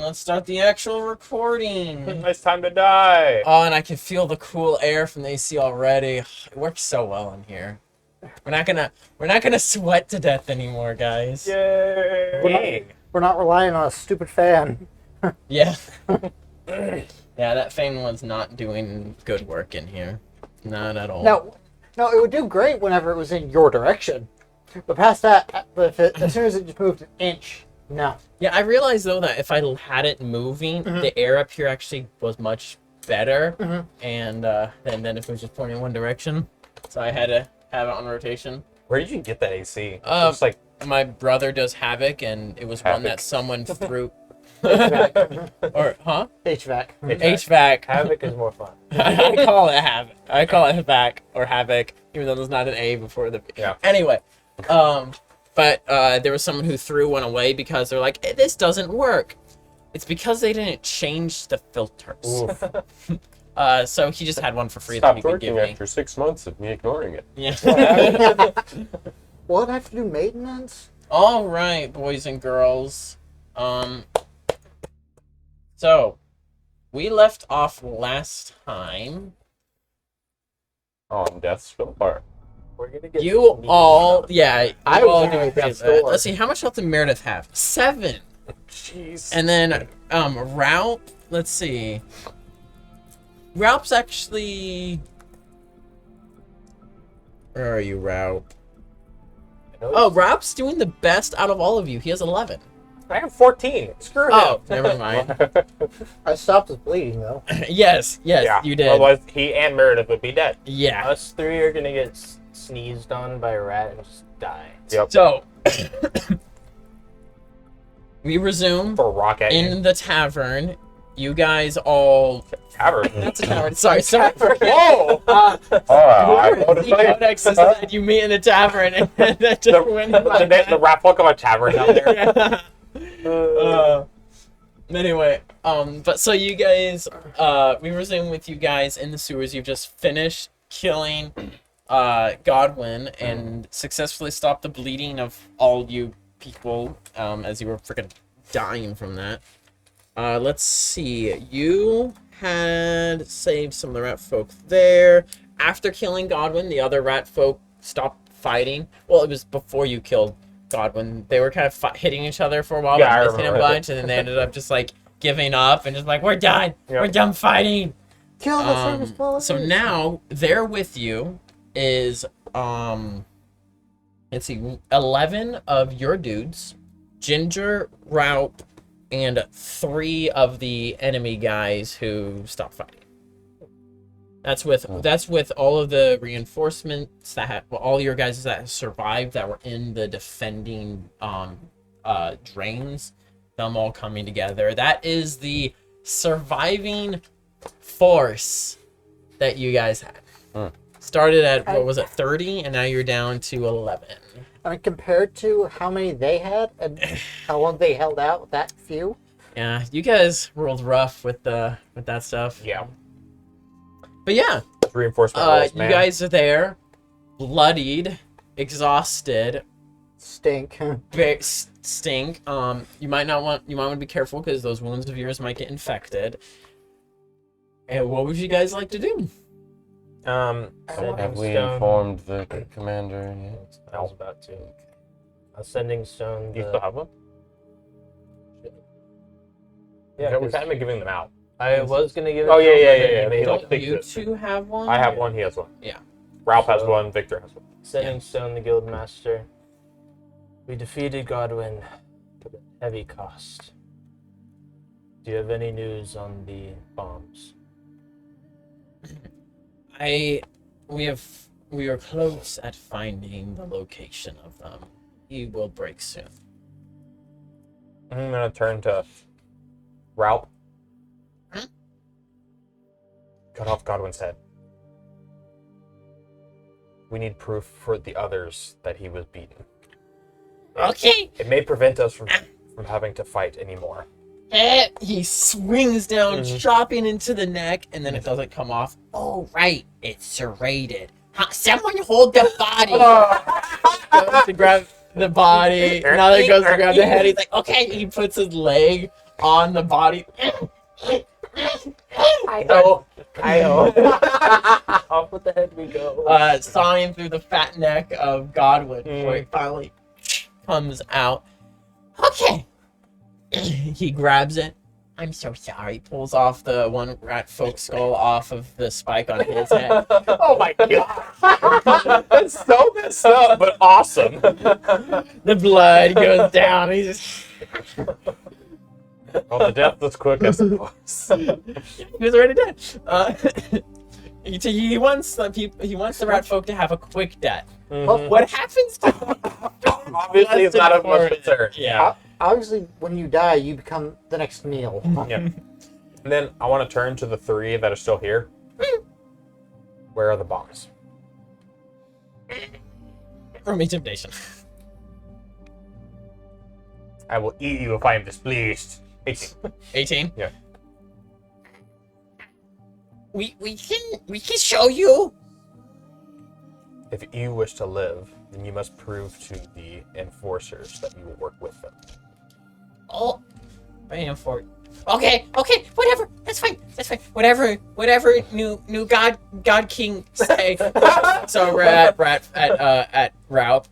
let's start the actual recording. It's time to die. Oh, and I can feel the cool air from the AC already. It works so well in here. We're not gonna sweat to death anymore, guys. Yay! We're not relying on a stupid fan. Yeah. Yeah, that fan was not doing good work in here. Not at all. No, it would do great whenever it was in your direction. But past that, as soon as it just moved an inch, no. Yeah, I realized though that if I had it moving, the air up here actually was much better, and then if it was just pointing in one direction, so I had to have it on rotation. Where did you get that AC? Looks like My brother does Havoc, and it was one that someone threw. HVAC. Or HVAC. HVAC. Havoc is more fun. I call it Havoc. I call it Havoc or Havoc, even though there's not an A before the. Yeah. Anyway, but there was someone who threw one away because they're like, this doesn't work. It's because they didn't change the filters. So he just had one for free that he stopped could give working me. after 6 months of me ignoring it. Yeah. What, I have to do maintenance? All right, boys and girls. So we left off last time. On Death's Door. We're gonna get You all, yeah, I you was all gonna doing make that great. store. Let's see, how much health did Meredith have? 7. Jeez. And then, Ralph, let's see. Ralph's actually... Where are you, Ralph? Oh, Ralph's doing the best out of all of you. He has 11. I have 14. Screw him. Oh, never mind. I stopped his bleeding, though. yes, yeah. you did. Otherwise, he and Meredith would be dead. Yeah. Us three are gonna get sneezed on by a rat and just die. Yep. So, we resume For rocket. in the tavern. You guys all... Tavern. That's a tavern. Sorry. Whoa! I noticed The codex is that you meet in a tavern and that just went in my the rap book of a tavern down there. Anyway, but so you guys, we resume with you guys in the sewers. You've just finished killing Godwin and successfully stopped the bleeding of all you people as you were freaking dying from that. Let's see. You had saved some of the rat folk there. After killing Godwin, the other rat folk stopped fighting. Well, it was before you killed Godwin. They were kind of hitting each other for a while, Yeah, I but missing a remember bunch, and then they ended up just like giving up and just like, we're done. Yep. We're done fighting. Kill the service bullet. So now there with you is let's see, 11 of your dudes, Ginger, Raup, and 3 of the enemy guys who stopped fighting. That's with all of the reinforcements that all your guys that survived that were in the defending drains. Them all coming together. That is the surviving force that you guys had. Started at what was it, 30, and now you're down to 11. I mean, compared to how many they had and how long they held out with that few. Yeah, you guys rolled rough with that stuff. Yeah. But yeah, Reinforcement rolls, you man. guys are there, bloodied, exhausted, Stink. stink. You might want to be careful because those wounds of yours might get infected. And what would you guys like to do? Have we informed the commander yet? I was about to. Ascending stone. Do you still have one? Yeah, We've kind of been giving them out. I was gonna give it. Oh, to yeah, him, yeah, but yeah, then yeah. he made Don't it. think You that- two have one? I have one, he has one. Yeah. Ralph has one, Victor has one. Ascending stone, the guild master. We defeated Godwin at a heavy cost. Do you have any news on the bombs? We are close at finding the location of them. He will break soon. I'm gonna turn to Ralph. Cut off Godwin's head. We need proof for the others that he was beaten. Okay. It may prevent us from having to fight anymore. He swings down, chopping into the neck, and then it doesn't come off. Oh, right. It's serrated. Someone hold the body. Goes to grab the body. Now that he goes to grab the head, he's like, okay. He puts his leg on the body. I know. Off with the head we go. Sawing through the fat neck of Godwin before he finally comes out. Okay. He grabs it. I'm so sorry. Pulls off the one rat folk skull off of the spike on his head. Oh my god. That's so messed up, but awesome. The blood goes down. He's just... Well, the death was quick, I suppose. He was already dead. He wants the rat folk to have a quick death. Mhm. What happens to Obviously, it's not of much concern. Yeah. Obviously, when you die, you become the next meal. Yeah. And then I want to turn to the 3 that are still here. Where are the bombs? From intimidation. I will eat you if I am displeased. 18. 18. Yeah. We can show you. If you wish to live, then you must prove to the enforcers that you will work with them. Oh, I am for it. Okay, whatever. That's fine. Whatever new God King say. So we're at Raup.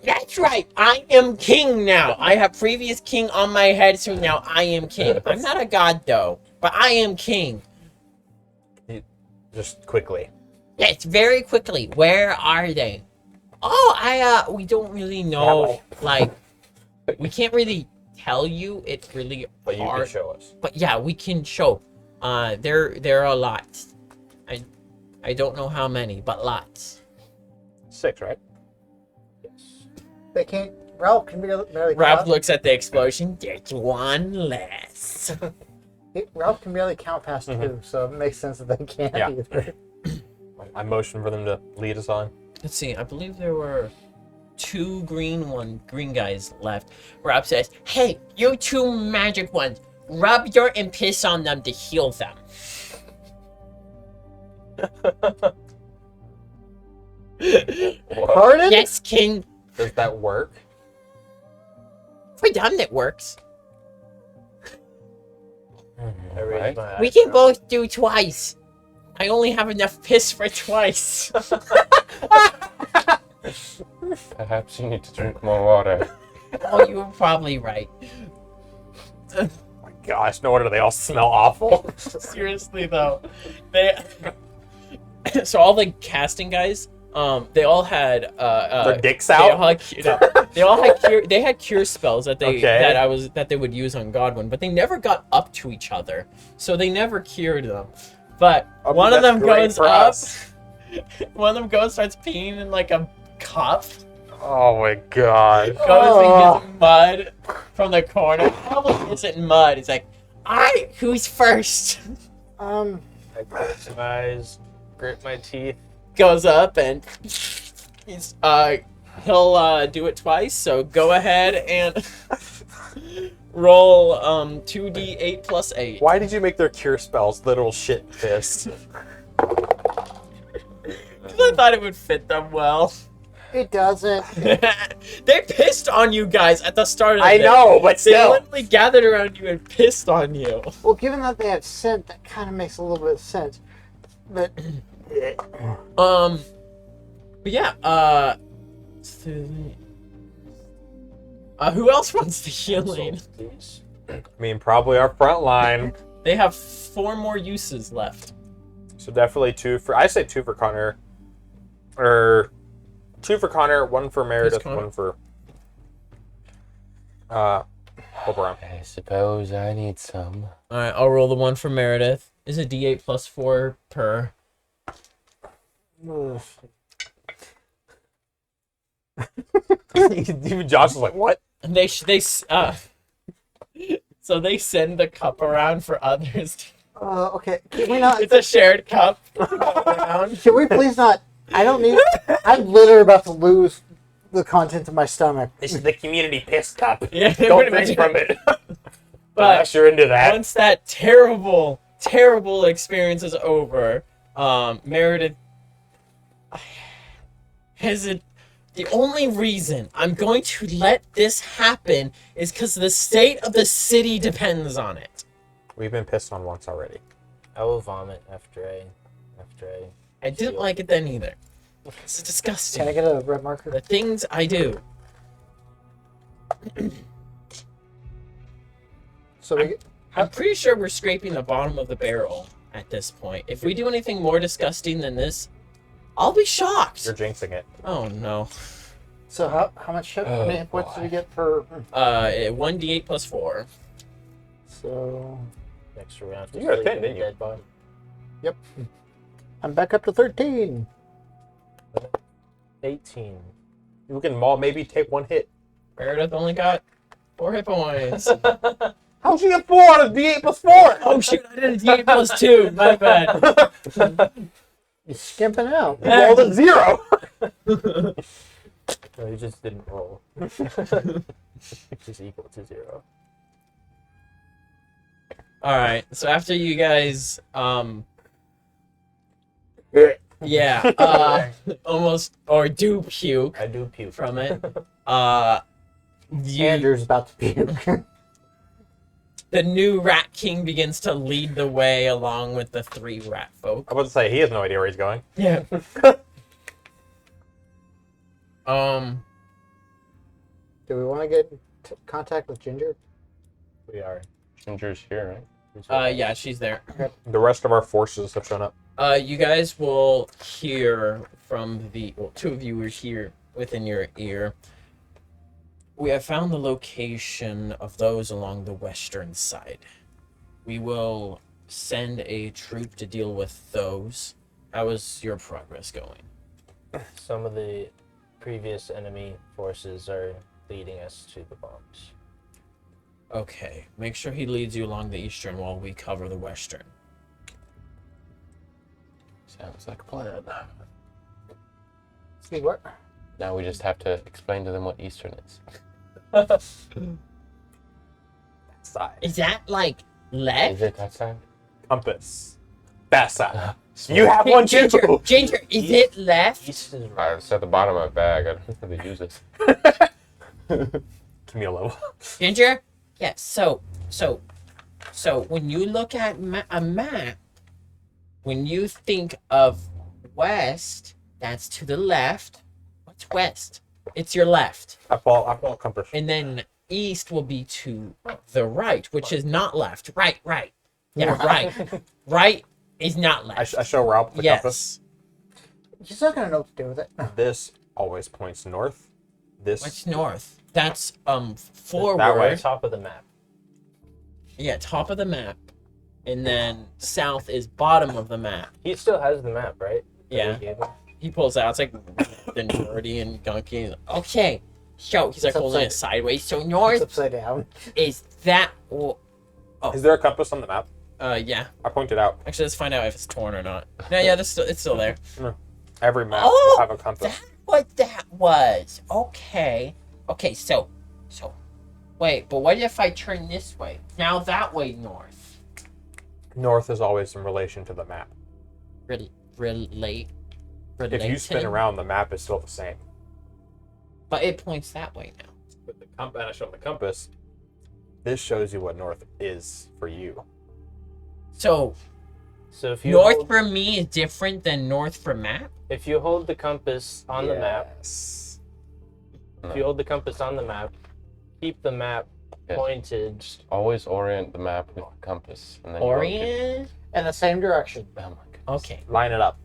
That's right. I am king now. I have previous king on my head, so now I am king. I'm not a god though, but I am king. Just quickly. Yes, very quickly. Where are they? Oh, we don't really know. Like, we can't really tell you. It's really But you hard. can show us. But yeah, we can show. There are a lot. I don't know how many, but lots. 6, right? Yes. They can't. Ralph can barely Ralph count. looks at the explosion. There's one less. Ralph can barely count past 2, so it makes sense that they can't Yeah. either. I motion for them to lead us on. Let's see. I believe there were 2 green guys left. Rob says, "Hey, you 2 magic ones, rub dirt and piss on them to heal them." Pardon? Yes, King. Does that work? For them, that works. I raised my We can both do twice. I only have enough piss for twice. Perhaps you need to drink more water. Oh, you were probably right. Oh my gosh, no wonder they all smell awful. Seriously though, so all the casting guys, they all had Their dicks they all out? had they had cure spells that they Okay. that they would use on Godwin, but they never got up to each other, so they never cured them. But one of them goes up. One of them goes, starts peeing in like a cup. Oh my god. Goes and gets mud from the corner. Probably isn't mud. It's like, alright, who's first? I close my eyes, grit my teeth. Goes up and he's he'll do it twice, so go ahead and roll 2d8 plus 8. Why did you make their cure spells literal shit piss? I thought it would fit them well. It doesn't. They pissed on you guys at the start of I this. know, but They still. literally gathered around you and pissed on you. Well, given that they have scent, that kind of makes a little bit of sense. But But yeah, who else wants the healing? Please. I mean, probably our front line. They have 4 more uses left. So definitely 2 for. I say 2 for Connor. Or 2 for Connor, 1 for Meredith, Connor? 1 for Oberon. I suppose I need some. Alright, I'll roll the 1 for Meredith. Is a d8 plus 4 per. Even Josh was like, "What?" And so they send the cup around for others. okay, can we not? It's a shared cup. Around. Can we please not? I don't need. I'm literally about to lose the contents of my stomach. This is the community piss cup. Yeah, Don't pretty drink much. from it. But Unless you're into that. once that terrible experience is over, Meredith The only reason I'm going to let this happen is because the state of the city depends on it. We've been pissed on once already. I will vomit after I. I didn't like it then either. It's disgusting. Can I get a red marker? The things I do. So we. I'm pretty sure we're scraping the bottom of the barrel at this point. If we do anything more disgusting than this, I'll be shocked. You're jinxing it. Oh no. So how much hit? How many hit points do we get per? 1d8 plus 4. So Next we're gonna have to You got a sleep 10, in didn't a you? dead body. I'm back up to 13. 18. You can maybe take one hit. Meredith only got 4 hit points. How'd you get 4 out of D8 plus 4? Oh shoot, I did a d8 plus 2. My bad. You're skimping out. You rolled a 0. No, you just didn't roll. Just equal to 0. Alright, so after you guys, almost, or do puke I do puke. from it, Andrew's about to puke. the new Rat King begins to lead the way along with the 3 rat folk. I was about to say, he has no idea where he's going. Yeah. Do we want to get contact with Ginger? We are. Ginger's here, right? Yeah, she's there. The rest of our forces have shown up. You guys will hear from well, 2 of you are here within your ear. We have found the location of those along the western side. We will send a troop to deal with those. How is your progress going? Some of the previous enemy forces are leading us to the bombs. Okay, make sure he leads you along the eastern while we cover the western. Sounds like a plan. See what? Now we just have to explain to them what Eastern is. Side. Is that like Is left? it that side? Compass. That side. You have one too. Ginger, is it left? East is right. It's at the bottom of my bag. I don't know how to use this. Give me a level. Ginger? Yeah, so when you look at a map, when you think of west, that's to the left. What's west? It's your left. I fall compass. And then east will be to the right, which is not left. Right. Yeah, right. Right is not left. I show Ralph the compass. Yes. He's not gonna know what to do with it. This always points north. This What's north? That's way. forward. Top of the map. Yeah, top of the map. And then south is bottom of the map. He still has the map, right? That Yeah. we gave him? He pulls out, it's like the nerdy and gunky. Okay, so he's like It's holding it upside- sideways. So It's north upside down. is that. is there a compass on the map? Yeah. I pointed out. Actually, let's find out if it's torn or not. No, yeah, it's still there. Every map Oh, will have a compass. That's what that was. Okay. Okay, so. Wait, but what if I turn this way? Now that way north. North is always in relation to the map. Relate. If you spin around, the map is still the same. But it points that way now. With the compass, I show the compass. This shows you what north is for you. So So if you north hold, for me is different than north for map. if you hold the compass on the map, Yes. if you hold the compass on the map, keep the map Yes. pointed. Just always orient the map with the compass. And then you won't get- Orient. In the same direction. Oh my goodness. Okay, Line it up.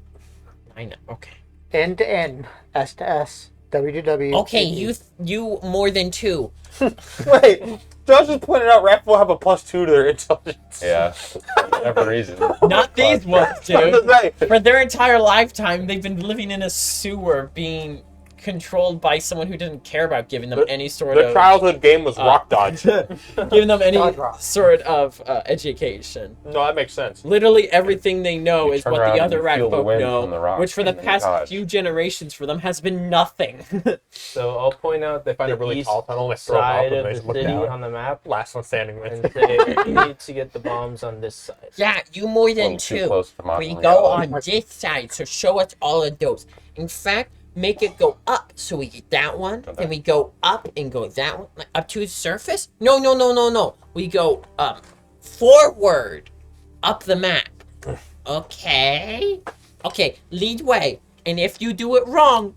I know. Okay. End to end. S to S. W to W. Okay, you more than 2. Wait, Josh just pointed out Raph will have a +2 to their intelligence. Yeah. For whatever reason. Not these ones, I was dude. gonna say, For their entire lifetime, they've been living in a sewer, being controlled by someone who didn't care about giving them any sort the of childhood game was rock dodge. giving them any Dodge rock. sort of education. No, that makes sense. Literally everything they know You is turn what around the and other you rat feel the folk wind know, from the rock which for the and past dodge. few generations for them has been nothing. So I'll point out They find the a really east tall tunnel, they throw them side up, and of they the just look city down. on the map Last one standing and with. say you need to get the bombs on this side. Yeah, you more A than little too 2. close to We modern go reality. on this side, so show us all of those. In fact, make it go up. So we get that one, Okay. then we go up and go that one, like up to the surface. No. We go forward up the map. Okay. Okay, lead way. And if you do it wrong,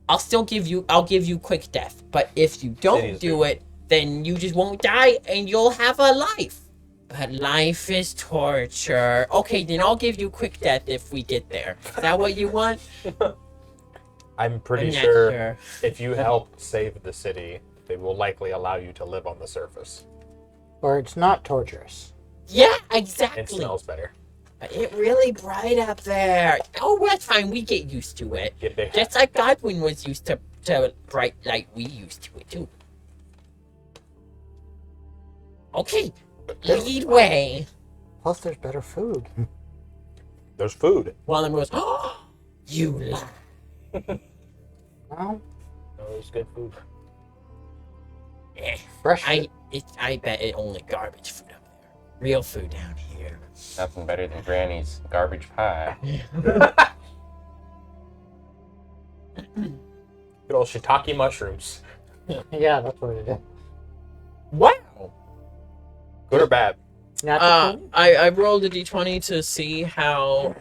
I'll give you quick death. But if you don't City's do good. it, then you just won't die and you'll have a life. But life is torture. Okay, then I'll give you quick death if we get there. Is that what you want? I'm pretty I'm not sure if you help save the city, they will likely allow you to live on the surface. Or it's not torturous. Yeah, It exactly. smells better. But it really bright up there. Oh, that's fine. We get used to it. Get big. Just like Godwin was used to bright light, we used to it too. Okay, lead way. Plus, there's better food. There's food. One of them goes, oh, you lie. Well, Always good food. Eh, fresh. I bet it only garbage food up there. Real food down here. Nothing better than Granny's garbage pie. Good old shiitake mushrooms. Yeah, that's what it is. Wow. Good or bad? Natural food? I rolled a d20 to see how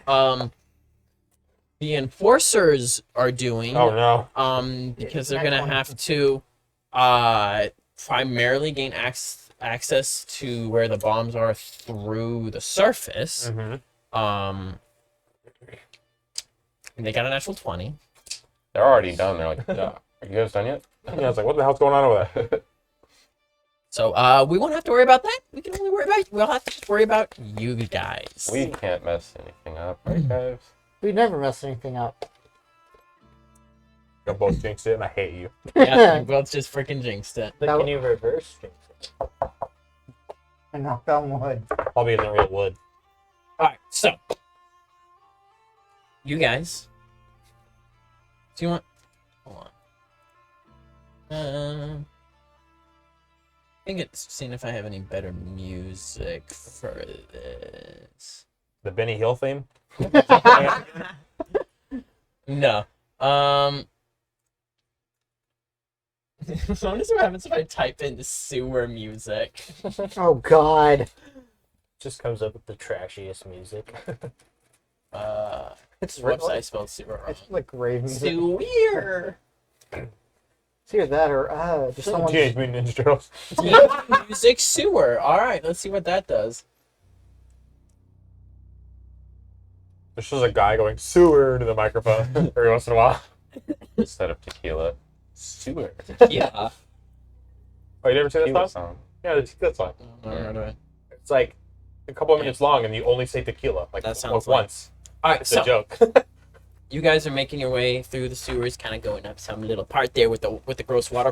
the enforcers are doing. Oh no. Because they're gonna have to primarily gain access to where the bombs are through the surface. Mm-hmm. And they got a natural 20. They're already done. They're like, yeah. Are you guys done yet? Yeah, I was like, what the hell's going on over there? So we won't have to worry about that. We can only we'll have to just worry about you guys. We can't mess anything up, right, guys? We never mess anything up. You're both jinxed it, and I hate you. Yeah, we both just freaking jinxed it. But can you reverse jinx it? And knock down wood. Probably isn't real wood. Alright, so you guys. Do you want hold on. I think it's seeing if I have any better music for this. The Benny Hill theme. No. I wonder what happens if I type in sewer music. Oh, God. Just comes up with the trashiest music. It's Whoops, I spelled sewer wrong. It's like rave music. Sewer. It's either that or just someone. Teenage Mutant Ninja Turtles. Music sewer. All right, let's see what that does. There's just a guy going sewer to the microphone every once in a while. Instead of tequila, sewer. Yeah. Oh, you never seen Tequila that song? song. Yeah, the tequila song. All It's like a couple of minutes long, and you only say tequila like That sounds like- once. right, It's so a joke. you guys are making your way through the sewers, kind of going up some little part there with the gross water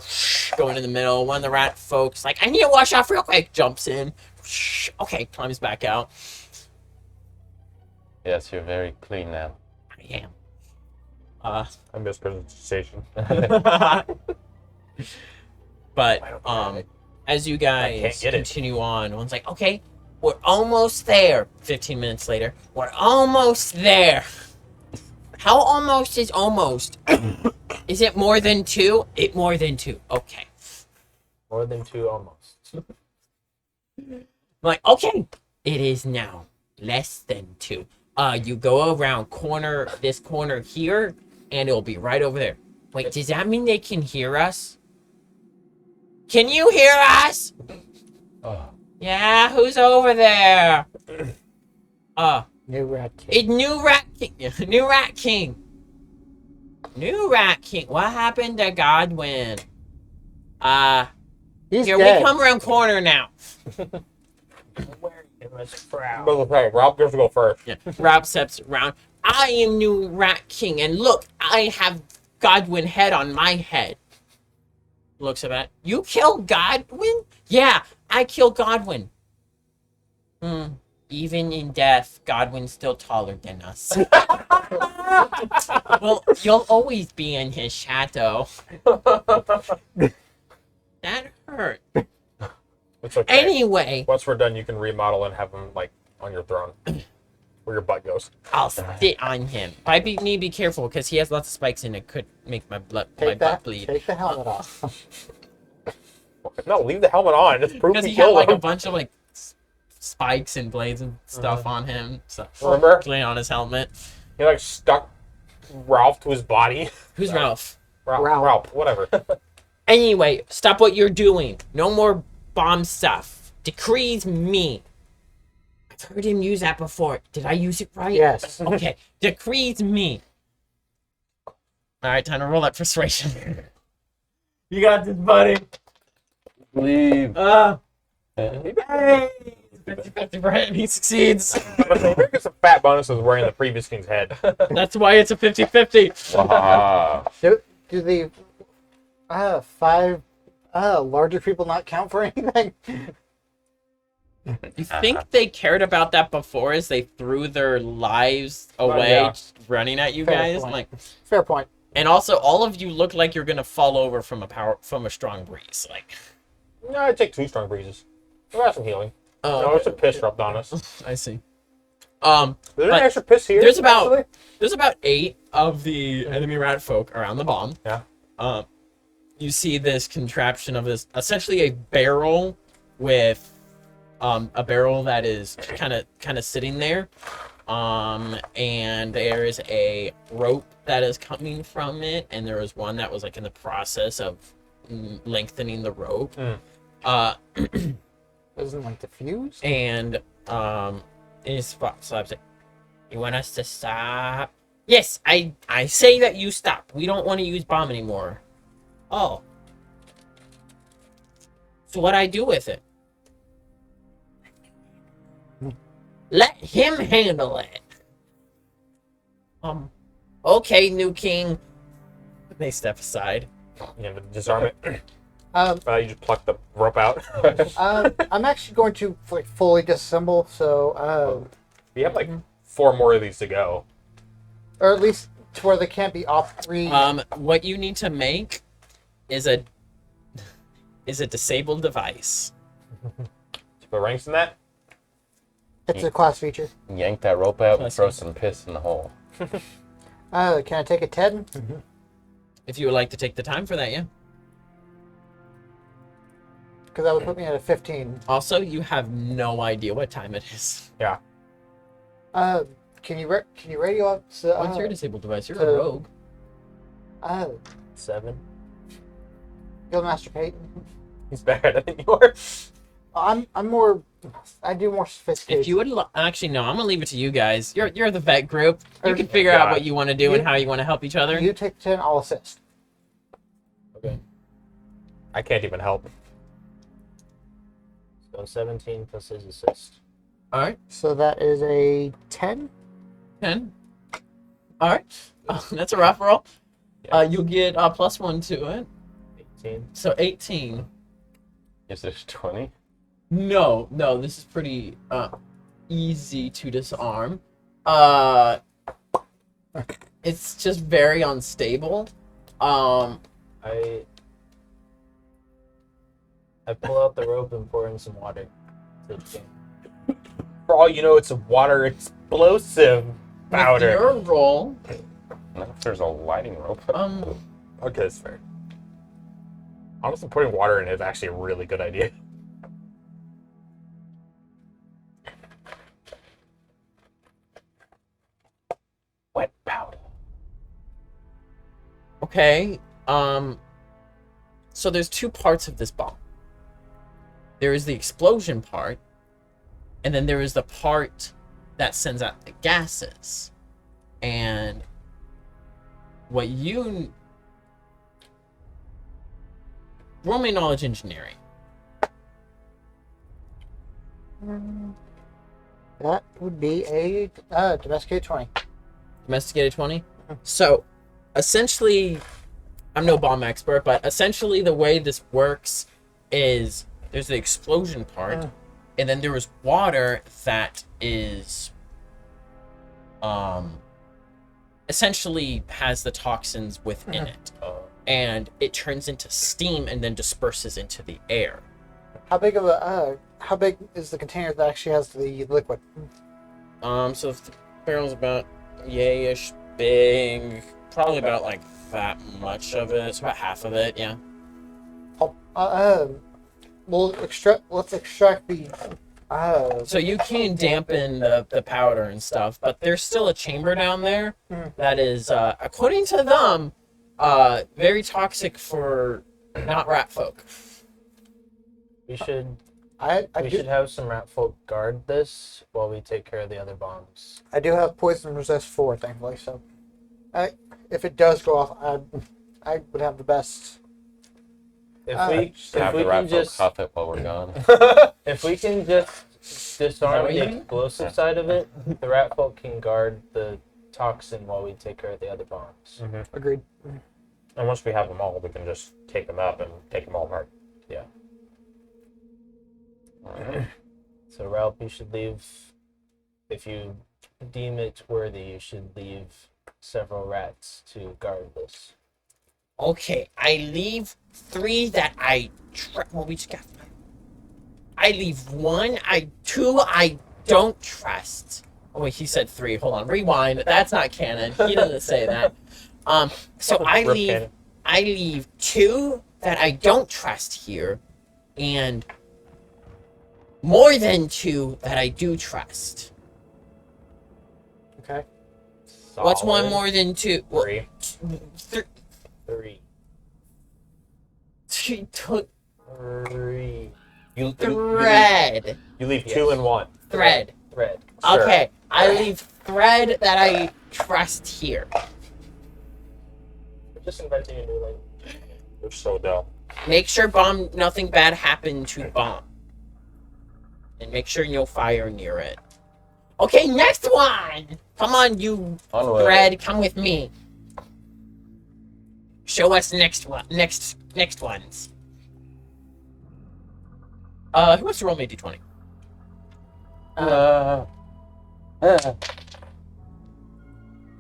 going in the middle. One of the rat folks like, I need to wash off real quick. Jumps in. Okay, climbs back out. Yes, you're very clean now. I am. I miss presentation. But I don't get it. as you I guys can't get it. continue on, one's like, okay, we're almost there. 15 minutes later, we're almost there. How almost is almost? Is it more than 2? More than 2. Okay. More than 2 almost. I'm like, okay, it is now less than 2. You go around this corner here, and it'll be right over there. Wait, does that mean they can hear us? Can you hear us? Oh, Yeah, who's over there? New Rat King. It's New Rat King. New Rat King. New Rat King. What happened to Godwin? He's Here dead. we come around corner now. It was proud. Rob gets to go first. Yeah. Rob steps around. I am New Rat King, and look, I have Godwin head on my head. Looks at it. You killed Godwin? Yeah, I killed Godwin. Even in death, Godwin's still taller than us. Well, you'll always be in his shadow. That hurt. It's okay. Anyway, Once we're done, you can remodel and have him like on your throne. where your butt goes. I'll sit on him. By be careful, because he has lots of spikes and it could make my butt bleed. Take the helmet off. No, leave the helmet on. Just prove Because you he had killed like a him. bunch of like spikes and blades and stuff on him. So Remember? laying on his helmet. He like stuck Ralph to his body. Who's Ralph? Ralph, whatever. Anyway, stop what you're doing. No more bomb stuff. Decrees me. I've heard him use that before. Did I use it right? Yes. Okay. Decrees me. Alright, time to roll that persuasion. You got this, buddy. Leave. Hey! 50-50 for him. He succeeds. There some fat bonuses wearing the previous king's head. That's why it's a 50-50. Wow. Do the 5 larger people not count for anything? You think they cared about that before as they threw their lives away yeah. running at you Fair guys? point. Like, Fair point. and also all of you look like you're gonna fall over from a strong breeze. Like, No, I'd take 2 strong breezes. We got some healing. oh, No, it's a piss rubbed on us. I see. Is there But an extra piss here? there's about- actually? There's about 8 of the enemy rat folk around the bomb. Yeah. You see this contraption of this, essentially a barrel with a barrel that is kind of sitting there, and there is a rope that is coming from it, and there was one that was like in the process of lengthening the rope. Doesn't like the fuse? And in spot slaps it. You want us to stop? Yes, I say that you stop. We don't want to use bomb anymore. Oh. So what I do with it? Let him handle it. Okay, new king. They step aside. Yeah, but disarm it. Um, You just pluck the rope out. I'm actually going to like fully disassemble, so We have like 4 more of these to go. or at least to where they can't be off 3. What you need to make is a disabled device. Put ranks in that. It's a class feature. Yank that rope out and Bless throw you. some piss in the hole. Can I take a 10? If you would like to take the time for that, yeah. Because that would put me at a 15. Also, you have no idea what time it is. Yeah. Can you radio up? What's your disabled device? You're a rogue. 7. Guildmaster Peyton. He's better than you are. I'm more. I do more sophisticated. If you would actually no, I'm gonna leave it to you guys. You're the vet group. You can figure God. out what you want to do and how you want to help each other. You take 10, I'll assist. Okay. I can't even help. So 17 plus his assist. All right. So that is a 10. 10. All right. That's a rough roll. Yeah. You'll get +1 to it. 18. So 18. Is this 20? No, this is pretty easy to disarm. It's just very unstable. I pull out the rope and pour in some water. To the king. For all you know, it's a water explosive powder. With your roll, Not if there's a lighting rope. Okay, that's fair. Honestly, putting water in it is actually a really good idea. Wet powder. okay. So there's 2 parts of this bomb. There is the explosion part, and then there is the part that sends out the gases. And what you roll me knowledge engineering. That would be a domesticated 20. Domesticated 20. So essentially, I'm no bomb expert, but essentially the way this works is there's the explosion part, and then there is water that is essentially has the toxins within it, and it turns into steam and then disperses into the air. How big is the container that actually has the liquid? So the barrel's about yay-ish big. Probably about like that much of it. It's about half of it, yeah. Let's extract the. So you can dampen the powder and stuff, but there's still a chamber down there that is, according to them, very toxic for not rat folk. We should I should have some rat folk guard this while we take care of the other bombs. I do have poison resist 4, thankfully. So, if it does go off, I would have the best. If Have we the can rat folk just cuff it while we're gone. if we can just disarm what you the mean? explosive side of it, the rat folk can guard the toxin while we take care of the other bombs. Agreed. And once we have them all, we can just take them up and take them all apart. Yeah. Alright. So Ralph, you should leave. If you deem it worthy, you should leave several rats to guard this. Okay, I leave 3 that well, we just got 5. I leave 1, 2 I don't trust. Oh wait, he said 3. Hold on, rewind. That's not canon. He doesn't say that. So I Rip leave 2 that I don't trust here, and more than 2 that I do trust. Okay. What's one Solid. more than 2? Well, 3. 3. She took 3. thread. You leave 2 and 1. Thread. Thread. Sure. Okay, I leave thread that I trust here. We're just inventing a new language. You're so dumb. Make sure nothing bad happened to bomb. And make sure no fire near it. Okay, next one! Come on, you Onward. thread, come with me. Show us next ones. Who wants to roll me a d20?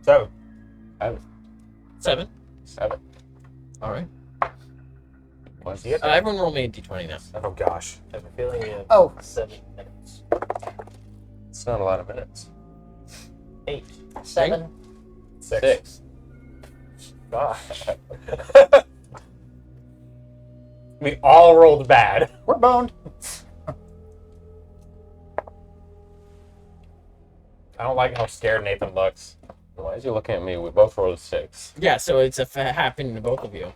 So, 7. 7. Alright. What's you get that? Everyone roll me a d20 now. Oh gosh. I have a feeling you have Oh. 7 minutes. It's not a lot of minutes. 8. 7. 6. Gosh. We all rolled bad. We're boned. I don't like how scared Nathan looks. Why is he looking at me? We both rolled 6. Yeah, so it's happening to both of you.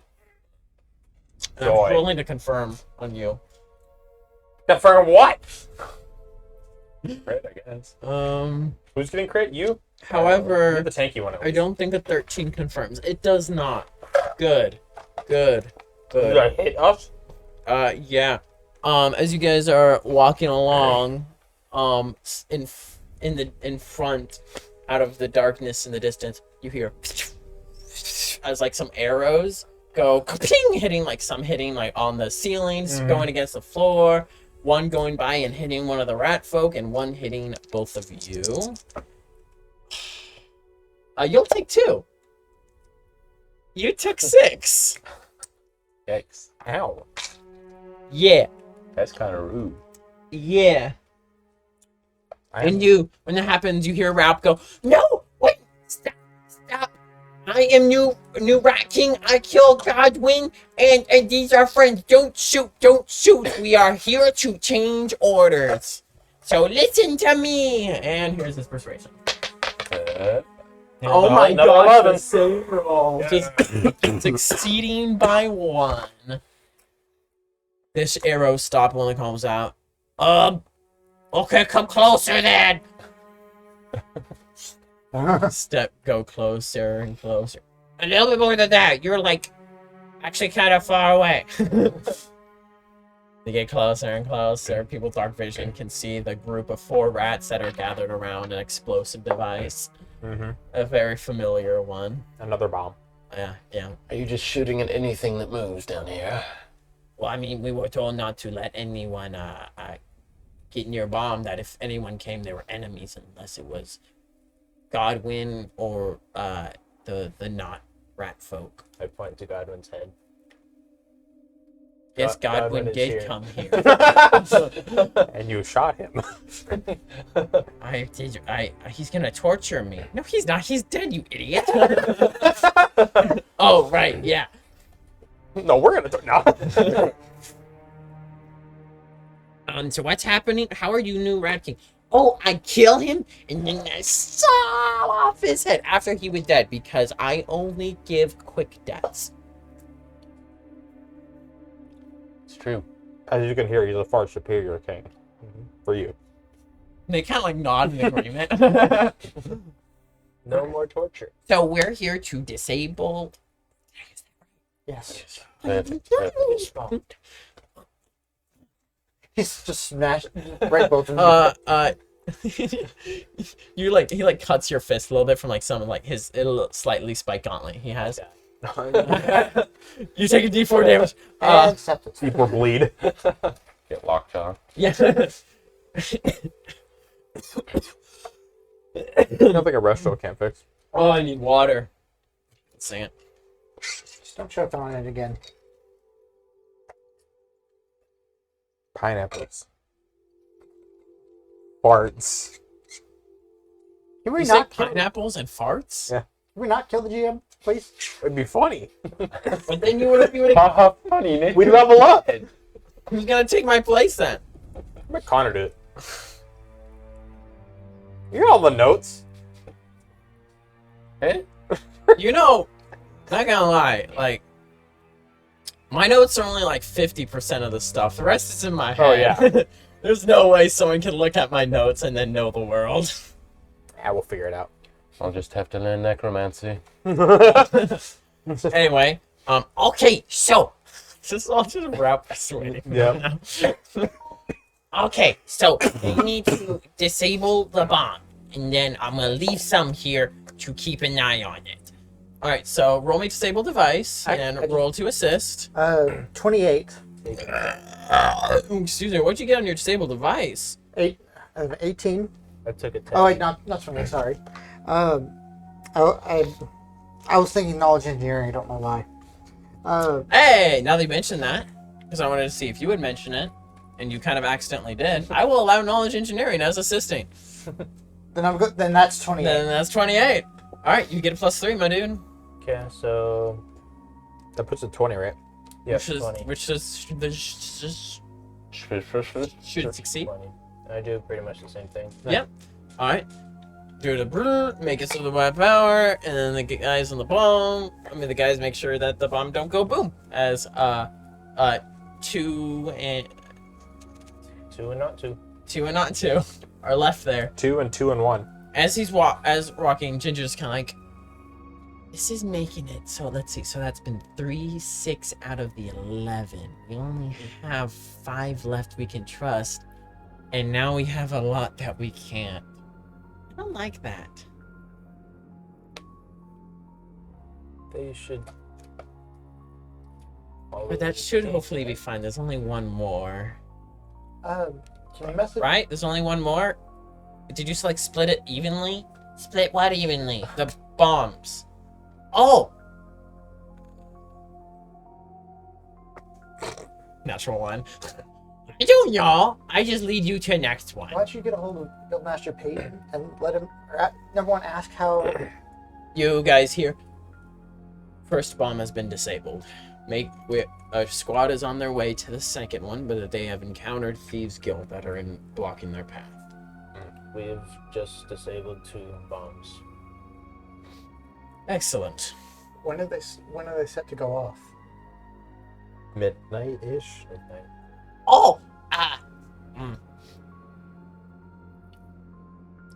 And Joy. I'm rolling to confirm on you. Confirm what? Right, I guess. Who's getting crit? You? However, You're the tanky one. At I least. don't think a 13 confirms. It does not. Good. Good. You Good. gotta hit us? Yeah. As you guys are walking along, in front, out of the darkness in the distance, you hear as like some arrows go ka-ping, hitting like on the ceilings, going against the floor. One going by and hitting one of the rat folk, and one hitting both of you. You'll take 2. You took 6. Yikes. Ow. Yeah. That's kind of rude. Yeah. When that happens, you hear Ralph go, "No, wait, stop! I am new Rat King. I killed Godwin, and these are friends. Don't shoot! We are here to change orders. So listen to me." And here's his persuasion. Oh my another gosh, 11. the same roll. Just succeeding by 1. This arrow stopped when it comes out. Okay, come closer then. Go closer and closer. A little bit more than that. You're like actually kind of far away. They get closer and closer. People with dark vision can see the group of 4 rats that are gathered around an explosive device. Mm-hmm. A very familiar one. Another bomb. Yeah. Are you just shooting at anything that moves down here? Well, I mean, we were told not to let anyone get near bomb. That if anyone came, they were enemies, unless it was Godwin or the not rat folk. I point to Godwin's head. Yes, Godwin Godwin is did here. come here. And you shot him. he's gonna torture me. No, he's not. He's dead, you idiot. Oh, right, yeah. No, we're gonna no. So what's happening? How are you new Rat King? Oh, I kill him and then I saw off his head after he was dead because I only give quick deaths. It's true. As you can hear, he's a far superior king for you. They kind of like nod in agreement. No more torture. So we're here to disable. Yes. Perfect. He's just smashed right both of them. You like he like cuts your fist a little bit from like some like his slightly spiked gauntlet he has. You take a D4 damage. And septic. People bleed. Get lockjaw. Yeah. Nothing a resto can't fix. Oh, I need water. Sing it. Just don't choke on it again. Pineapples. Farts. Can we You say not kill? pineapples and farts? Yeah. Can we not kill the GM, please? It'd be funny. But then you would. Haha, funny, Nick. We'd level up. Who's gonna take my place then? Let Connor do it. You got all the notes. Eh? You know, not gonna lie, like my notes are only like 50% of the stuff. The rest is in my head. Oh, yeah. There's no way someone can look at my notes and then know the world. Yeah, we'll figure it out. I'll just have to learn necromancy. Anyway, okay, so this is all just rap persuading. Yeah. Okay, so we need to disable the bomb, and then I'm gonna leave some here to keep an eye on it. All right, so roll me disable device and roll to assist. 28. Excuse me, what'd you get on your disable device? 18. I took a 10. Oh wait, not 20. Sorry. I was thinking knowledge engineering. I don't know why. Hey, now that you mentioned that, because I wanted to see if you would mention it, and you kind of accidentally did. I will allow knowledge engineering as assisting. Then I'm good. Then that's 28. Then that's 28. All right, you get a +3, my dude. Okay, so That puts it 20, right? yeah, which is 20. which is should succeed. 20. I do pretty much the same thing. Yep. All right. Do the brr, make it so the white power, and then the guys on the bomb. The guys make sure that the bomb don't go boom. As 2 and 2 and not 2. 2 and not 2 are left there. 2 and 2 and 1. As he's rocking, Ginger's kind of like, this is making it. So let's see. So that's been 3, 6 out of the 11. We only have 5 left we can trust, and now we have a lot that we can't. I don't like that. They should. But that should hopefully be fine. There's only one more, Can you message? right? There's only one more. Did you like split it evenly? Split what evenly? The bombs. Oh. Natural one. I don't know. I just lead you to the next one. Why don't you get a hold of Guildmaster Peyton and let him? Number one, ask how. You guys here. First bomb has been disabled. A squad is on their way to the second one, but they have encountered Thieves Guild that are blocking their path. We've just disabled 2 bombs. Excellent. When are they set to go off? Midnight-ish. Midnight. Oh!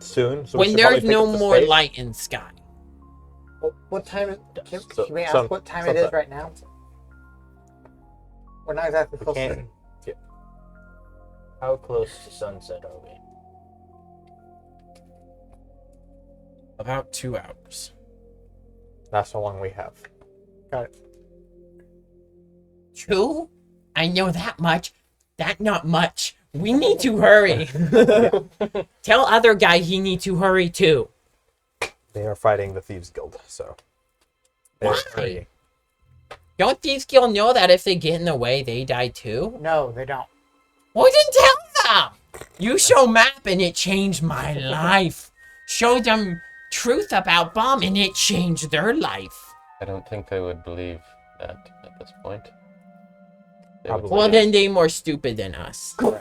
Soon. So we When should there's probably pick no up the more space. light in the sky. What time is? Can we ask sun- what time it is sunset. right now? We're not exactly We close. can't. How close to sunset are we? About 2 hours. That's how long we have. Got it. 2? I know that much. That not much. We need to hurry. Tell other guy he need to hurry too. They are fighting the Thieves Guild, so. they're Why? hurrying. Don't Thieves Guild know that if they get in the way, they die too? No, they don't. Well, then tell them! You show map and it changed my life. Show them truth about bomb and it changed their life. I don't think they would believe that at this point. They Probably. Well, then they more stupid than us. would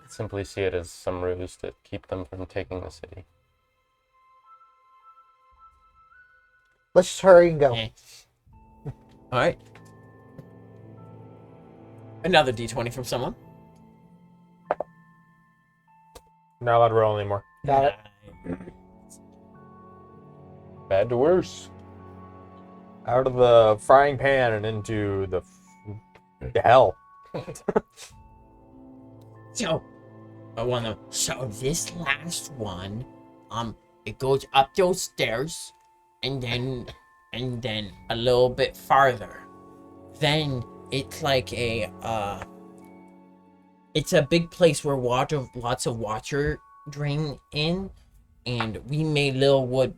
simply see it as some ruse to keep them from taking the city. Let's just hurry and go. Eh. All right. Another D20 from someone. Not allowed to roll anymore. Got it. Bad to worse. Out of the frying pan and into the hell. So, so this last one, it goes up those stairs, and then a little bit farther. Then it's like it's a big place where lots of water drain in, and we made little wood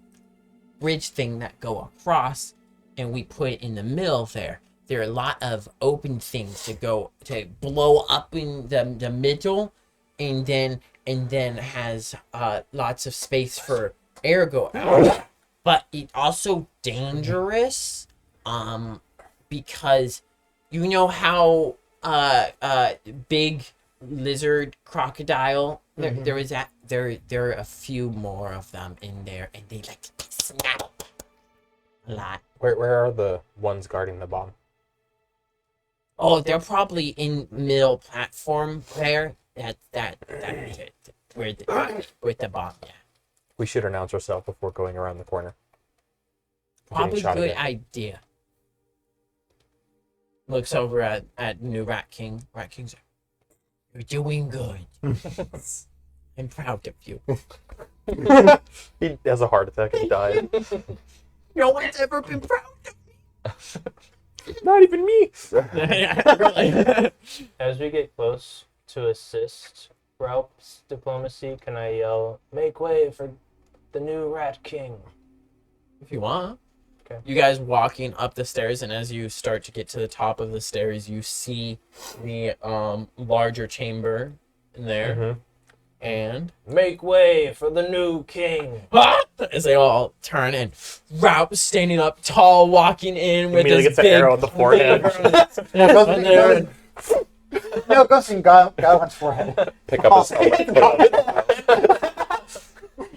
bridge thing that go across, and we put it in the middle there. There are a lot of open things to blow up in the middle, and then has lots of space for air go out. But it's also dangerous, because you know how big lizard crocodile there is that there are a few more of them in there, and they like to snap a lot. Where are the ones guarding the bomb? Oh, they're probably in middle with the bomb. Yeah, We should announce ourselves before going around the corner. probably shot good again. idea. Looks over at new Rat King. Rat King's like, "You're doing good. I'm proud of you." He has a heart attack and died. No one's ever been proud of Not even me. me. Really. As we get close to assist Ralph's diplomacy, can I yell, "Make way for the new Rat King"? If you want. Okay. You guys walking up the stairs, and as you start to get to the top of the stairs, you see the larger chamber in there, Mhm. and Make way for the new king. as they all turn, and Ralph standing up tall, walking in with Immediately his gets an big arrow in the forehead. No, goes in Godwin's forehead. Pick up his helmet.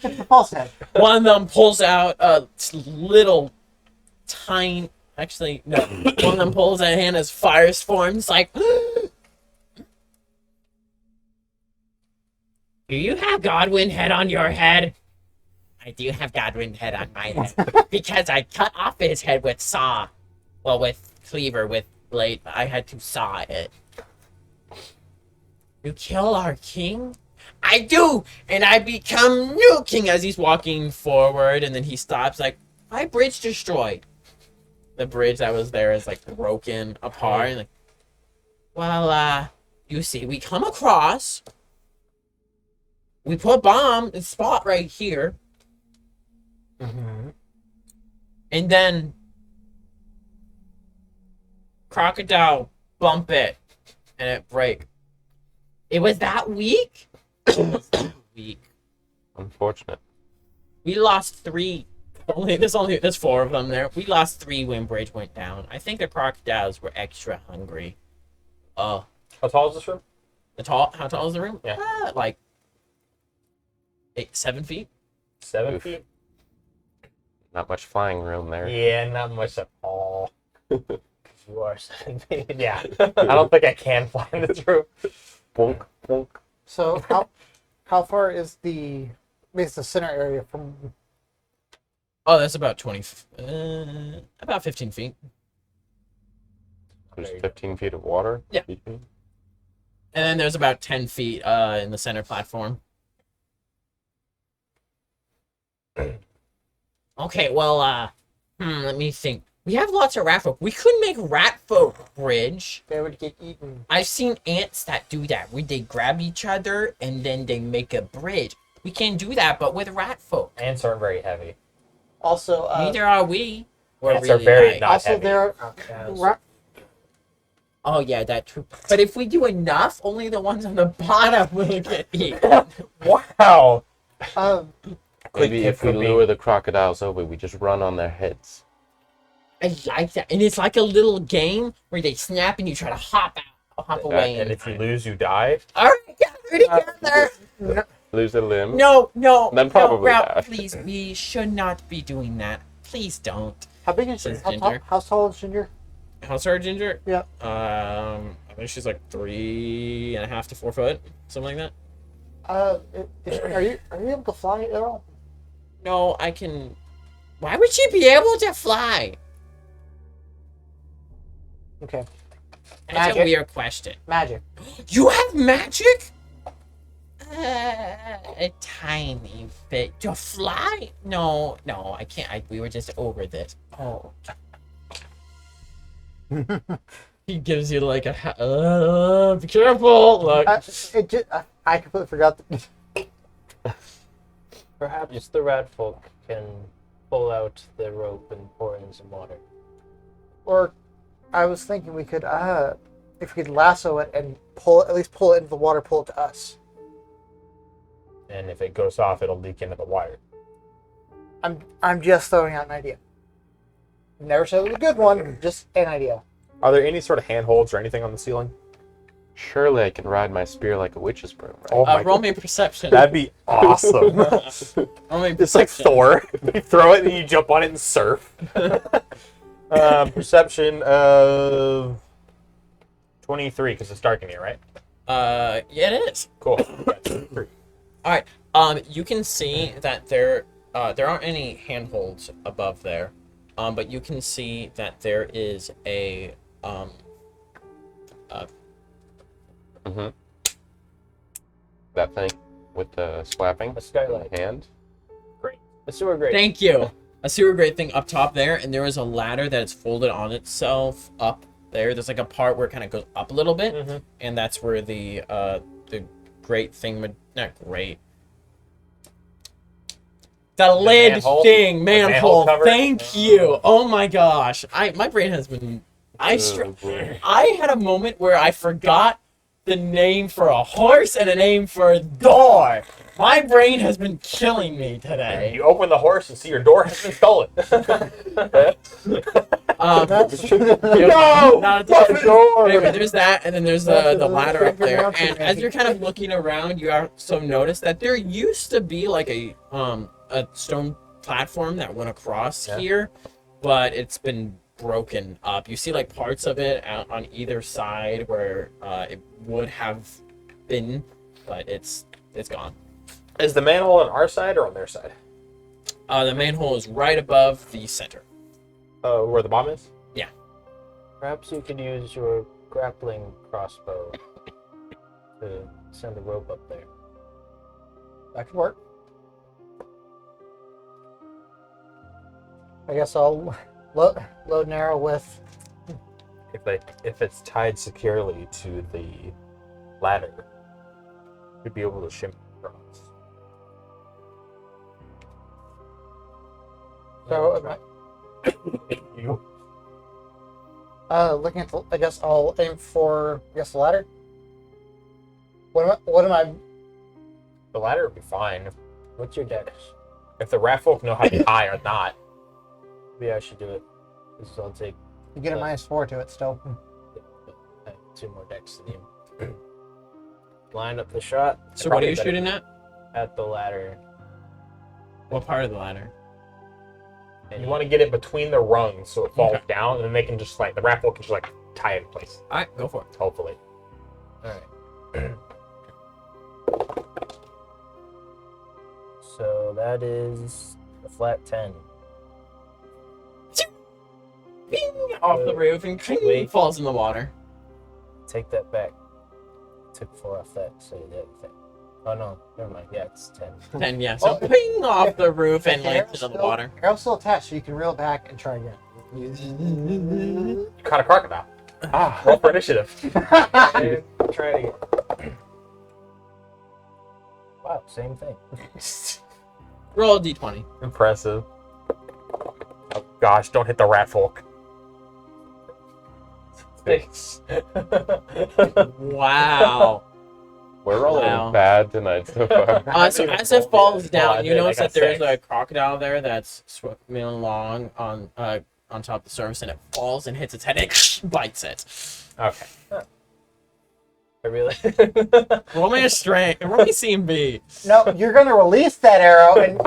The false head. One of them pulls out a little tiny. Actually, no. One of them pulls out Hannah's fire forms like. Do you have Godwin head on your head? I do have Godwin head on my head because I cut off his head with saw. Well, with cleaver, with blade. I had to saw it. You kill our king? I do, and I become new king as he's walking forward, and then he stops like, my bridge destroyed. The bridge that was there is like broken apart, and like, well, you see, we come across, we put a bomb in spot right here, and then crocodile bump it, and it break. It was that weak? Weak. Unfortunate. We lost 3. There's 4 of them there. We lost 3 when bridge went down. I think the crocodiles were extra hungry. How tall is this room? How tall is the room? Yeah. Like 7 feet. 7 Oof. feet? Not much flying room there. Yeah, not much at all. You are 7 feet. Yeah. I don't think I can fly in this room. Bonk, bonk. So how far is the center area from? Oh, that's about 20. About 15 feet. There's 15 feet of water. Yeah. between. And then there's about 10 feet in the center platform. Okay, well, let me think. We have lots of rat folk. We could make rat folk bridge. They would get eaten. I've seen ants that do that, where they grab each other and then they make a bridge. We can do that, but with rat folk. Ants aren't very heavy. Also, Neither are we. We're Ants are really very light. not also heavy. there Cows. ra- Oh yeah, that's true. But if we do enough, only the ones on the bottom will get eaten. Wow. Um, Maybe tip if we for me. lure the crocodiles over, we just run on their heads. I like that, and it's like a little game where they snap and you try to hop away. And if you lose, you die. All right, gather together. Lose a limb. No, Then probably Ralph, die. please, we should not be doing that. Please don't. how big is Says how Ginger. tall is Ginger? How's her, Ginger? Yeah. I think she's like 3.5 to 4 foot, something like that. Are you able to fly at all? No, I can. Why would she be able to fly? Okay. That's a Magic. weird question. Magic. You have magic? A tiny bit. To fly? No, I can't. We were just over this. Oh. He gives you like a. Be careful! Look. I completely forgot. Perhaps the rat folk can pull out the rope and pour in some water. Or, I was thinking we could, if we could lasso it and pull it into the water, pull it to us. And if it goes off, it'll leak into the wire. I'm just throwing out an idea. Never said it was a good one, just an idea. Are there any sort of handholds or anything on the ceiling? Surely I can ride my spear like a witch's broom, right? Oh my Roll me perception. That'd be awesome. Roll me It's like perception. Thor. You throw it and you jump on it and surf. Perception of 23 because it's dark in here, right? Yeah, it is. Cool. All right. You can see that there aren't any handholds above there, but you can see that there is a That thing with the slapping A skylight. hand. Great. A sewer grate. Thank you. A sewer grate thing up top there, and there is a ladder that is folded on itself up there. There's like a part where it kind of goes up a little bit, and that's where the grate thing would not grate. The lid manhole? thing, The manhole manhole. cover? Thank you. Oh my gosh, my brain has been. Oh, boy. I had a moment where I forgot the name for a horse and a name for a door. My brain has been killing me today. You open the horse and see your door has been stolen. No! Not a door. Anyway, there's that, and then there's the ladder up there. And as you're kind of looking around, you also notice that there used to be like a stone platform that went across here, but it's been broken up. You see like parts of it out on either side where it would have been, but it's gone. Is the manhole on our side or on their side? The manhole is right above the center. Where the bomb is? Perhaps you could use your grappling crossbow to send a rope up there. That could work. I guess I'll load and arrow with. If it's tied securely to the ladder, you'd be able to shimmy across. So, am You I, looking at the, I guess I'll aim for, the ladder. What am I? the ladder would be fine. What's your dex? If the rat folk know how to tie or not. Maybe I should do it. This I'll take You get a -4 to it still. I have 2 more decks than you. Line up the shot So what are you shooting at? at the ladder. What part of the ladder? And You want to get it between the rungs so it falls down, and then they can just like the rat folk can just like tie it in place. All right, go for it. Hopefully. Alright. So that is a flat 10. Bing! Off the roof and Wait. falls in the water. Take that back. Took 4 off that, so the other thing. Oh no, never mind. Yeah, it's 10. 10, yeah. So ping off the roof and lands into the water. Arrow's still attached, so you can reel back and try again. You caught a crocodile. Roll for initiative. And try it again. Wow, same thing. Roll a d20. Impressive. Oh gosh, don't hit the rat folk. 6. Wow. We're rolling Wow. bad tonight so far. So as it falls down, you notice I got that there is 6. a crocodile there that's swimming along on top of the surface, and it falls and hits its head and it bites it. Okay. I really. Roll me a strength. Roll me CMB. No, you're gonna release that arrow and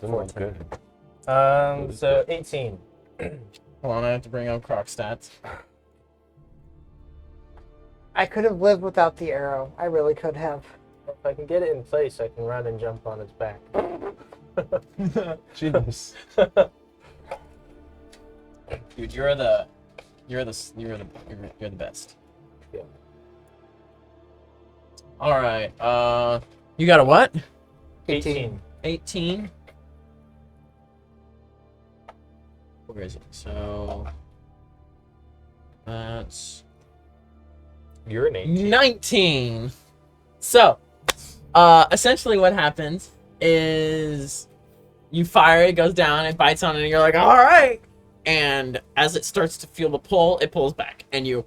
Didn't look good. So 18. Hold on, I have to bring up Croc stats. I could have lived without the arrow. I really could have. If I can get it in place, I can run and jump on its back. Jeez. Dude, you're the best. Yeah. All right. You got a what? 18. 18. Where is it? So that's You're an 18. 19. So, essentially what happens is you fire, it goes down, it bites on it, and you're like, all right. And as it starts to feel the pull, it pulls back, and you.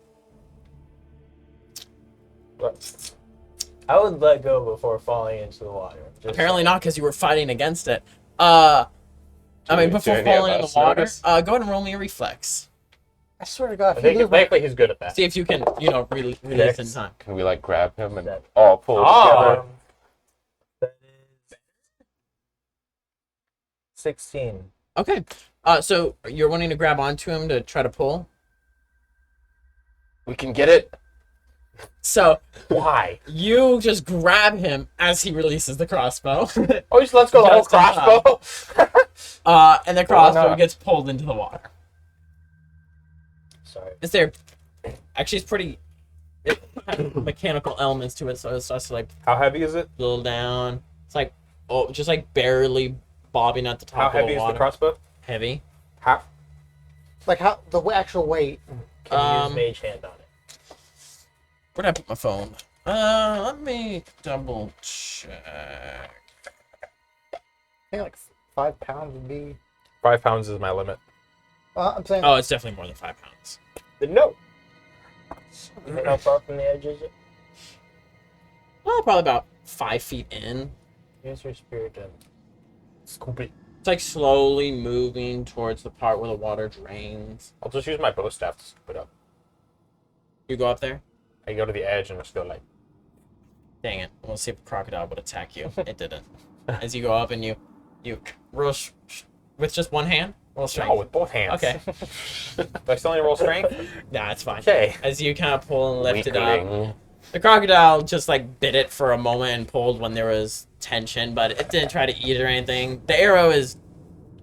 But I would let go before falling into the water. Just Apparently not, because you were fighting against it. Before Do any of falling in the us water, notice? go ahead and roll me a reflex. I swear to God, I if you think lose thankfully he's good at that. See if you can, release in time. Can we like grab him and That- all pull together? That is 16. Okay. So you're wanting to grab onto him to try to pull. We can get it. So Why? you just grab him as he releases the crossbow. Oh, just let's go the whole Just in time. crossbow. And the crossbow not? gets pulled into the water. Sorry. Is there? Actually, it's pretty. It has mechanical elements to it, so it's just like How heavy is it? little down. It's like just like barely bobbing at the top How of heavy the is water. the crossbow? Heavy. How? like how the actual weight. Can you Um, use mage hand on it? Where'd I put my phone? Let me double check. I think like 5 pounds would be. 5 pounds is my limit. I'm saying. Oh, it's definitely more than 5 pounds. Then no. How far from the edge is it? Well, probably about 5 feet in. Use your spirit gem. Scoopy. It's like slowly moving towards the part where the water drains. I'll just use my bow staff to scoop it up. You go up there. I go to the edge and just go like. Dang it. We'll see if a crocodile would attack you. It didn't. As you go up and you roll with just one hand? Roll strength? No, with both hands. Okay. Do I still need to roll strength? Nah, it's fine. Okay. As you kind of pull and lift it up. Weakling. The crocodile just like bit it for a moment and pulled when there was tension, but it didn't try to eat it or anything. The arrow is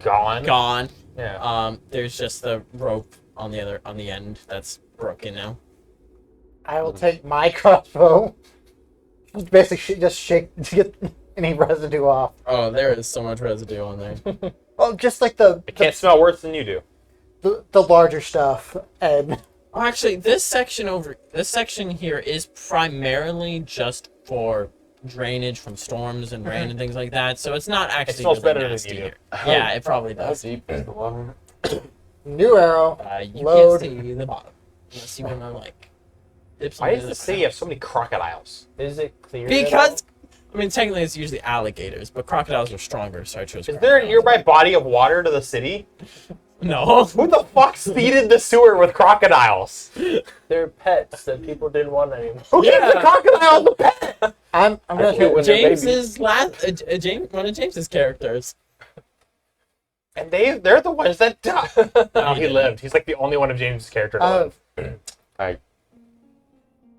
Gone. gone. Yeah. There's just the rope on the end that's broken now. I will take my crossbow. Basically, just shake to get any residue off. Oh, there is so much residue on there. Oh, just like the It can't smell worse than you do. the larger stuff. And Oh, actually, this section here is primarily just for drainage from storms and rain and things like that. So it's not actually smells really better than nasty you do. here. Yeah, it probably How does. deep is the water? new arrow. You Load. can't see the bottom unless you want to like. Dip Why something does in the city have so many crocodiles? Is it clear? Because I mean, technically it's usually alligators, but crocodiles are stronger, so I chose. Is there a crocodiles. nearby body of water to the city? No. Who the fuck seeded the sewer with crocodiles? They're pets that people didn't want anymore. Who gave the crocodile the pet? I'm gonna cute take when they're James's one of James's characters. And they're the ones that died. No, he didn't. lived. He's like the only one of James' character to live. I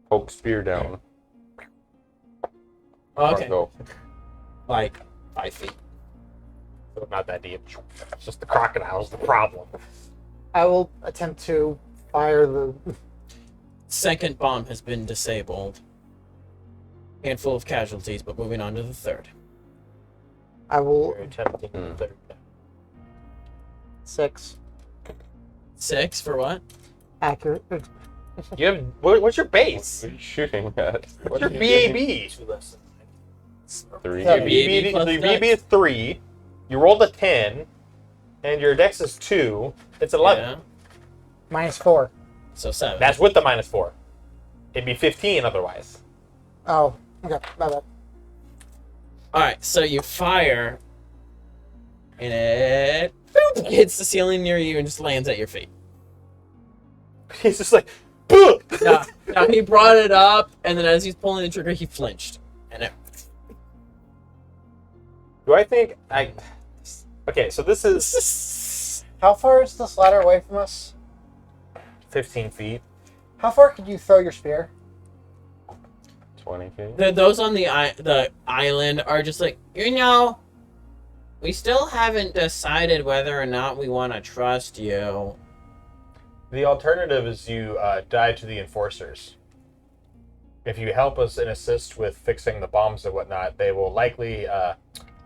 poke spear down. Okay. Go. Like 5 feet. So not that deep. It's just the crocodile's the problem. I will attempt to fire the. Second bomb has been disabled. Handful of casualties, but moving on to the third. I will You're attempting the third. 6 6 for what? accurate. You have what's your base? What are you shooting at? What's your BAB? 2 less than 3. Yeah, Your BAB BAB, plus the dex. BAB is 3. You rolled a 10, and your dex is 2. It's 11. Yeah. -4. So 7. That's with the -4. It'd be 15 otherwise. Oh, okay. My bad. All right, so you fire, and it boop, hits the ceiling near you and just lands at your feet. He's just like, "Boo!" Now he brought it up, and then as he's pulling the trigger, he flinched, and it. Do I think I? Okay, so this is How far is this ladder away from us? 15 feet. How far could you throw your spear? 20 feet. Those on the island are just like, we still haven't decided whether or not we want to trust you. The alternative is you die to the enforcers. If you help us and assist with fixing the bombs and whatnot, they will likely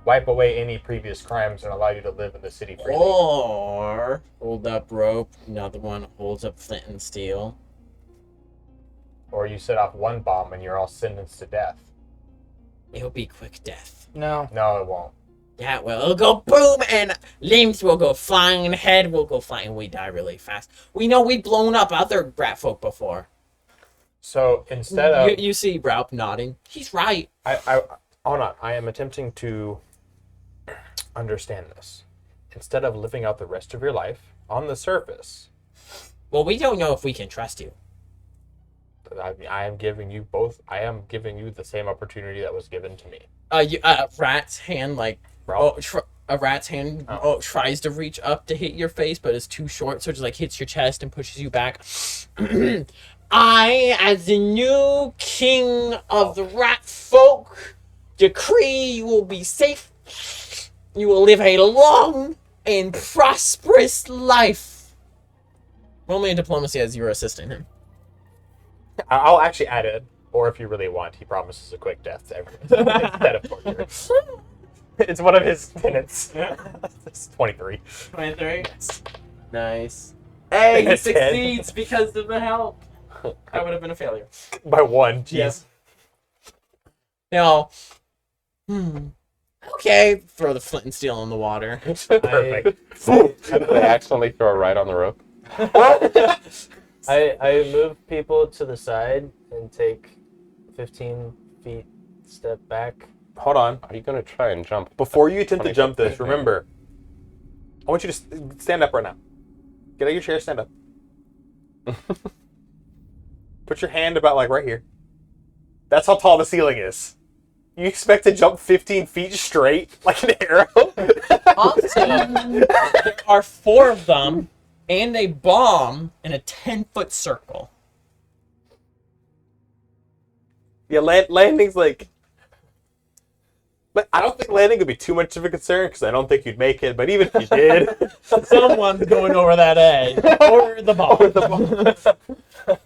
wipe away any previous crimes and allow you to live in the city freely. Or hold up rope. Another one holds up flint and steel. Or you set off one bomb and you're all sentenced to death. It'll be quick death. No. No, it won't. Yeah, well, it'll go boom, and limbs will go flying, and head will go flying, and we die really fast. We know we've blown up other rat folk before. So instead of... You see Ralph nodding. He's right. Hold on. I am attempting to understand this. Instead of living out the rest of your life on the surface, Well, we don't know if we can trust you. I am giving you both. I am giving you the same opportunity that was given to me. Rat's hand, like, a rat's hand tries to reach up to hit your face, but it's too short, so it just, like, hits your chest and pushes you back. I, as the new king of the rat folk, decree you will be safe. You will live a long and prosperous life. Roll me in diplomacy as you're assisting him. I'll actually add it. Or if you really want, he promises a quick death to everyone instead of 4 years. It's one of his tenets. It's 23. 23? Nice. Hey, he 10. succeeds because of the help. That would have been a failure. By 1, jeez. Yes. Now, okay, throw the flint and steel in the water. Perfect. They accidentally throw it right on the rope. I move people to the side and take 15 feet step back. Hold on. Are you going to try and jump? Before you attempt to 20 jump this, feet? remember, I want you to stand up right now. Get out of your chair, stand up. Put your hand about like right here. That's how tall the ceiling is. You expect to jump 15 feet straight like an arrow? Also, there are 4 of them and a bomb in a 10-foot circle. Yeah, landing's like... But I don't think landing would be too much of a concern because I don't think you'd make it. But even if you did... Someone's going over that edge. Or the bomb.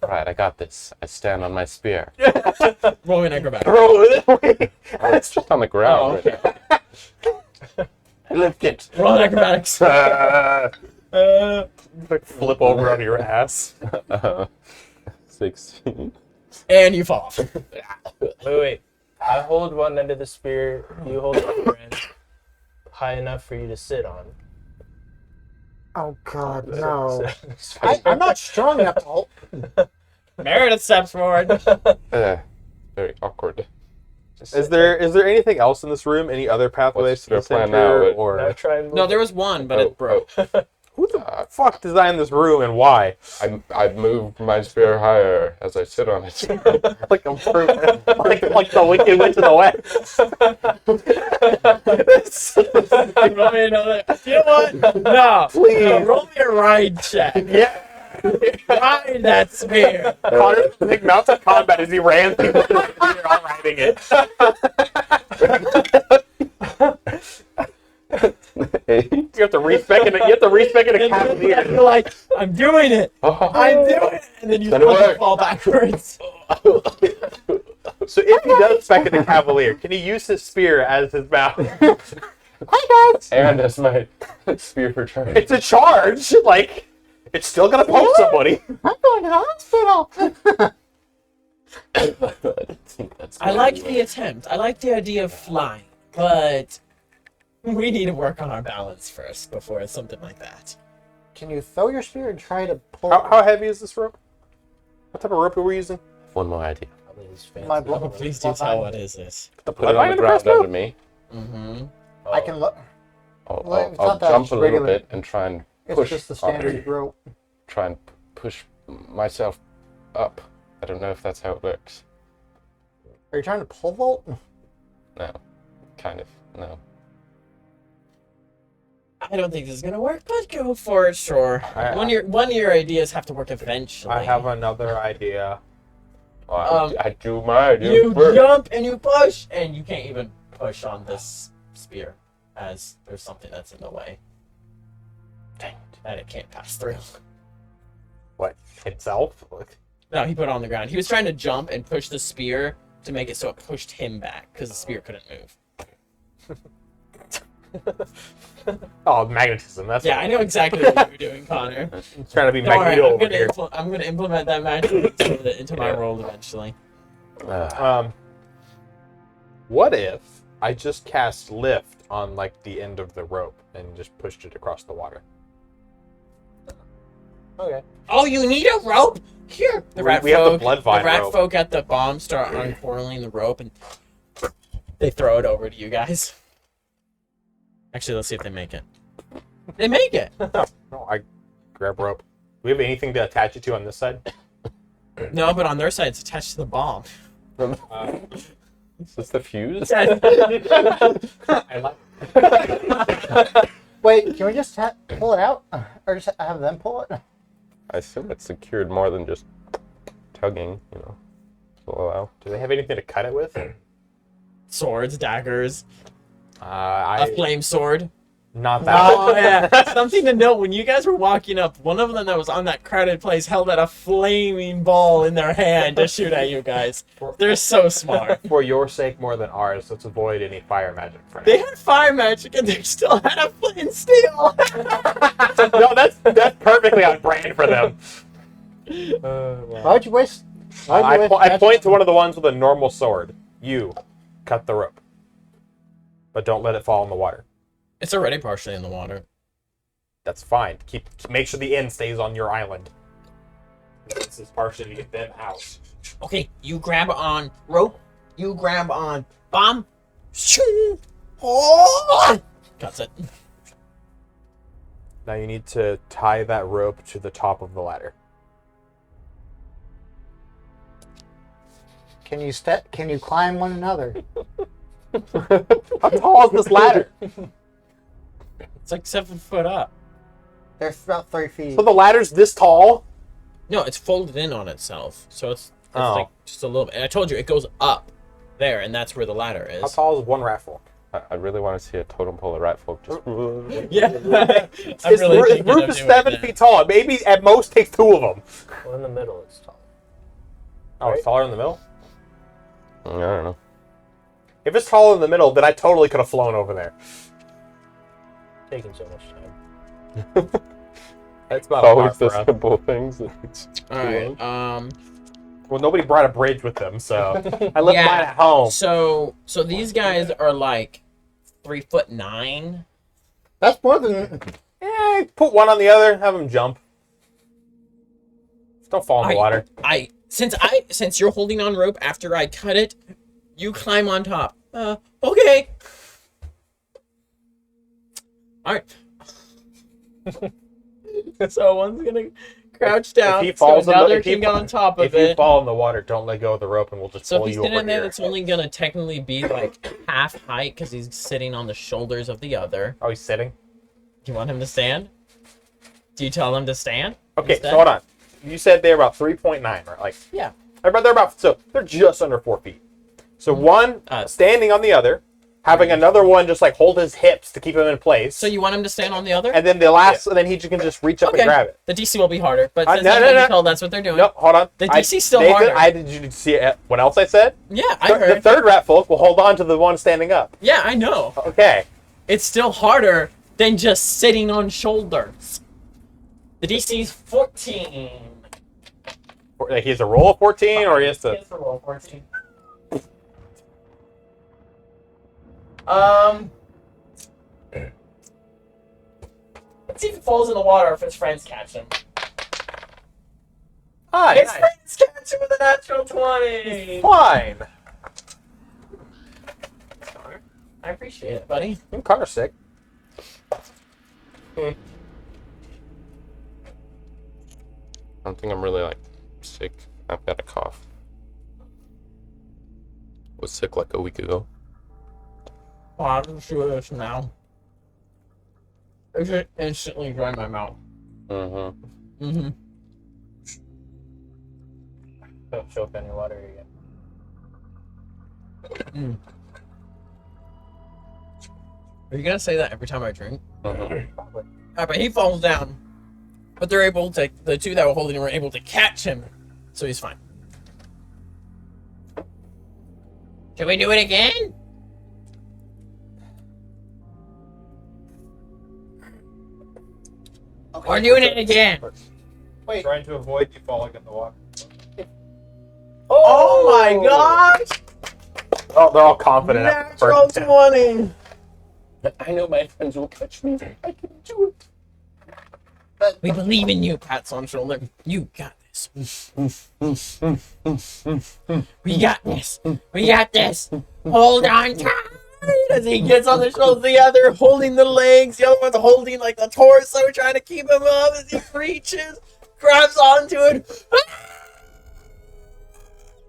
Right, I got this. I stand on my spear. Rolling acrobatics. Bro, It's just on the ground. Oh, right now. I lift it. Rolling acrobatics. like flip over on your ass. 16. And you fall. Wait. I hold one end of the spear, you hold the other end, high enough for you to sit on. Oh God, no! So- I'm not strong enough to hold. Meredith steps forward. Very awkward. Is there anything else in this room? Any other pathways What's to the your plan center? now? Or Now try and move. No, there was one, but it broke. who the fuck designed this room and why? I moved my spear higher as I sit on it. Like a fruit, like the Wicked Witch of the West. Roll me another. You know what? No. Please. No, roll me a ride check. Yeah. Ride that spear. Connor's big mounted combat as he ran through the you're all riding it. You have to respec in a cavalier. You're like, I'm doing it. I'm doing it. And then you Then it worked. fall backwards. So if he does spec in a cavalier, can he use his spear as his mount? And as my spear for charge. It's a charge. Like, it's still gonna poke somebody. I'm going to the hospital. I like the attempt. I like the idea of flying, but We need to work on our balance first before something like that. Can you throw your spear and try to pull? How heavy is this rope? What type of rope are we using? One more idea. Probably his fancy. My Oh, blood. please do tell what is this. The Put it on the ground under me. Mm-hmm. I can look. I'll, Well, it's I'll not that, jump it's a little regular. bit and try and It's push. just the on it. standard rope. Try and push myself up. I don't know if that's how it works. Are you trying to pole vault? No, kind of. No. I don't think this is gonna work, but go for it, sure. I- One of your ideas have to work eventually. I have another idea. Well, I do my idea You first. jump and you push, and you can't even push on this spear, as there's something that's in the way. Dang it. That it can't pass through. What? Itself? No, he put it on the ground. He was trying to jump and push the spear to make it so it pushed him back, because the spear couldn't move. Oh, magnetism. That's Yeah, I know exactly what you were doing, Connor. I'm trying to be Don't worry, Magneto I'm over here. gonna implement that magic into my world eventually. What if I just cast lift on like the end of the rope and just pushed it across the water? Okay. Oh, you need a rope? Here, the rat We have the folk. bloodvine the rat rope. folk at the bomb start uncoiling the rope, and they throw it over to you guys. Actually, let's see if they make it. They make it. No, I grab rope. Do we have anything to attach it to on this side? No, but on their side, it's attached to the bomb. Is this the fuse? I like. Wait, can we just pull it out, or just have them pull it? I assume it's secured more than just tugging, you know. Will allow. Do they have anything to cut it with? Swords, daggers, a I flame sword. not that. Oh yeah, something to note. When you guys were walking up, one of them that was on that crowded place held out a flaming ball in their hand to shoot at you guys. They're so smart. For your sake more than ours, let's avoid any fire magic for now. They had fire magic and they still had a flint and steel. No, that's perfectly on brand for them. Why would you waste? Why would you I waste point magic to one of the ones with a normal sword. You cut the rope, but don't let it fall in the water. It's already partially in the water. That's fine. Make sure the end stays on your island. This is partially to get them out. Okay, you grab on rope. You grab on bomb. Shoo! Oh! Cuts it. Now you need to tie that rope to the top of the ladder. Can you Can you climb one another? How tall is this ladder? It's like 7 foot up. They're about 3 feet. So the ladder's this tall? No, it's folded in on itself, so it's Oh. like just a little bit. And I told you it goes up there, and that's where the ladder How is. tall is one raffle? I really want to see a totem pole of rat folk just. Yeah, I'm His really roof thinking of is doing 7 that. feet tall. Maybe at most takes 2 of them. Well, in the middle, it's tall. Oh, it's taller in the middle? I don't know. If it's taller in the middle, then I totally could have flown over there. Taking so much time. That's about Always far the for us. simple things. All right. Well, nobody brought a bridge with them, so I left Yeah. mine at home. So these guys are like 3'9". That's more than. Put one on the other, have them jump. Just don't fall in the water. Since you're holding on rope after I cut it, you climb on top. Okay. All right. So one's gonna crouch down. If he falls so in the- another if he can get fa- on top of If you it. fall in the water, don't let go of the rope, and we'll just So pull if he's you over sitting there, here. that's only gonna technically be like half height because he's sitting on the shoulders of the other. Oh, he's sitting? Do you want him to stand? Do you tell him to stand? Okay, instead? so hold on. You said they're about 3.9, right? Like, Yeah. they're just under 4 feet. So one Uh, standing on the other, having another one just like hold his hips to keep him in place. So you want him to stand on the other? and then the last, and then he can just reach up Okay. and grab it. The DC will be harder, but No, since no, that's no, what you no. told, that's what they're doing. No, hold on. The DC's still Nathan, harder. Did you see what else I said? Yeah, I The heard. third rat folk will hold on to the one standing up. Yeah, I know. Okay. It's still harder than just sitting on shoulders. The DC's 14. Like he has a roll of 14, or he has to. Yes, a roll 14. Let's see if it falls in the water or if his friends catch him. Hi. His friends catch him with a natural 20. Fine. I appreciate it, buddy. I'm kind of sick. I don't think I'm really like sick. I've got a cough. Was sick like a week ago. Oh, I'm sure this now. I should instantly dry my mouth. Mm-hmm. Mm-hmm. Don't choke on your water again. Are you gonna say that every time I drink? Mm-hmm. Probably. Alright, but he falls down. But they're able to, the two that were holding him were able to catch him. So he's fine. Should we do it again? Okay. We're doing it again. Wait. Trying to avoid you falling in the water. Oh my gosh! Oh, they're all confident. Natural 20! I know my friends will catch me. I can do it. But We believe in you, pats on shoulder. You got this. We got this. We got this. Hold on tight. As he gets on the shoulder, the other holding the legs, the other one's holding like the torso, trying to keep him up as he reaches, grabs onto it,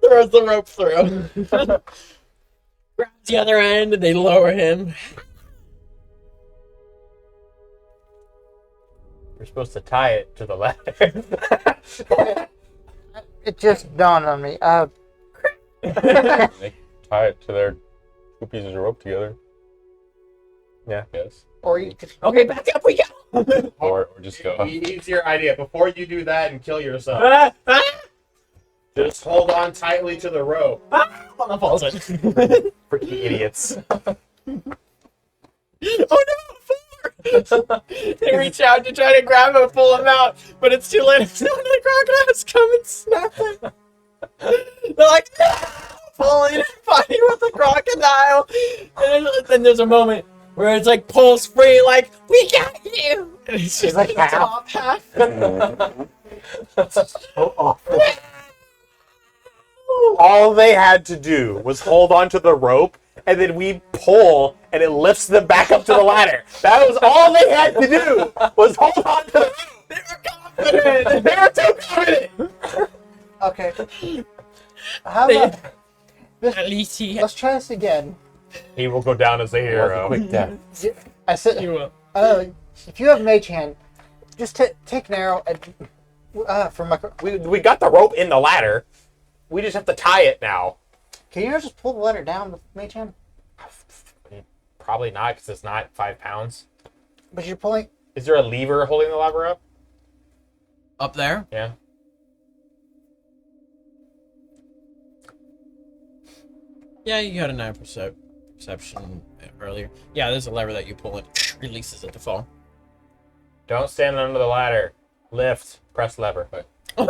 throws the rope through. Grabs the other end and they lower him. We're supposed to tie it to the ladder. it just dawned on me. They tie it to their two pieces of rope together. Yeah. Yes. Or you could. Okay, back up we go. Or just go. Easier idea. Before you do that and kill yourself, Ah! just hold on tightly to the rope. On the falls in. Freaking idiots. Oh no! They reach out to try to grab him and pull him out, but it's too late. The crocodiles come and snap him. They're like, no! Pulling and fighting with the crocodile. And then there's a moment where it's like pulls free, like, we got you! And it's just like the top half. So awful. All they had to do was hold on to the rope, and then we pull, and it lifts them back up to the ladder. That was all they had to do, was hold on to the rope. They were confident! They were too confident. Okay. How about At least he let's try this again. He will go down as a hero. Quick death. I said, will. if you have Mage Hand, just take an arrow and from my. We got the rope in the ladder. We just have to tie it now. Can you just pull the ladder down with Mage Hand? Probably not, because it's not 5 pounds. But you're pulling. Is there a lever holding the lever up? Up there? Yeah. Yeah, you got a 9 perception earlier. Yeah, there's a lever that you pull and releases it to fall. Don't stand under the ladder. Lift. Press lever. You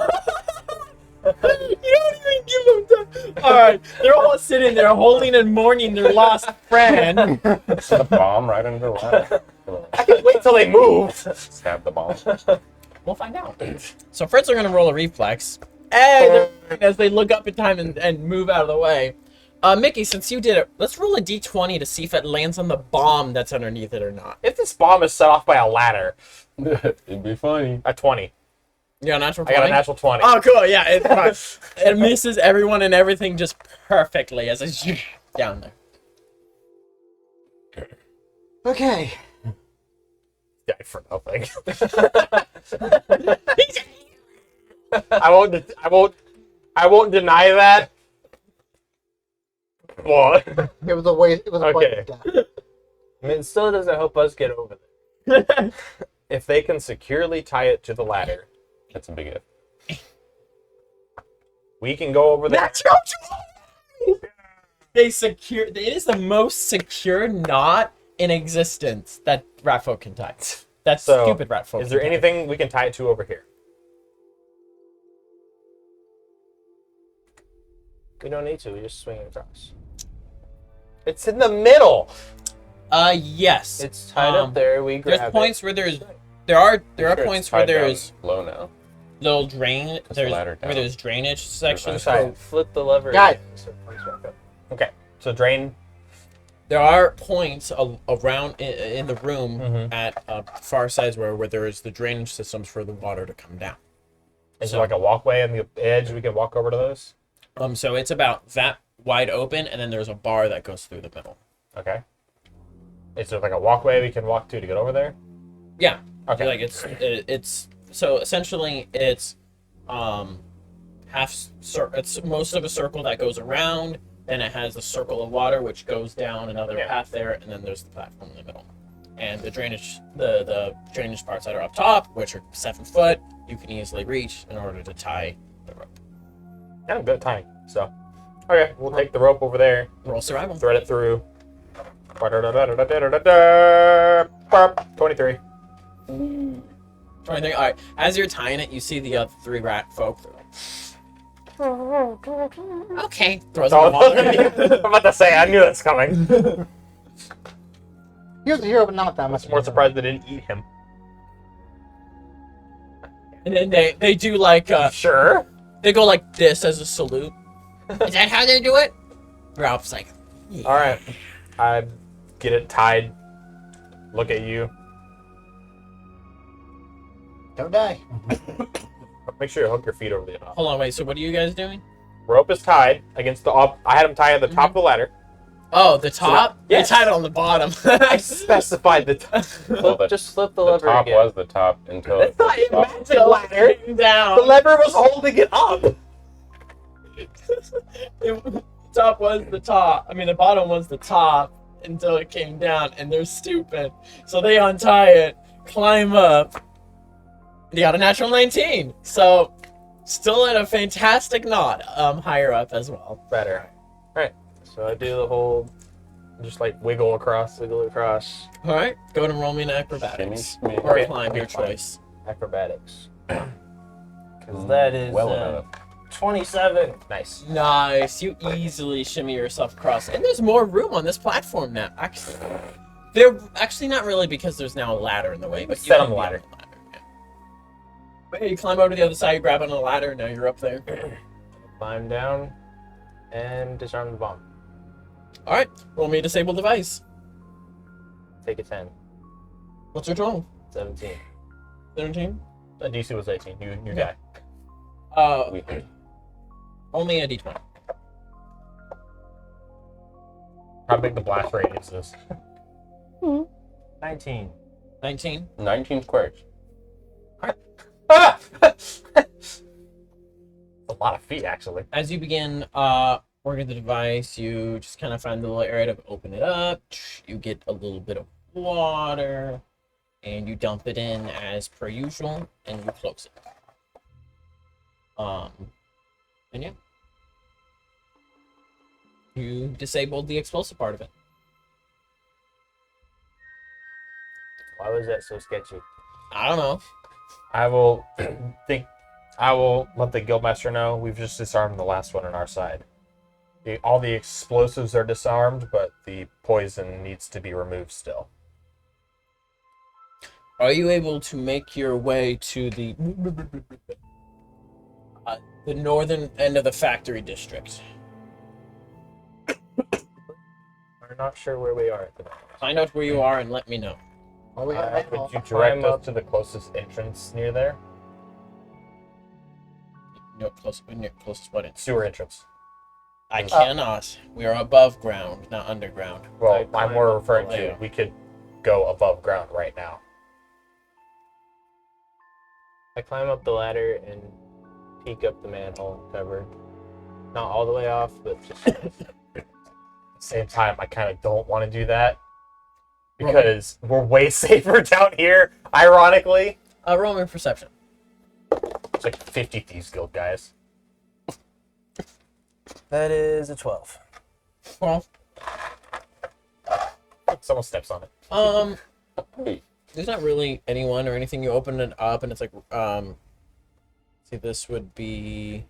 don't even give them time. Alright, they're all sitting there holding and mourning their lost friend. The bomb right under the ladder. I can wait till they move. Stab the bomb. We'll find out. So Fritz are going to roll a reflex. Hey, as they look up in time and move out of the way. Mickey, since you did it, let's roll a d20 to see if it lands on the bomb that's underneath it or not. If this bomb is set off by a ladder, It'd be funny. a 20. You got a natural I 20? got a natural 20. Oh, cool. Yeah, it's fine. It misses everyone and everything just perfectly as it's down there. Okay. Died for nothing. I won't deny that. What? It was a way. It was a Okay. way. I mean, it still doesn't help us get over there. If they can securely tie it to the ladder, That's a big if. we can go over there. Natural 20! They secure. It is the most secure knot in existence that Ratfolk can tie. That's So, stupid Ratfolk. Is there can tie. anything we can tie it to over here? We don't need to. We just swing it across. It's in the middle. Yes. It's tied up there. We grab There's points where there's There are Sure it's points where tied down there's low now. little drain. the There's ladder where down. there's drainage sections. side. For, Flip the lever. Guys. again, so it comes back up. Okay. So drain. there are points around in the room Mhm. at far sides where there is the drainage systems for the water to come down. Is So- there like a walkway on the edge? We can walk over to those. So it's about that wide open, and then there's a bar that goes through the middle. Okay. Is there like a walkway we can walk to get over there? Yeah. Okay. Like it's so essentially it's it's most of a circle that goes around, then it has a circle of water which goes down another Yeah. path there, and then there's the platform in the middle. And the drainage the drainage parts that are up top, which are 7 foot, you can easily reach in order to tie the rope. Yeah, good timing. So, okay, we'll take the rope over there, Roll survival. thread it through. 23. 23. Alright. As you're tying it, you see the other 3 rat folk. Okay. Throws it in the water. I'm about to say, I knew that's coming. He was a hero, but not that I'm much. more surprised they didn't eat him. And then they do like Sure. they go like this as a salute. Is that how they do it? Ralph's like, yeah. All right. I get it tied. Look at you. Don't die. Make sure you hook your feet over the top. Hold on, wait. So what are you guys doing? Rope is tied against the up. I had him tied at the top of the ladder. Oh, the top? yes. They tied it on the bottom. I specified the top. Well, the, Just flip the the lever top again. was the top until That's it not was off. magic ladder. Came down. The lever was holding it up. The top was the top. I mean, the bottom was the top until it came down, and they're stupid. So they untie it, climb up. They got a natural 19. So still at a fantastic knot, higher up as well. Better. So I do the whole Just like wiggle across. wiggle across All right, go ahead and roll me an acrobatics Shimmy, or Okay, climb, your climb. choice. acrobatics. Because that is well enough. 27. Nice. Nice, you easily shimmy yourself across, and there's more room on this platform now. Actually, they're actually not really because there's now a ladder in the way, but you Set can on the be ladder. yeah. But yeah, you climb over to the other side, you grab on the ladder, and now you're up there. Climb down and disarm the bomb. All right, roll me a disable device. Take a 10. What's your total? 17. 17. The DC was 18. You Yeah. guy. We, Only a d20. How big the blast radius is? 19. 19. 19 squares. Ah! That's a lot of feet, actually. As you begin working the device, you just kind of find the little area to open it up. You get a little bit of water, and you dump it in as per usual, and you close it. And yeah, you disabled the explosive part of it. Why was that so sketchy? I don't know. I will I will let the guildmaster know we've just disarmed the last one on our side. All the explosives are disarmed, but the poison needs to be removed still. Are you able to make your way to the northern end of the factory district? We're not sure where we are at the moment. Find out where you are and let me know. Well, we got Would you climb direct up. us to the closest entrance near there? No, closest what it's. Sewer entrance. I cannot. We are above ground, not underground. Well, I I'm climb more up referring the to ladder. we could go above ground right now. I climb up the ladder and peek up the manhole cover. Not all the way off, but just At the same time, I kind of don't want to do that because we're way safer down here. Ironically, Roll me perception. it's like 50 Thieves Guild guys. that is a 12. Well, Someone steps on it. Wait, there's not really anyone or anything. You open it up and it's like, see, this would be,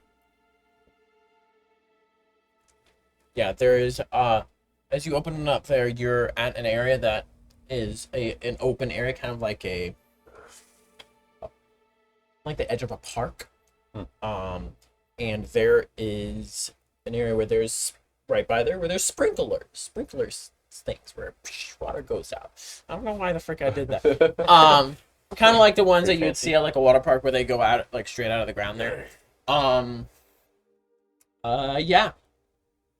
yeah, there is, as you open it up there, you're at an area that is an open area, kind of like a, like the edge of a park. And there is an area where there's right by there where there's sprinklers things where water goes out. I don't know why the frick I did that. Kind of like the ones that you would see at like a water park where they go out like straight out of the ground there. Yeah.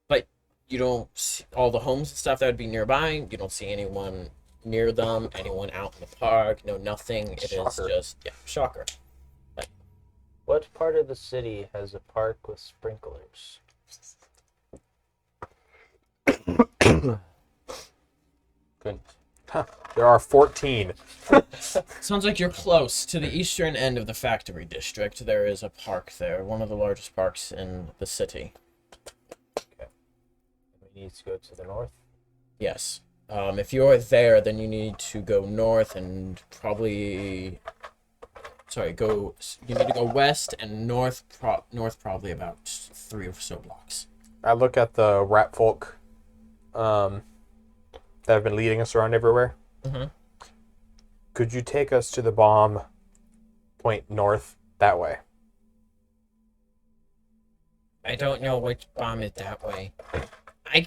But you don't see all the homes and stuff that would be nearby. You don't see anyone near them, anyone out in the park, no nothing. It is just shocker. What part of the city has a park with sprinklers? Good. There are 14. Sounds like you're close to the eastern end of the factory district. There is a park there, one of the largest parks in the city. We need to go to the north. Yes. If you're there, then you need to go north and probably... Sorry, you need to go west and north probably about 3 or so blocks. I look at the rat folk that have been leading us around everywhere. Mm-hmm. Could you take us to the bomb point north that way? I don't know which bomb is that way.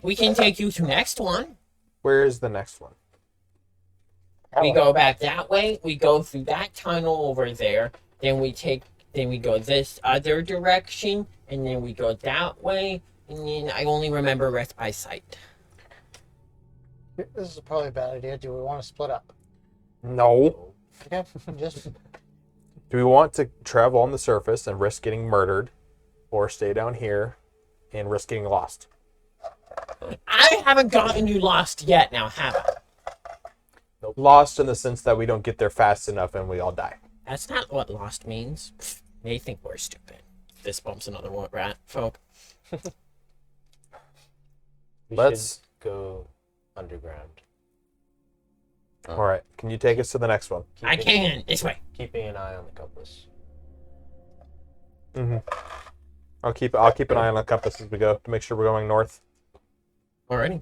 We can take you to next one. Where is the next one? We go back that way. We go through that tunnel over there. Then we go this other direction, and then we go that way. And then I only remember rest by sight. This is probably a bad idea. Do we want to split up? No. Okay, just Do we want to travel on the surface and risk getting murdered, or stay down here and risk getting lost? I haven't gotten you lost yet, now have I? Lost in the sense that we don't get there fast enough and we all die. That's not what lost means. They think we're stupid. This bumps another one, rat folk. Let's should go underground. All right. Can you take us to the next one? I can. This way. Keeping an eye on the compass. Mm-hmm. I'll keep an eye on the compass as we go to make sure we're going north. Alrighty.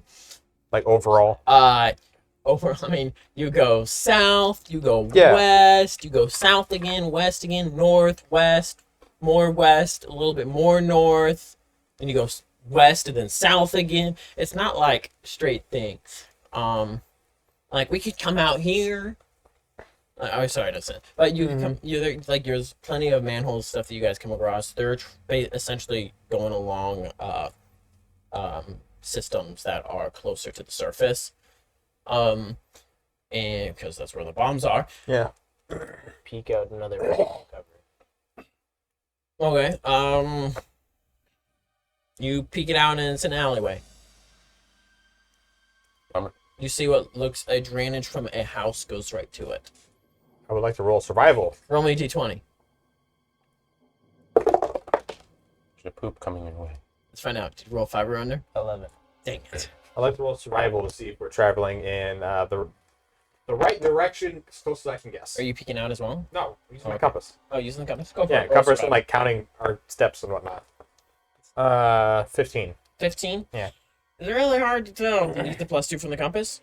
Like overall. I mean, you go south, you go west, you go south again, west again, north, west, more west, a little bit more north, and you go west and then south again. It's not like straight thing. Like we could come out here. I'm sorry to say, but you can come. There's plenty of manhole stuff that you guys come across. They're essentially going along systems that are closer to the surface. And because that's where the bombs are. Yeah. Peek out another cover. Okay. You peek it out and it's an alleyway. You see what looks a drainage from a house goes right to it. I would like to roll survival. Roll me a d20. There's a poop coming your way. Let's find out. Did you roll 5 or under? 11. Dang it. I'd like to roll survival to see if we're traveling in the right direction as close as I can guess. Are you peeking out as well? No, using my Okay. compass. Oh, using the compass? Go for Yeah, it. Roll compass and survival. like counting our steps and whatnot. 15. 15? Yeah. It's really hard to tell. Did you get the +2 from the compass?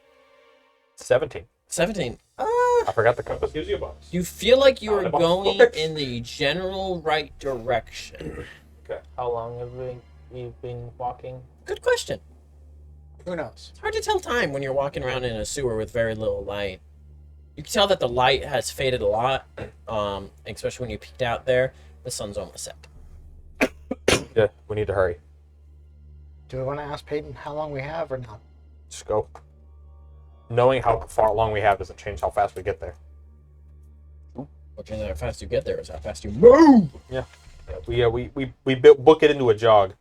17. 17. I forgot the compass gives you a bonus. You feel like you are Of going course. in the general right direction. How long have we been walking? Good question. who knows? It's hard to tell time when you're walking around in a sewer with very little light. You can tell that the light has faded a lot, especially when you peeked out there. The sun's almost set. Yeah, we need to hurry. Do we want to ask Peyton how long we have or no? Just go. Knowing how far long we have doesn't change how fast we get there. Which is how fast you get there is how fast you move We book it into a jog.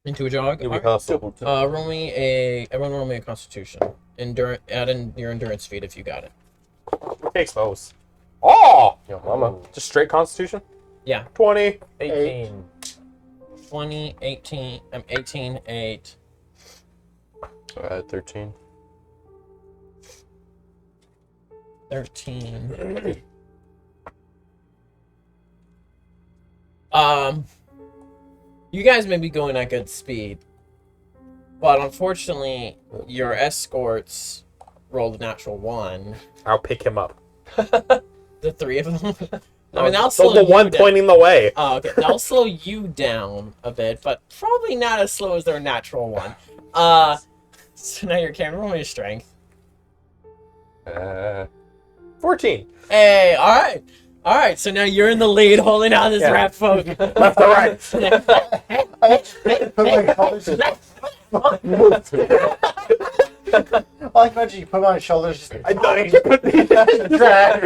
into a jog. We Alright. hustle. Everyone roll me a Constitution. Add in your endurance feat if you got it. Who takes those? Oh! Yo, mama. Just straight Constitution? Yeah. 20. 18. 20, 18, 18, 8. So I had 13. 13. You guys may be going at good speed, but unfortunately, your escorts rolled a natural 1. I'll pick him up. The 3 of them. I mean, that'll slow the you one down. pointing the way. Oh, okay. That'll slow you down a bit, but probably not as slow as their natural one. So now you're Cameron. Roll me your strength. 14. Hey, all right. All right, so now you're in the lead holding on this Yeah. rat folk. Left or right? Put my shoulders. I like imagine you put him on his shoulders. Just, I know you put the drag.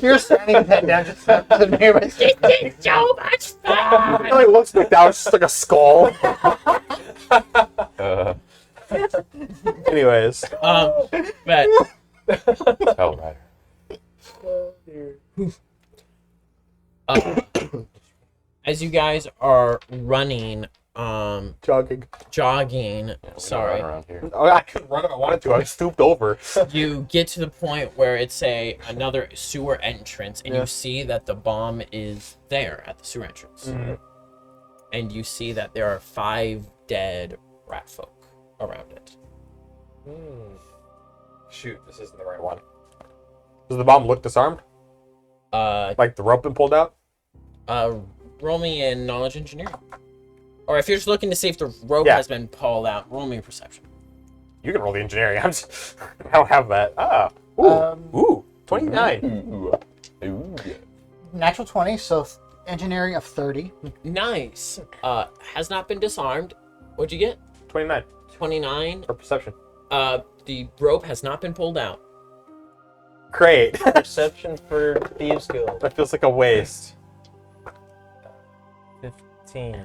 You're standing with head down, just to the mirror. This is so much fun! It looks like that was just like a skull. Anyways. But Hell right. as you guys are running, Jogging. jogging, Yeah, we don't sorry, run around here. Oh, I couldn't run if I wanted to. I stooped over. you get to the point where it's another sewer entrance, and Yeah. you see that the bomb is there at the sewer entrance, and you see that there are 5 dead rat folk around it. Shoot, this isn't the right one. Does the bomb look disarmed? Like the rope been pulled out? Roll me in knowledge engineering, or if you're just looking to see if the rope Yeah. has been pulled out, roll me a perception. You can roll the engineering. I don't have that. Ooh, 29. Ooh, yeah. Natural 20, so engineering of 30. Nice. Has not been disarmed. What'd you get? 29 29. for perception. The rope has not been pulled out. Great. Perception for Thieves Guild. That feels like a waste. 15.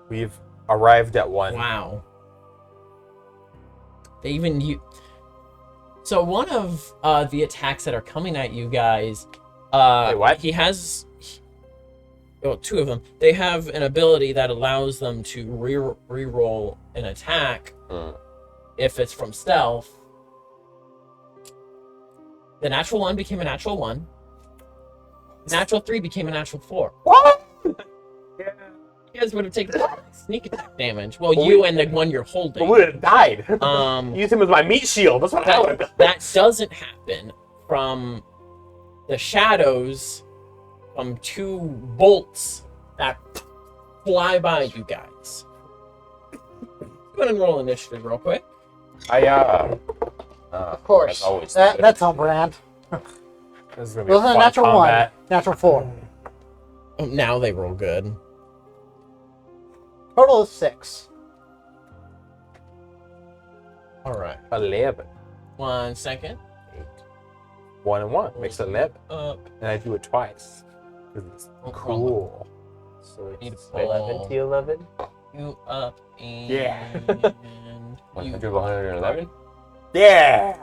We've arrived at one. Wow. They even you. So one of the attacks that are coming at you guys, Wait, what? he has. Well, 2 of them. They have an ability that allows them to re-roll an attack if it's from stealth. The natural 1 became a natural 1. Natural 3 became a natural 4. What? Yeah. You guys would have taken sneak attack damage. Well, you and the one you're holding. But we would have died. Um, Use him as my meat shield. That's what I would have done. that doesn't happen from the shadows from 2 bolts that fly by you guys. Go ahead and roll initiative real quick. Of course. That's always That's on brand. This is gonna be Those are fun natural combat. 1. Natural 4. Oh, now they roll good. Total is 6. All right. 11. 1 second. 1 and 1 makes 11. Up. And I do it twice. 'Cause it's cool. So Need it's to pull. 11 to 11. You up and Yeah. you 100, 111? Yeah.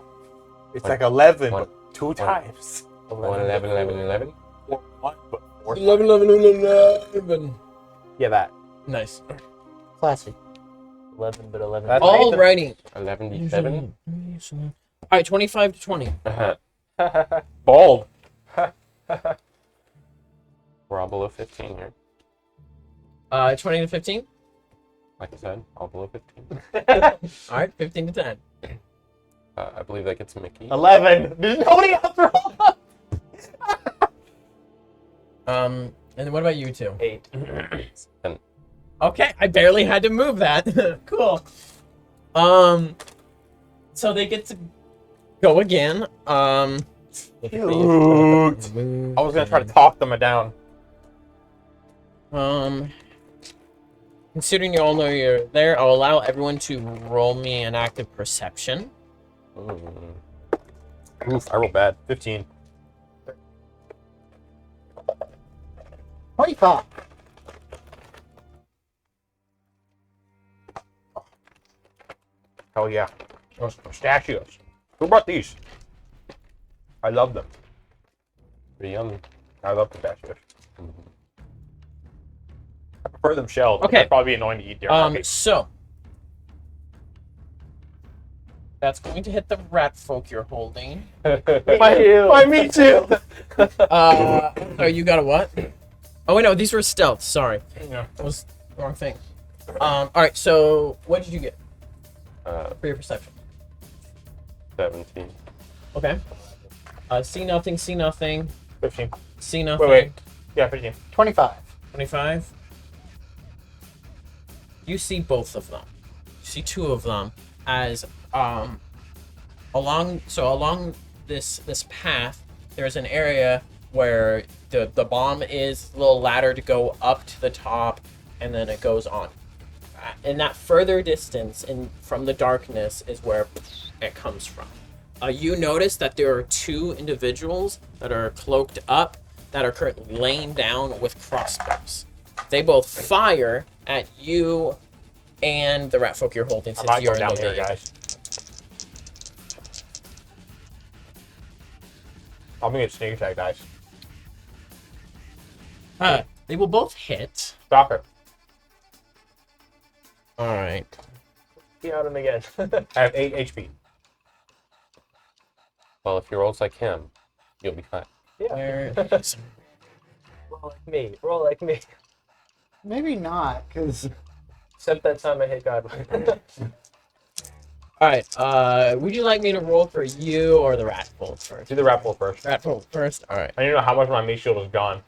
It's One- like 11, one- but 2 times. 111, 11, 11? Or 1, but 4 times. 11. Yeah, that. Nice. Classy. 11, but 11. That's- Alrighty. 11d7? All right, 25 to 20. Bald. We're all below 15 here. 20 to 15. Like I said, all below 15. All right, 15 to 10. I believe that gets Mickey. 11. There's nobody else roll up. And then what about you two? 8. And Okay, I barely had to move that. Cool. So they get to go again. Shoot. I was gonna try to talk them down. Considering you all know you're there, I'll allow everyone to roll me an active perception. Oof, I rolled bad. 15. 25. Hell yeah. Those pistachios. Who brought these? I love them. pretty yummy. I love pistachios. I prefer them shelled. Okay. That'd probably be annoying to eat during So that's going to hit the rat folk you're holding. my meat shield. Sorry, you got a what? Oh wait, no, these were stealth. Sorry, Yeah. that was the wrong thing. All right, so what did you get for your perception? 17. Okay. See nothing, see nothing, 15. see nothing. Wait. Yeah, 15. 25. 25. You see both of them. You see two of them as along this path there's an area where the bomb is, a little ladder to go up to the top, and then it goes on. In that further distance from the darkness is where it comes from. You notice that there are two individuals that are cloaked up that are currently laying down with crossbows. They both fire at you and the rat folk you're holding I'm since not you're going in down the here, lead. guys. I'm gonna get sneak attack dice. They will both hit. Stop it. Alright. He out him again. I have 8 HP. Well, if he rolls like him, you'll be fine. Yeah. Where Roll like me. Roll like me. Maybe not, because Except that time I hit Godwin. Alright, would you like me to roll for you or the rat folk first? Do the rat pull first. Rat folk first? Alright. I need to know how much my meat shield is gone.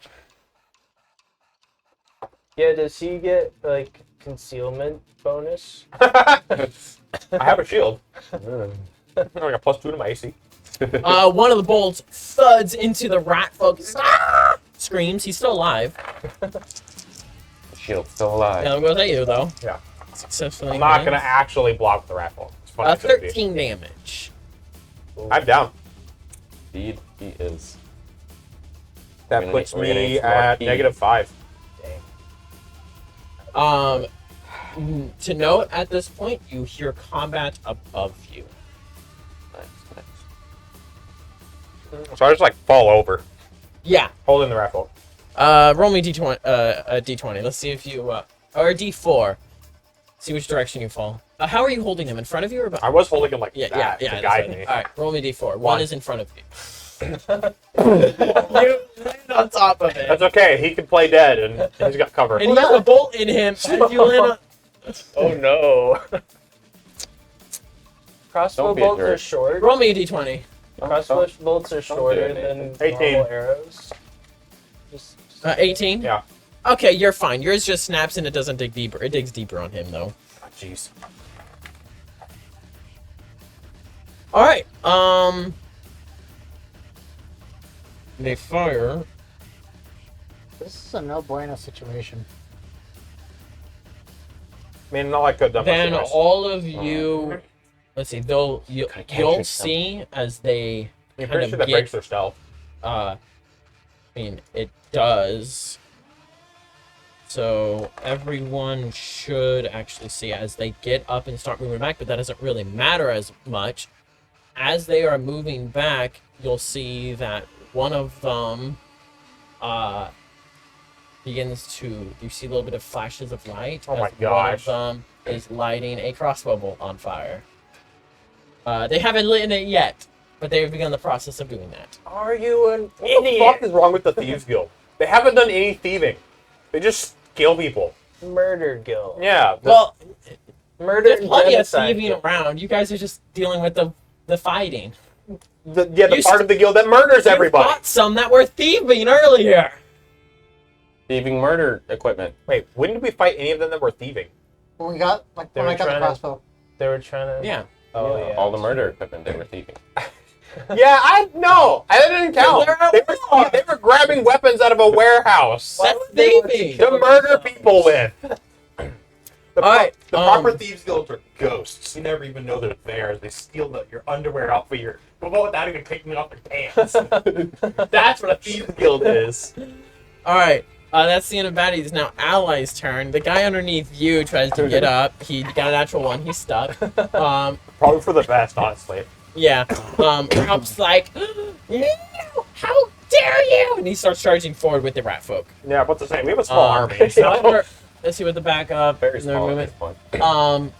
Yeah, does he get, like, concealment bonus? I have a shield. I got a +2 to my AC. One of the bolts thuds into the rat folk. Ah! Screams. He's still alive. The shield's still alive. Yeah, I'm going to you, though. Yeah. Successfully. I'm not hit. gonna actually block the rat pull. It's funny. 13 damage. I'm down. Indeed, he is. That We're puts gonna need me some more at key. -5. To note, at this point, you hear combat above you. Nice, nice. So I just like fall over, Yeah. holding the rat pull. Roll me d20. A d20. Let's see if you or a d4. See which direction you fall. How are you holding him? In front of you or behind? I was holding him like Yeah, that yeah. to that's guide right. me. All right, roll me d4. One One. is in front of you. You land on top of it. That's okay. He can play dead, and he's got cover. And he has a bolt in him. And you land on. Oh no! Crossbow Don't be a bolts are jerk. short. Roll me a d20. Crossbow bolts are do shorter it. than 18. normal arrows. Just 18. Yeah. Okay, you're fine. Yours just snaps and it doesn't dig deeper. It digs deeper on him though. Oh, jeez. All right. They fire. this is a no bueno situation. I mean, not like a dumb. Then nice. all of you. Let's see. You'll captured see as they I'm kind pretty of sure that get. breaks their stealth. I mean, it does. So everyone should actually see as they get up and start moving back, but that doesn't really matter as much. As they are moving back, you'll see that one of them begins to. You see a little bit of flashes of light. Oh my as gosh. One of them is lighting a crossbow bolt on fire. They haven't lit it yet, but they've begun the process of doing that. are you an What the idiot? fuck is wrong with the Thieves Guild? They haven't done any thieving. They just kill people. Murder guild. Yeah. Well, Murder there's and plenty of genocide thieving guild. around. You guys are just dealing with the fighting. The You part of the guild that murders You everybody. fought some that were thieving earlier. Thieving murder equipment. Wait, when did we fight any of them that were thieving? When we got, like, They when were I got the trying to- crossbow. They were trying to. Yeah. Oh yeah. All the murder equipment they were thieving. Yeah, I didn't count. They were grabbing weapons out of a warehouse That's thieving. to murder people with. The Alright, proper thieves guilds are ghosts. You never even know they're there. They steal your underwear off of your without even taking off your pants. That's what a thieves guild is. All right. That's the end of baddies. It's now Ally's turn. The guy underneath you tries to get up. He got a natural one. He's stuck. Probably for the best, honestly. Yeah. Raup's like, no, how dare you? And he starts charging forward with the rat folk. Yeah, what's the same? We have a small army. So let's see what the backup. Very and their small at movement. this point.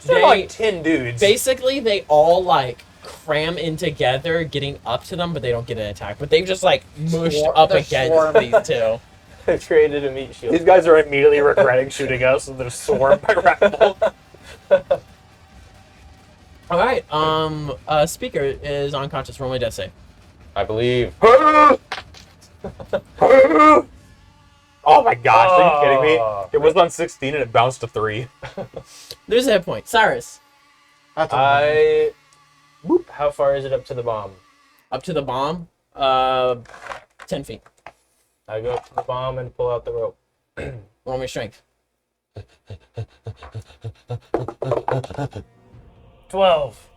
They're They, like 10 dudes. basically, they all like cram in together, getting up to them, but they don't get an attack. But they've just like mushed up They're against swarming. these two. They created a meat shield. These guys are immediately regretting shooting us, and they're swarmed by rat folk. All right. Speaker is unconscious. Roll my death save. I believe. Oh my gosh, are you kidding me? Oh. It was on 16 and it bounced to 3. There's a hit point. Cyrus, That's How far is it up to the bomb? up to the bomb. 10 feet. I go up to the bomb and pull out the rope. Roll me strength. 12.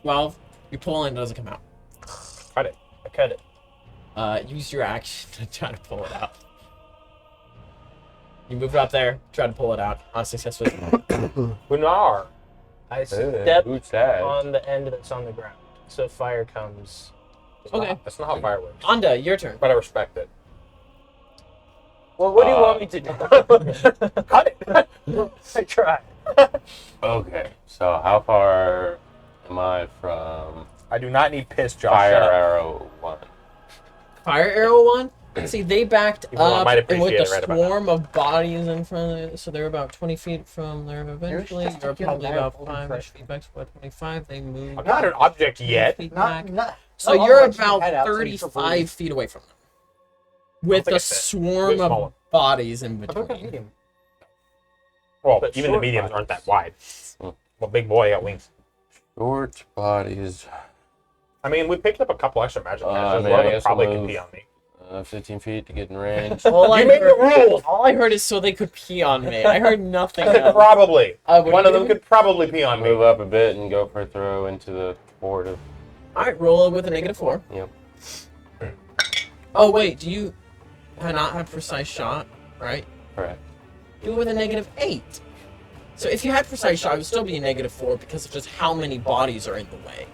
12. You pull and it doesn't come out. Cut it. I cut it. Use your action to try to pull it out. You move it up there, try to pull it out unsuccessfully. Bunar. I step Who's that? on the end that's on the ground. So if fire comes. Okay. That's not how fire works. Anda, your turn. But I respect it. Well, what do you want me to do? Cut it. I try. Okay, so how far am I from I do not need piss, Josh. Fire Shut up. Arrow 1? Fire arrow one. See, they backed Even though I up might and with appreciate the it right about swarm of bodies in front of it, so they're about 20 feet from there eventually. just You're taking probably that about full 5 impression. feet back, so about 25. They move. I'm not an object 10 yet. feet not, back. not, So not you're all much about head out, so you still 35 breathe. feet away from them. With think the I fit. swarm You're of smaller. bodies in I think I'm between. medium. Well, But even the short mediums bodies. aren't that wide. Hmm. Well, big boy, I got wings. Short bodies. I mean, we picked up a couple extra magic I matches. mean, One I of them guess probably I'll could move. pee on me. 15 feet to get in range. All I You made the heard- rules! All I heard is so they could pee on me. I heard nothing else. Probably. What One are of you them doing? could probably pee on Move me. up a bit and go for a throw into the board of. Alright, roll it with a -4. Yep. Oh, wait, do you not have precise shot, right? Correct. Do it with a -8. So if you had precise shot, it would still be a -4 because of just how many bodies are in the way.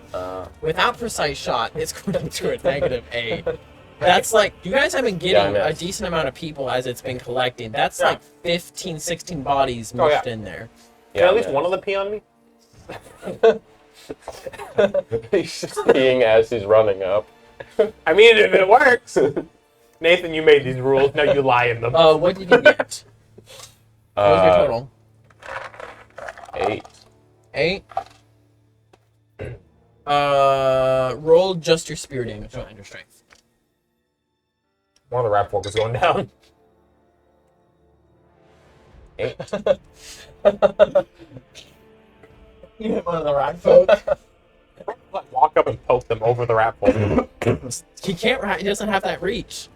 Without precise shot, it's going to a -8. That's like, you guys have been getting Yeah, I a missed. decent amount of people as it's been collecting. That's Yeah. like 15, 16 bodies Oh, yeah. mushed in there. Can at least one of them pee on me? He's just peeing as he's running up. I mean, if it works. Nathan, you made these rules. Now you lie in them. What did you get? What was your total? 8. 8? Roll just your spear damage, not your strength. One of the rat folk is going down. 8. You hit one of the rat folk. Walk up and poke them over the rat folk. He can't. He doesn't have that reach.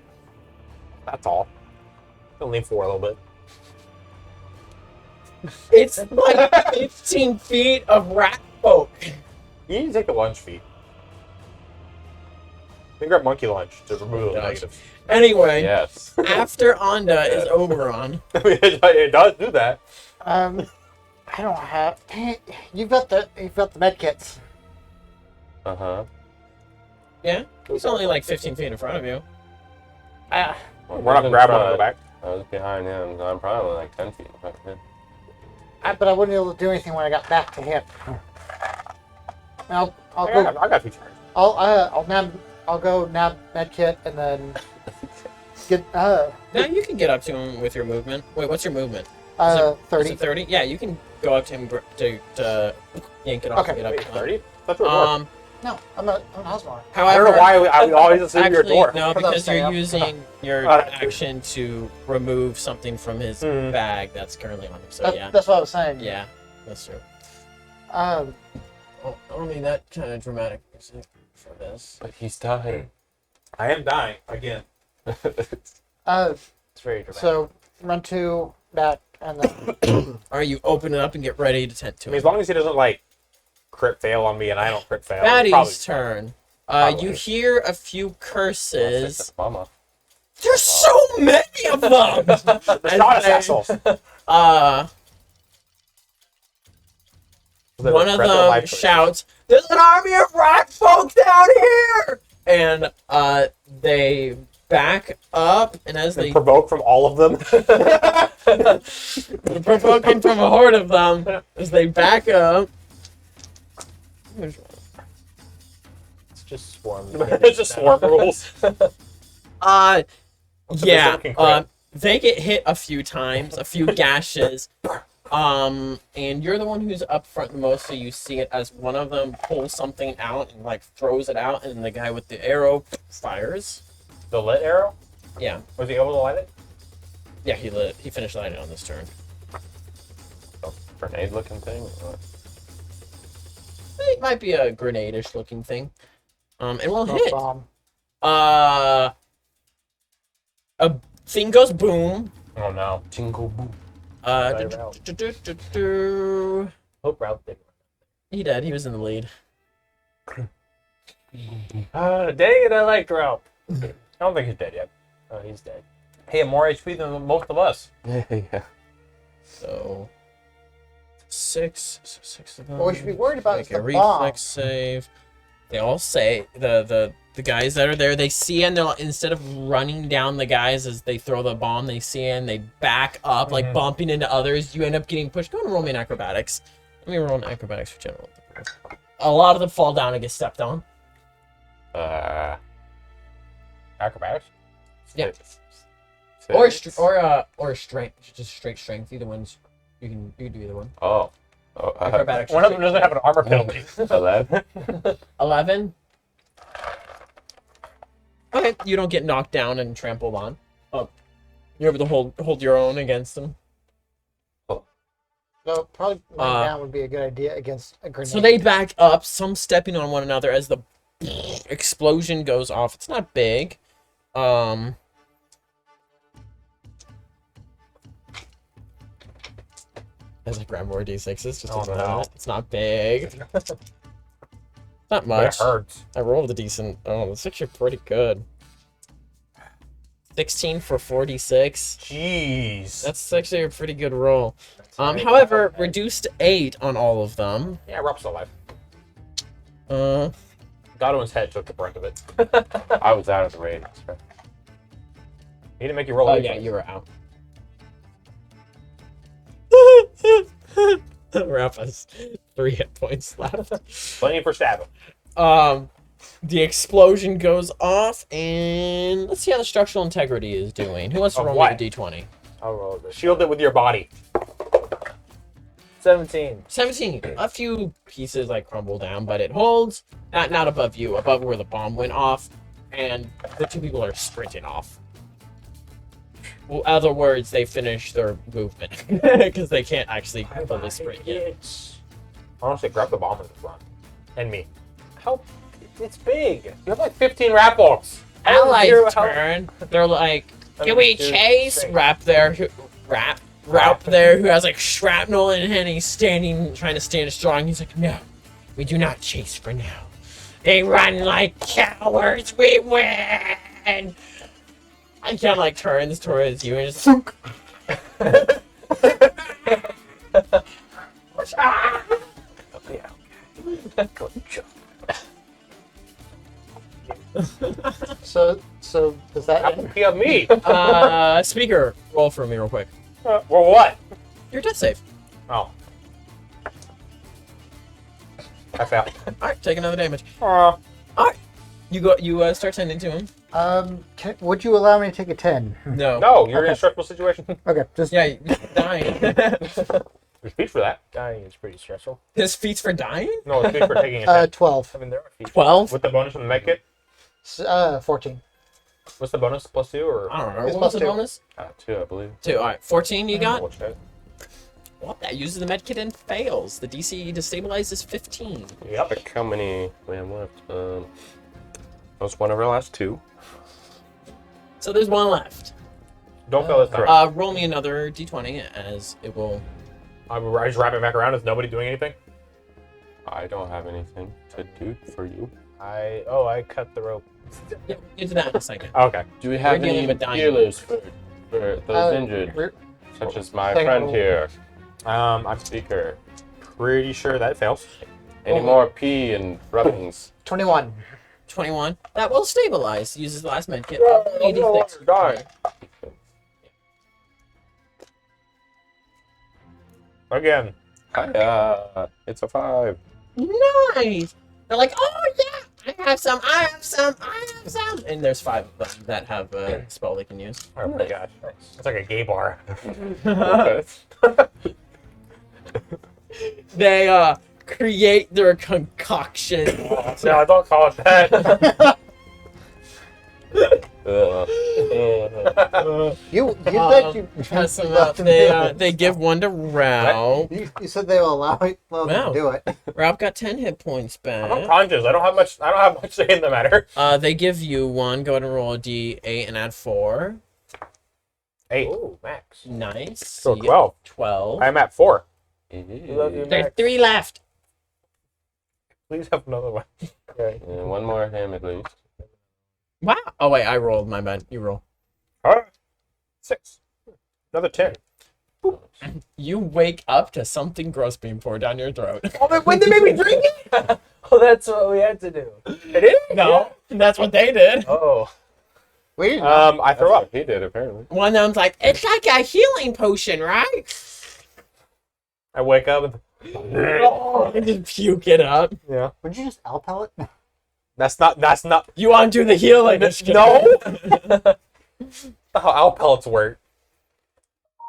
That's all. I'll lean forward a little bit. It's like 15 feet of rat folk. You need to take the lunge feet. You can grab monkey lunge to remove those Gosh. negatives. Anyway, Yes. after Anda is Oberon. It does do that. I don't have. You've got the med kits. Uh huh. Yeah, he's only like 15 feet in front of you. We're not grabbing one in the back. I was behind him, so I'm probably only like 10 feet in front of him. But I wouldn't be able to do anything when I got back to him. I'll I go. got 2 turns. I'll go nab med kit and then get Now you can get up to him with your movement. Wait, what's your movement? Is 30. it 30? Yeah, you can go up to him to yank it off and Okay, get up Wait, to him. 30? That's what it was. No, I'm a Hosmar. I However, don't know why we always assume you're a actually, dwarf. no, Because I'm because you're staying up. using your Alright. action to remove something from his Mhm. bag that's currently on him. So yeah, That's what I was saying. yeah, that's true. Um, Oh, I don't need that kind of dramatic music for this. But he's dying. I am dying again. It's very dramatic. so run to back and then All right, you open it up and get ready to tend to I mean, it. as long as he doesn't like crit fail on me and I don't crit fail. it's Batty's probably- turn. Probably. You hear a few Take curses. the bomb off. There's so many of them. The shot assassinals. One of them shouts, "There's an army of rat folk down here!" And they back up, and as they provoke from all of them. provoking from a horde of them, as they back up. It's just swarm. It's just swarm rules. Yeah, looking crap. they get hit a few times, a few gashes. And you're the one who's up front the most, so you see it as one of them pulls something out and like throws it out, and the guy with the arrow fires. The lit arrow? Yeah, Was he able to light it? yeah, he lit. He finished lighting on this turn. A grenade-looking thing. Or what? It might be a grenade-ish looking thing. And we'll Smoke hit. bomb. A thing goes boom. Oh no. Jingle boom. By Ralph. Hope Ralph did. He did. He was in the lead. Dang it, I liked Ralph. I don't think he's dead yet. Oh, he's dead. He had more HP than most of us. Yeah. So 6. So 6 of them. What we should be worried about is Make a the bomb. reflex save. They all say the guys that are there. They see and they'll instead of running down the guys as they throw the bomb, they see and they back up like bumping into others. You end up getting pushed. Go and roll me an acrobatics. Let me roll an acrobatics for general. A lot of them fall down and get stepped on. Acrobatics? Yeah. Six. Or strength, just straight strength. Either one's you can do either one. Oh. Acrobatics. One of them doesn't have an armor penalty. 11. 11. Okay, you don't get knocked down and trampled on. Oh, you're able to hold your own against them. So probably laying Uh, down would be a good idea against a grenade. So they back up, some stepping on one another as the explosion goes off. It's not big. As I grab more d6s, just Oh, ignore no. it. It's not big. Not But it much. hurts. I rolled a decent. Oh, the 6 are pretty good. 16 for 46. Jeez. That's actually a pretty good roll. However, reduced to 8 on all of them. Yeah, Rob's still alive. Uh, Godwin's head took the brunt of it. I was out of the range. Right? He didn't make you roll. oh a yeah, d20. you were out. Ralph has 3 hit points left. Plenty for stabbing. The explosion goes off, and let's see how the structural integrity is doing. Who wants to Of roll what? me a d20? I'll roll this. Shield it with your body. 17. 17. A few pieces like crumble down, but it holds. Not above you, above where the bomb went off, and the 2 people are sprinting off. Well, other words, they finish their movement because they can't actually fully sprint yet. Honestly, grab the bomb and just run. And me. How? It's big. You have like 15 rat bolts. Allies Zero health. turn. They're like, I can mean, we dude, chase? straight. Rap there who has like shrapnel in hand. He's trying to stand strong. He's like, no, we do not chase for now. They run like cowards. We win. And kind of like turns towards you and just. So does that How end? you have me? Speaker, roll for me real quick. Well, what? Your death save. Oh. I failed. All right, take another damage. Aw. You start tending to him. Would you allow me to take a 10? No. No, you're in a Okay. stressful situation. Okay, just Yeah, you're dying. There's speech for that. Dying is pretty stressful. His feats for dying? No, it's speech for taking a hit. 12. I mean, there are features. 12? With the bonus from the med kit? 14. What's the bonus? +2 or? I don't know. It's What was the +2. bonus? 2, I believe. 2. All right, 14 you got? Watch that. What? That uses the medkit and fails. The DC to stabilize is 15. Yep. Like how many we have left? That was one of our last 2. So there's one left. Don't fail this time. Roll me another d20 as it will. I just wrap it back around. Is nobody doing anything? I don't have anything to do for you. I cut the rope. Yeah, we'll get to that in a second. Okay. Do we have We're dealing any with dying healers for those injured? We're- Such as my Second friend roll. here, I'm Speaker. pretty sure that fails. Any more pee and rubbings? 21. 21. That will stabilize. Uses the last medkit. I'm 86. dying. Again. Hi, it's a 5. Nice. They're like, oh yeah, I have some. And there's 5 of them that have a spell they can use. Oh my gosh. It's like a gay bar. Okay. They create their concoction. No, don't call it that. You said you Pass them left out. him They do it. they give one to Ralph. You said they will allow them Wow. to do it. Ralph got 10 hit points I'm back. unconscious. I don't have much say in the matter. They give you one. Go ahead and roll a d8 and add 4. 8. Oh, Max. Nice. So You get 12. 12. I'm at 4. We love you, There's Max. 3 left. Please have another one. Okay. One more him at least. Wow. Oh wait, I rolled. My bad. You roll. All right. 6. Another 10. You wake up to something gross being poured down your throat. Oh, when they made me drink it? Oh, that's what we had to do. It is? No, that's what they did. Oh. We didn't. I That's throw what up. he did apparently. One of them's like, it's like a healing potion, right? I wake up and And just puke it up. yeah. Would you just alpel it? That's not You want to do the healing? No. how owl pellets work.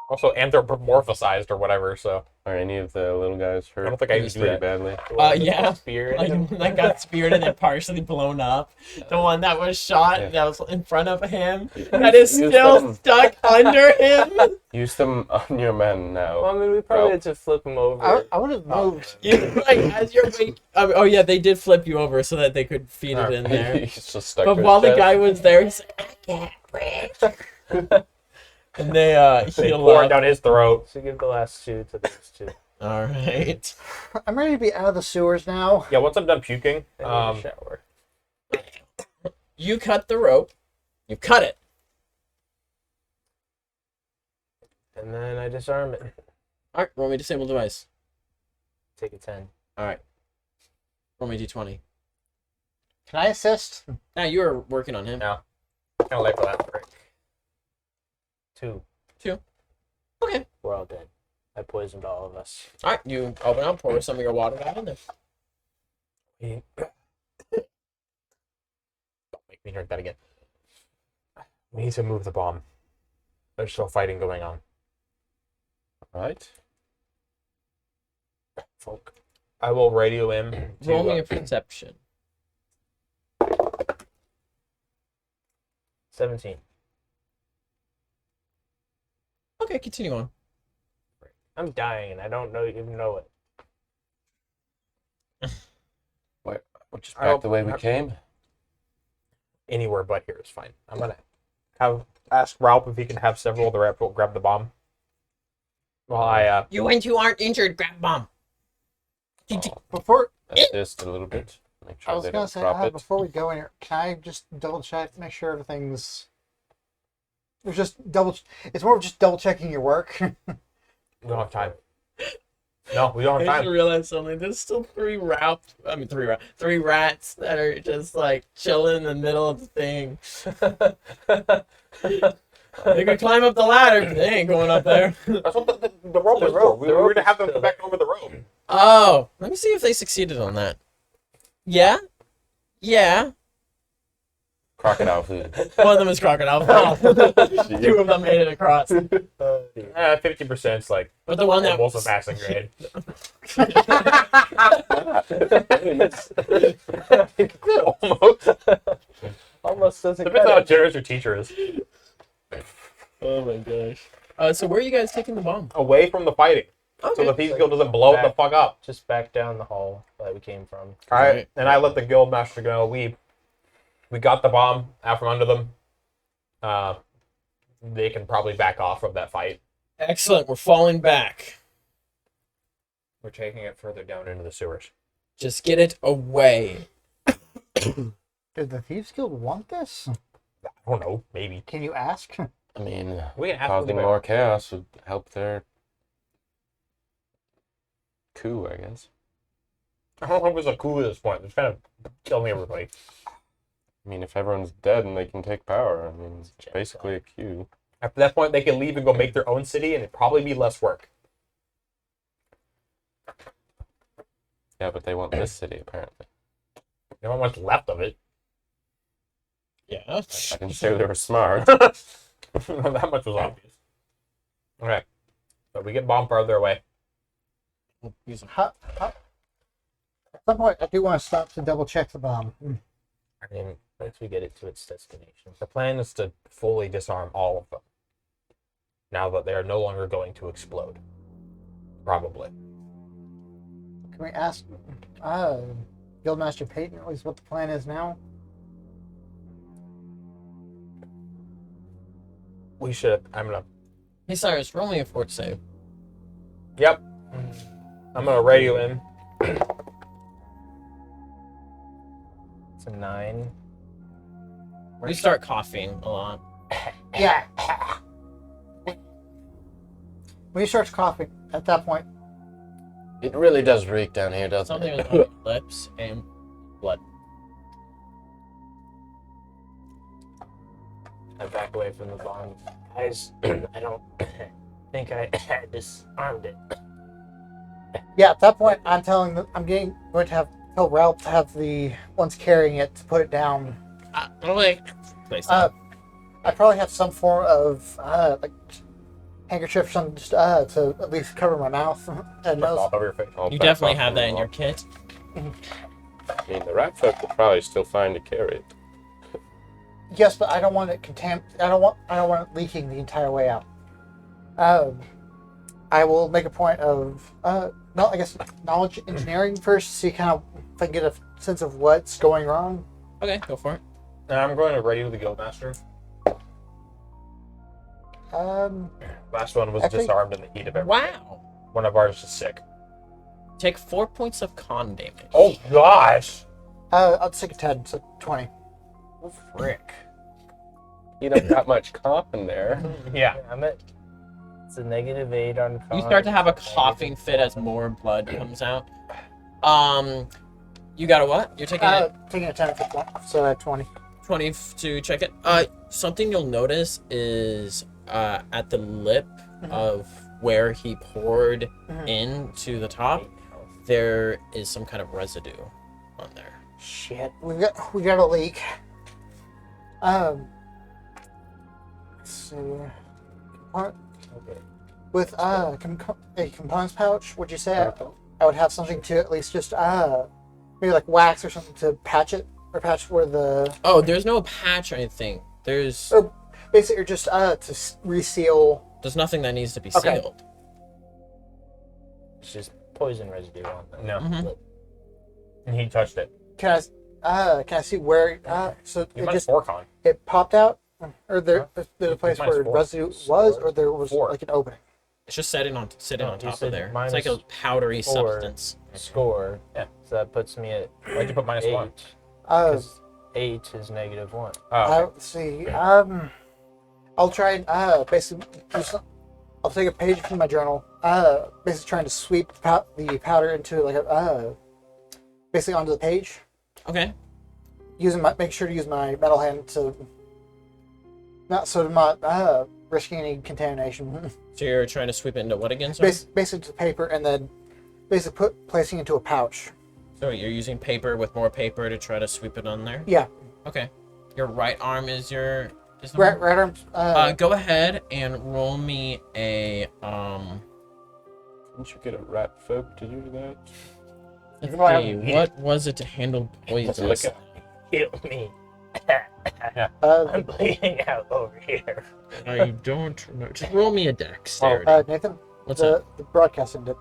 Also anthropomorphized or whatever, so Are any of the little guys hurt? I don't think I can do pretty that. badly. Yeah. Spear in Like him. the one that got speared and then partially blown up. The one that was shot Yeah. that was in front of him. That is Use still them. stuck under him. Use them on your men now. Well, I mean, we probably Well, had to flip him over. I would have moved. You, like, as you're oh yeah, they did flip you over so that they could feed it in there. He's just stuck But to his while the chest. guy was there, he's like, I can't breathe. And they they heal pour it up. down his throat. So give the last 2 to these 2. All right. I'm ready to be out of the sewers now. Yeah, once I'm done puking, I need a shower. You cut the rope. You cut it. And then I disarm it. All right. Roll me disable device. Take a 10. All right. Roll me d20. Can I assist? Now you are working on him. No. Kind of late for that. 2. Okay. We're all dead. I poisoned all of us. All right. You open up, pour some of your water down in there. Don't make me drink that again. We need to move the bomb. There's still fighting going on. Right? Folk. I will radio him. To, Roll me a perception. 17. Okay, continue on. I'm dying and I don't even know it. We're just I don't- back the way we came. anywhere but here is fine. I'm gonna ask Ralph if he can have several of the rep grab the bomb. While I You and you aren't injured. Grab bomb. Before Assist a little bit. Make I sure was they gonna don't say, drop it. before we go in here, can I just double check, make sure everything's? It's just double. It's more of just double checking your work. we don't have time. No, we don't I have just time. realized something. There's still three rats that are just like chilling in the middle of the thing. They could climb up the ladder, but they ain't going up there. That's what the rope was for. rope- We the were rope gonna have is them still come back over the rope. Oh, let me see if they succeeded on that. Yeah, yeah. Crocodile food. One of them is crocodile. Two of them made it across, 50% is like but the one that almost a passing grade. Almost. Almost doesn't Depends on how cut it. generous your teacher is. Oh my gosh. So where are you guys taking the bomb? Away from the fighting, so the thieves guild doesn't blow it the fuck up. Just back down the hall that we came from. All right, Right. and I let the guild master go. We got the bomb out from under them. They can probably back off from that fight. Excellent. We're falling back. We're taking it further down into the sewers. Just get it away. Did the Thieves Guild want this? I don't know, maybe. Can you ask? I mean, We can ask causing them more chaos would help their coup, I guess. I don't know if it was a coup at this point. They're trying to killing everybody. I mean, if everyone's dead and they can take power, I mean, it's basically a coup. After that point, they can leave and go make their own city, and it'd probably be less work. Yeah, but they want this city, apparently. There not much left of it. Yeah. I didn't say they were smart. That much was obvious. Okay. But we get bomb farther away. At some point, I do want to stop to double check the bomb. I mean, once we get it to its destination. The plan is to fully disarm all of them. Now that they are no longer going to explode. Probably. Can we ask Guildmaster Peyton at least what the plan is now? We should. I'm gonna. Hey Cyrus, roll me a fort save. Yep. I'm gonna radio in. It's a 9. You start coughing a lot. Yeah. When he starts coughing, at that point, It really does reek down here, doesn't Something it? on your lips and blood. I back away from the bomb. Guys, I don't think I disarmed it. yeah, at that point, I'm telling them going to have tell Ralph to have the ones carrying it to put it down. Place I probably have some form of like handkerchief, or something just to at least cover my mouth and nose. All over your face. All you back definitely off have the that in wall. your kit. I mean, the rat folk will probably still find to carry it. Yes, but I don't want it I don't want it leaking the entire way out. I will make a point of knowledge engineering first, see kind of if I can get a sense of what's going wrong. Okay, go for it. And I'm going to radio the Guildmaster. Last one was Actually- disarmed in the heat of everything. Wow. One of ours is sick. Take 4 points of con damage. Oh gosh! I'll take a 10, so 20. Frick. You don't got much comp in there. Yeah. I'm at. It's a -8 on con. You start to have a coughing fit as more blood comes out. You got a what? You're taking it Taking a 10 for so at 20. 20 to check it. Something you'll notice is at the lip of where he poured into the top, there is some kind of residue on there. Shit, we got a leak. Let's see. With a components pouch, would you say I would have something to at least just maybe like wax or something to patch it or patch where the Oh, there's no patch or anything. There's or basically just to reseal. there's nothing that needs to be Okay. sealed. It's just poison residue on them. No. Mhm. And he touched it. Can I see where so You it minus just 4 con. it popped out or there's a place Minus where 4. residue was or there was 4. like an opening. It's just sitting on No, top you of said there. It's like a minus powdery 4. substance. Score. Yeah. So that puts me at Why'd you put minus 1? 8. Uh, 8 is -1. Oh, let's see. I'll try and basically I'll take a page from my journal. Basically trying to sweep the powder into like a basically onto the page. Okay. Make sure to use my metal hand to not risking any contamination. So you're trying to sweep it into what again? Sorry? Basically to the paper and then basically placing it into a pouch. So you're using paper with more paper to try to sweep it on there? Yeah, Okay. Your right arm is your is the right one? arm. Go ahead and roll me a Didn't you get a rat folk to do that? let's Go ahead. see, what was it to handle poison? Look at- Heal me. Uh, I'm bleeding out over here. I don't know. Just roll me a dexterity. Nathan, What's up? the broadcast ended.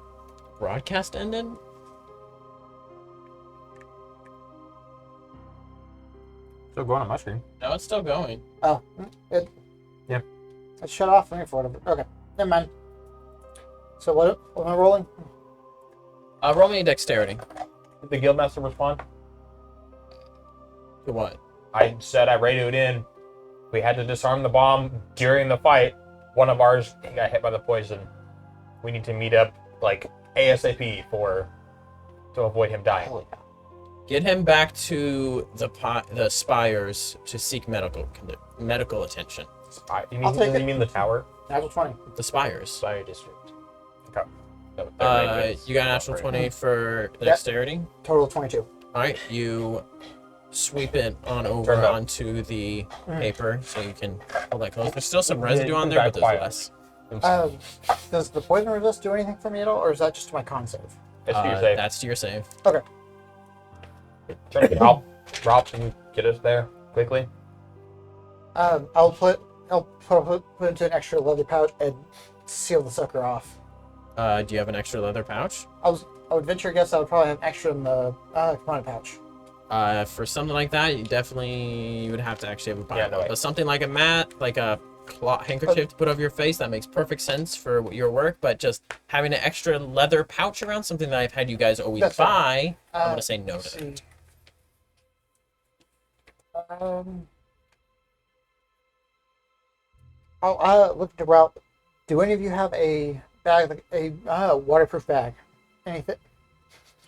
Broadcast ended? still going on my screen. No, it's still going. Oh, it. Yeah. It shut off for me for whatever. Okay, never mind. So what am I rolling? Roll me a dexterity. Did the Guildmaster respond? To what? I said I radioed in. We had to disarm the bomb during the fight. One of ours got hit by the poison. We need to meet up like ASAP to avoid him dying. Get him back to the spires to seek medical attention. You I'll take it. mean the tower? Natural 20. The spires. Spire District. Okay. You got a natural 20 for dexterity. Total 22. All right, you sweep it on over Turned up. onto the paper so you can pull that close. There's still some residue on there, Very but there's quiet. less. Does the poison resist do anything for me at all, or is that just my con save? It's to your save. That's to your save. Okay. Rob, can you get us there quickly? I'll put into an extra leather pouch and seal the sucker off. Do you have an extra leather pouch? I would venture a guess I would probably have extra in the commodity pouch. For something like that, you would have to actually have a pocket. Yeah, no way. But something like a mat, like a cloth handkerchief to put over your face, that makes perfect sense for your work. But just having an extra leather pouch around, something that I've had you guys always That's buy, fine. I'm gonna say no Let's to see. that. I'll look at the route. Do any of you have a bag, like a waterproof bag? Anything?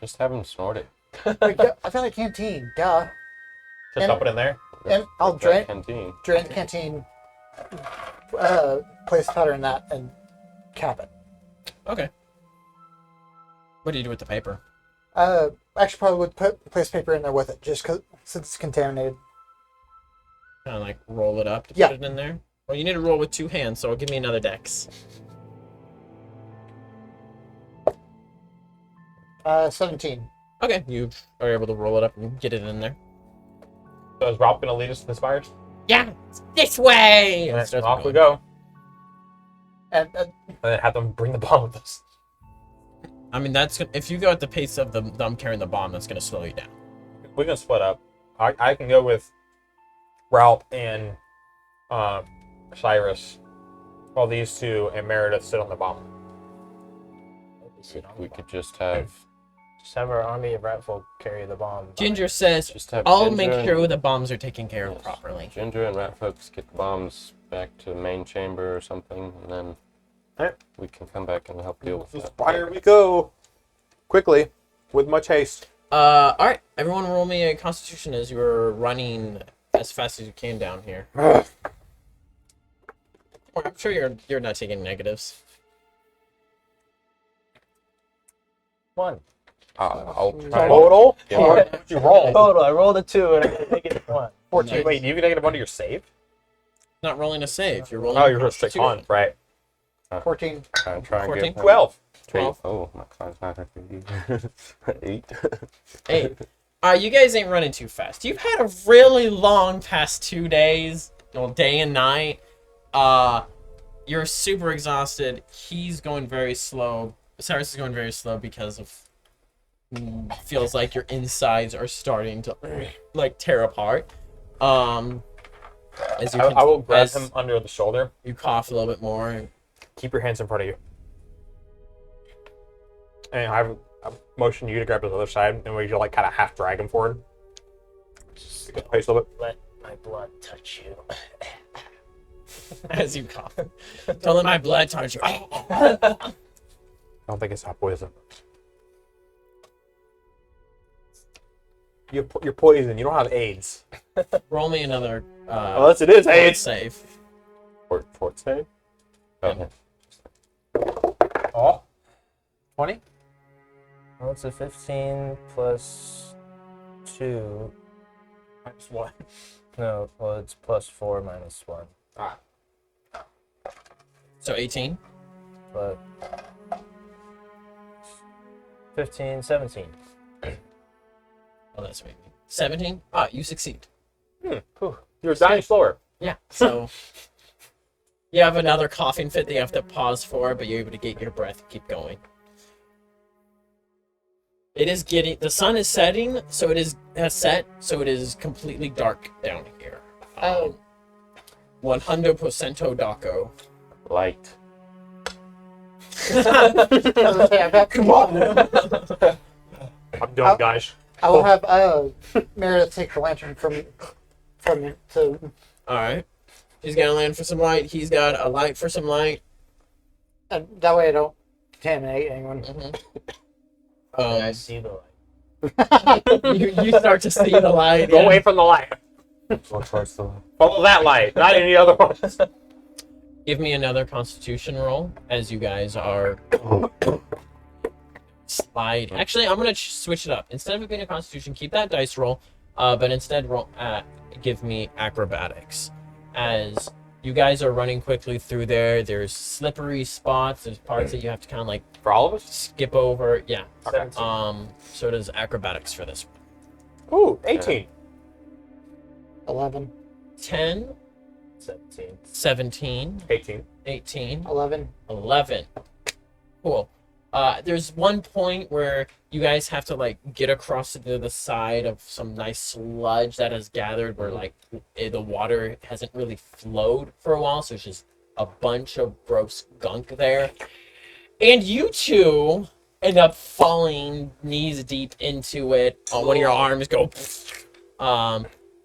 Just have him snort it. Like, I found a canteen. Duh. Just And- dump it in there. And I'll That drain canteen. the canteen, place powder in that, and cap it. Okay. What do you do with the paper? Actually, probably would place paper in there with it, just since it's contaminated. Kind of like roll it up to Yeah. put it in there? Well, you need to roll with 2 hands, so give me another dex. 17. Okay, you are able to roll it up and get it in there. So is Rob gonna lead us to the spires? Yeah, it's this way! And it And starts off we going. go. And And then have them bring the bomb with us. I mean, that's if you go at the pace of them carrying the bomb, that's gonna slow you down. We're gonna split up. I can go with Ralph and Cyrus, while these two and Meredith sit on the bomb. We could just have our army of ratfolk carry the bomb. Ginger says, just have "I'll Ginger make and- sure the bombs are taken care of Yes. properly." Ginger and Rat Folks get the bombs back to the main chamber or something, and then Alright. we can come back and help deal with that. Spire we go, quickly, with much haste. All right, everyone, roll me a Constitution as you're running as fast as you can down here. I'm sure you're not taking negatives. 1. I'll Total? Yeah. What did you roll? Total, I rolled a 2 and I negative 1. 14. Wait, you can negative one to your save? Not rolling a save. You're rolling. Oh, a you're just straight Constitution. on, right? 14. try and 14? get him 12. 12. Oh, my con's not that good. 8. Hey, you guys ain't running too fast. You've had a really long past 2 days, well, day and night. You're super exhausted. He's going very slow. Cyrus is going very slow because of feels like your insides are starting to like tear apart. As you I will grab as him under the shoulder. you cough a little bit more. Keep your hands in front of you. And I motion you to grab his other side, and we just like kind of half drag him forward. Just get the pace a little bit. Let my blood touch you. As you cough, don't let my blood touch you. I don't think it's not poison. You're poisoned. You don't have AIDS. Roll me another. Unless it is fort AIDS. save. Fort save? Okay. Oh. 20? Well, it's a 15 plus 2. Minus 1. No, well, it's plus 4 minus 1. So 18. But 15, 17. Oh, that's maybe 17. Ah, you succeed. You're dying slower. Yeah. So you have another coughing fit that you have to pause for, but you're able to get your breath and keep going. It is getting. The sun is setting, so it has set, so it is completely dark down here. 100% Daco. Light. Come on. I'm done, guys. I will have Meredith take the lantern from me to. All right. He's got a land for some light. He's got a light for some light. And that way I don't contaminate anyone. I see the light. You start to see the light. Go yeah. away from the light. What part's the Follow that light, not any other ones. Give me another Constitution roll as you guys are slide. Actually, I'm gonna switch it up. Instead of it being a Constitution, keep that dice roll, but instead roll give me acrobatics as You guys are running quickly through there. There's slippery spots. There's parts that you have to kind of like For all of us? skip over. Yeah. Okay. So does acrobatics for this. Ooh, 18. 11. 10, 17. 17, 18. 18, 11. 11. Cool. There's one point where you guys have to like get across to the side of some nice sludge that has gathered where like the water hasn't really flowed for a while, so it's just a bunch of gross gunk there. And you two end up falling knees deep into it. One of your arms go,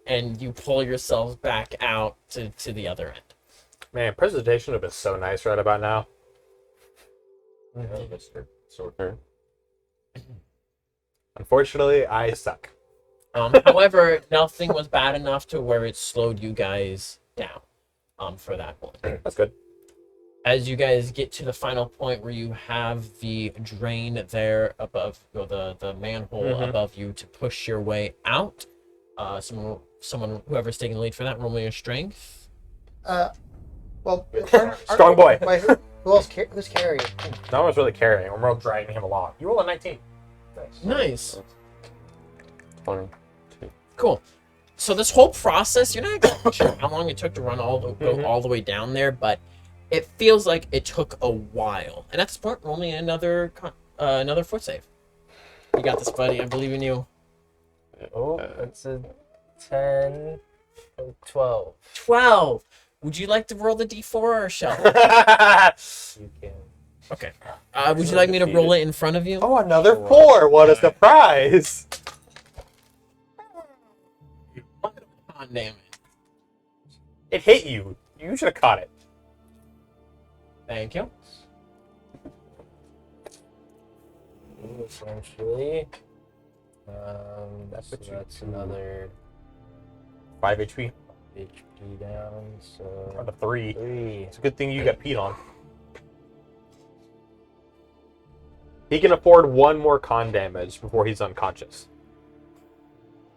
and you pull yourselves back out to the other end. Man, presentation would have been so nice right about now. Mr. Sorter. Unfortunately, I suck. However, nothing was bad enough to where it slowed you guys down for that one. That's good. As you guys get to the final point where you have the drain there above, or the manhole above you to push your way out, someone, whoever's taking the lead for that, roll me your strength. Well, Strong boy. Wait, who else? Who's carrying? No one's really carrying. We're all dragging him along. You roll a 19. Nice. 20. Cool. So this whole process, you're not exactly sure how long it took to run go all the way down there, but it feels like it took a while. And at this point, roll me another foot save. You got this, buddy. I believe in you. Oh, that's a 10, 12. 12. Would you like to roll the d4 or shall? You can. Okay. Would you like me to roll it in front of you? Oh, another 4. What a surprise. God damn it. It hit you. You should have caught it. Thank you. Essentially. That's So what you that's do. another 5 HP. HP down. So On the 3. 3. It's a good thing you got peed on. He can afford 1 more con damage before he's unconscious.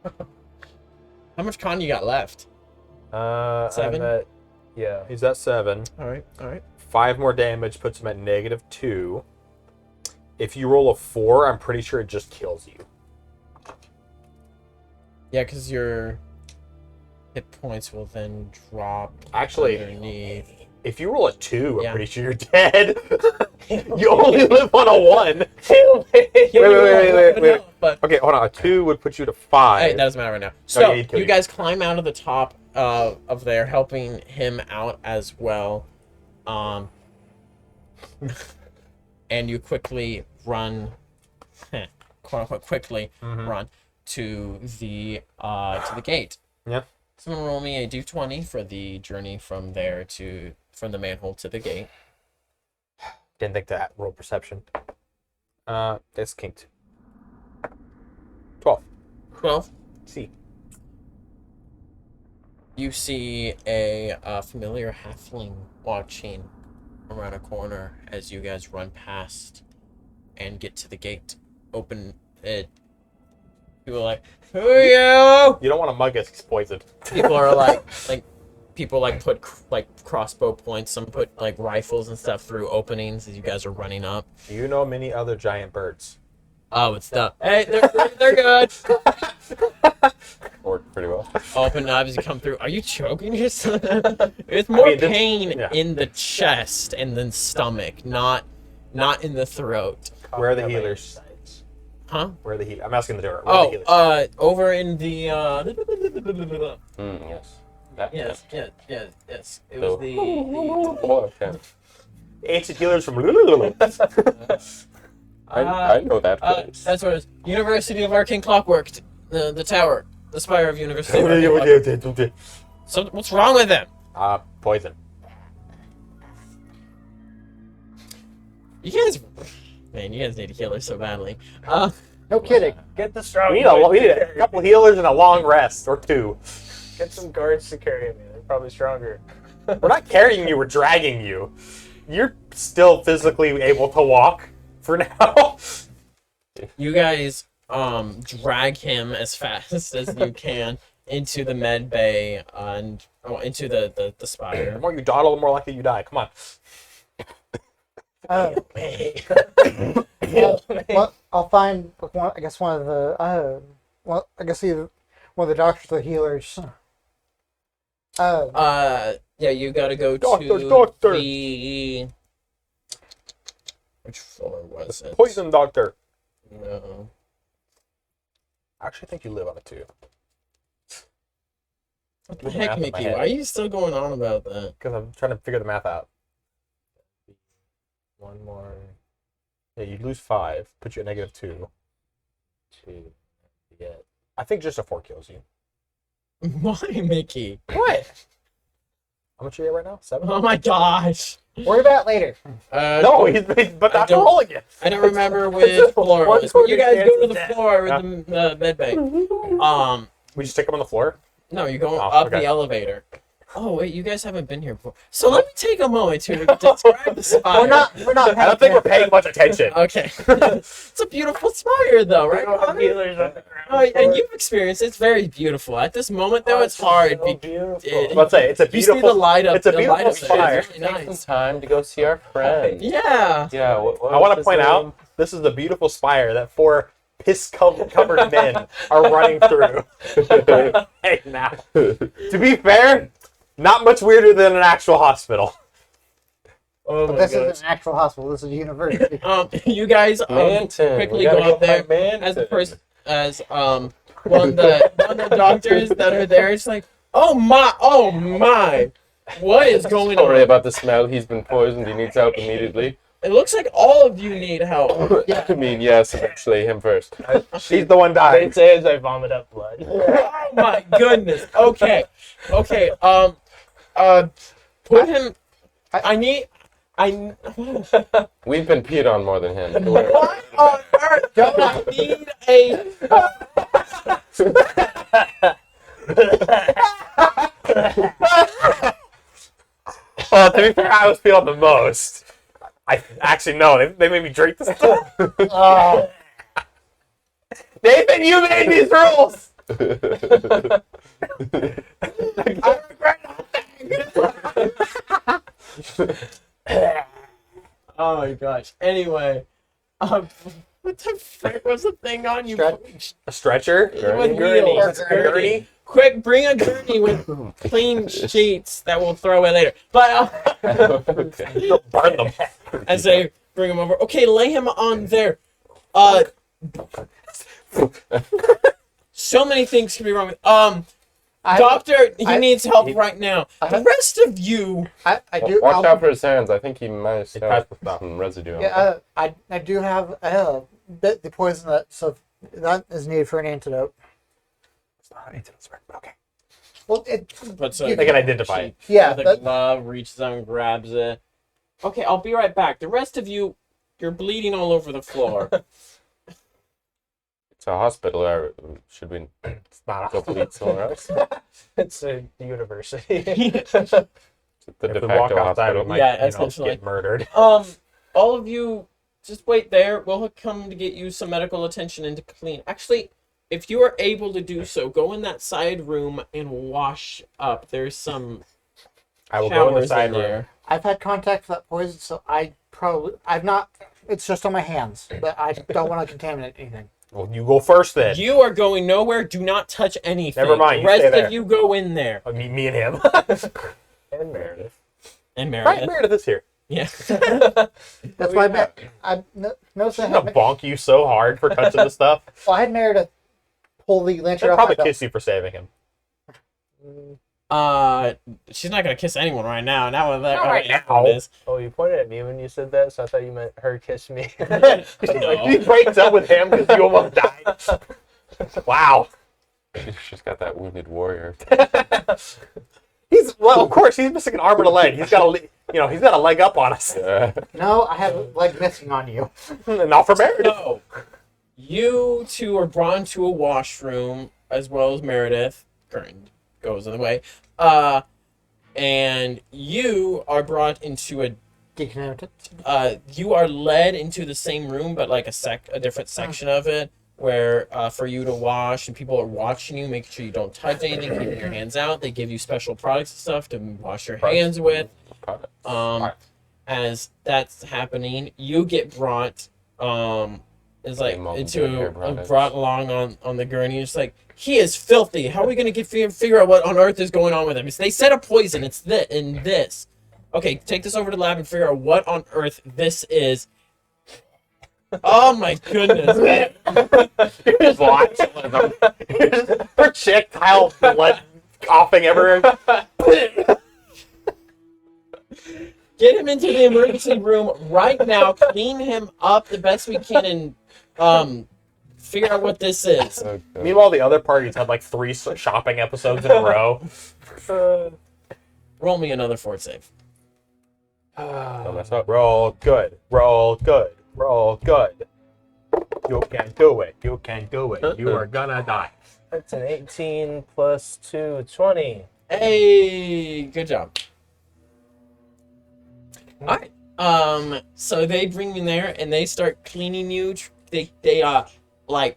How much con you got left? 7? Yeah. He's at 7. All right. 5 more damage puts him at -2. If you roll a 4, I'm pretty sure it just kills you. Yeah, because your hit points will then drop Actually, underneath. if you roll a 2, I'm Yeah. pretty sure you're dead. You only live on a 1. Wait. But Okay, hold on. A 2 would put you to 5. hey, that doesn't matter right now. So he'd kill you you. guys climb out of the top of there, helping him out as well. And you quickly run, quote unquote, quickly run to the gate. Yeah. Someone roll me a d20 for the journey from the manhole to the gate. Didn't think to roll perception. It's kinked. 12. 12. See. You see a familiar halfling watching around a corner as you guys run past and get to the gate. Open it. People are like, "Who are you?" You don't want to mug us. He's poisoned. People are like people like put crossbow points. Some put like rifles and stuff through openings as you guys are running up. Do you know many other giant birds? Oh, it's the hey, they're good. Worked pretty well. Open up as you come through. Are you choking yourself? It's more mean, this- pain yeah. in the chest and then stomach, not in the throat. Where are the healers? Huh? Where are the healers? I'm asking the door. Where are the Oh, healers? over in the Yes. That yes. It So- was the Oh, okay. Ancient healers from. I know that place. that's what it is. University of Arcane Clockwork, the tower, the spire of University of Arcane Clockwork. So what's wrong with them? Poison. You guys, man, you guys need a healer so badly. No kidding. Get the strong. We need a couple healers and a long rest, or 2. Get some guards to carry me. They're probably stronger. We're not carrying you, we're dragging you. You're still physically able to walk for now. You guys drag him as fast as you can into the med bay and into the The spire. more you dawdle, the more likely you die. Come on. Well, I'll find one. I guess one of the. Well, I guess either one of the doctors or healers. Yeah, you gotta go Doctor, to doctor. the. Which floor was it? Poison doctor. No. I actually think you live on a 2. What the Doing the heck, math in my Mickey? head. Why are you still going on about that? Because I'm trying to figure the math out. One more. Yeah, you lose 5, put you at -2. 2. Yeah. I think just a 4 kills you. Why, Mickey? What? How much are you at right now? 7? Oh my gosh. Worry about it later. No, he's but I not don't- rolling it. I don't remember which floor it was, but you guys go to the floor with Yeah. the med bay. We just stick him on the floor. No, you're going Oh, up okay. the elevator. Oh wait, you guys haven't been here before. So let me take a moment to describe the spire. We're not. I don't think we're paying much attention. Okay. It's a beautiful spire, though, right? Connor? Healers on the ground. Oh, and you've experienced it. It's very beautiful. At this moment, though, it's hard. So beautiful. Let's say it's a You see the beautiful. light up. It's a the light beautiful up there. spire. It's really Take nice. some time to go see our friend. Yeah. Yeah. I want to point out this is the beautiful spire that 4 piss-covered men are running through. Hey, now, to be fair, not much weirder than an actual hospital. Oh But my this god. isn't an actual hospital. This is a university. You guys Manton. quickly We gotta go up there find Manton. as the person as one of the doctors that are there. It's like, oh my, what is going Sorry on? about the smell. He's been poisoned. He needs help immediately. It looks like all of you need help. I mean, yes, eventually him first. She's the one They dying. say as I vomit up blood. Oh my goodness. Okay. Put him. We've been peed on more than him. Why on earth do I need a? Well, to be fair, I was feeling the most. I actually no, they made me drink this stuff. Nathan, you made these rules. I regret nothing. Oh my gosh. Anyway, what the frick was the thing on you? A stretcher? With Gurney. wheels. Gurney? Quick, bring a gurney with clean sheets that we'll throw away later. But Okay. Burn them. as they bring him over, okay, lay him on there. So many things can be wrong with. Doctor, he I- needs help right now. The rest of you, I do. Watch I'll- out for his hands. I think he might He have touched the stuff. some residue on Yeah, it. I do have the poison that that is needed for an antidote. It's not anything to swear, but okay. Well, it puts You- a They can identify it. yeah. the That, glove, reaches out and grabs it. Okay, I'll be right back. The rest of you, you're bleeding all over the floor. It's a hospital. Or should we It's not go bleed somewhere else? It's a university. It's the If de we walk facto outside, we hospital. might, Yeah, essentially. get murdered. All of you, just wait there. We'll come to get you some medical attention and to clean. Actually, if you are able to do so, go in that side room and wash up. There's some I will go in the showers side in room. there. I've had contact with that poison, so I've not. It's just on my hands, but I don't want to contaminate anything. Well, you go first then. You are going nowhere. Do not touch anything. Never mind, The you rest stay there. of you go in there. Me and him. And Meredith. And Right, Meredith. Meredith is here. Yeah. That's why I noticed She's gonna bonk you so hard for touching the stuff. Well, I had Meredith pull the She'll lantern off my probably belt. kiss you for saving him. She's not gonna kiss anyone right now. Now that Not right that now. is. Oh, you pointed at me when you said that, so I thought you meant her kiss me. He breaks up with him because you almost died. Wow. She's got that wounded warrior. Well, of course, he's missing an arm and a leg. He's got he's got a leg up on us. Yeah. No, I have a leg missing on you. Not for Meredith. So, you two are brought into a washroom, as well as Meredith. Current goes in the way. And you are brought into Decontaminated. you are led into the same room, but like a different section of it. where for you to wash, and people are watching you, making sure you don't touch anything, keeping your hands out. They give you special products and stuff to wash your hands with. As that's happening, you get brought is like into brought along on the gurney. It's like, he is filthy. How are we gonna figure out what on earth is going on with him? They said a poison. It's this. Okay, take this over to the lab and figure out what on earth this is. Oh my goodness, man. You're just watching them. Projectile blood coughing everywhere. Get him into the emergency room right now. Clean him up the best we can, and figure out what this is. Okay. Meanwhile, the other parties had like 3 shopping episodes in a row. Roll me another fort save. Don't mess up. Roll good. Roll good. Roll good. You can do it. You can do it. You are gonna die. That's an 18 plus 2, 20. Hey, good job. All right. So they bring you in there and they start cleaning you. They like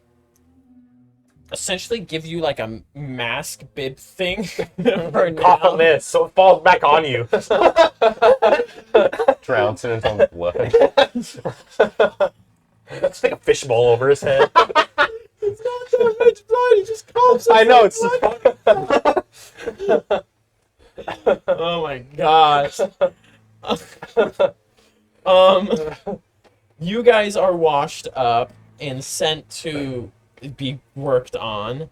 essentially give you like a mask bib thing for Cough on now. this so it falls back on you. Drowns in his own blood. Just like a fishbowl over his head. It's not so much blood. He just coughs. I know, it's blood. Oh my gosh. You guys are washed up and sent to be worked on.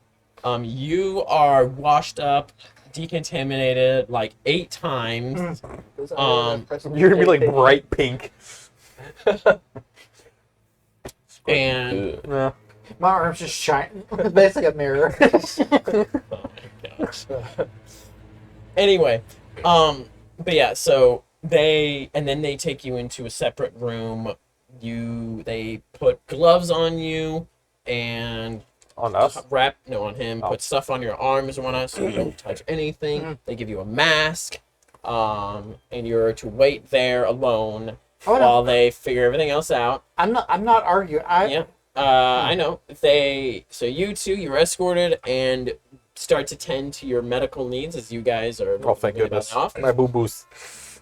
You are washed up, decontaminated like 8 times. You're gonna be like bright pink. And Good. My arm's just shining. It's basically a mirror. oh my gosh. Anyway, but yeah, so then they take you into a separate room. They put gloves on you and On us? on him. Put stuff on your arms and whatnot so you don't touch anything. They give you a mask, and you're to wait there alone Oh, no. while they figure everything else out. I'm not arguing. Yeah. I know. So you two, you're escorted and start to tend to your medical needs as you guys are. Oh, thank really goodness. off. My boo-boos.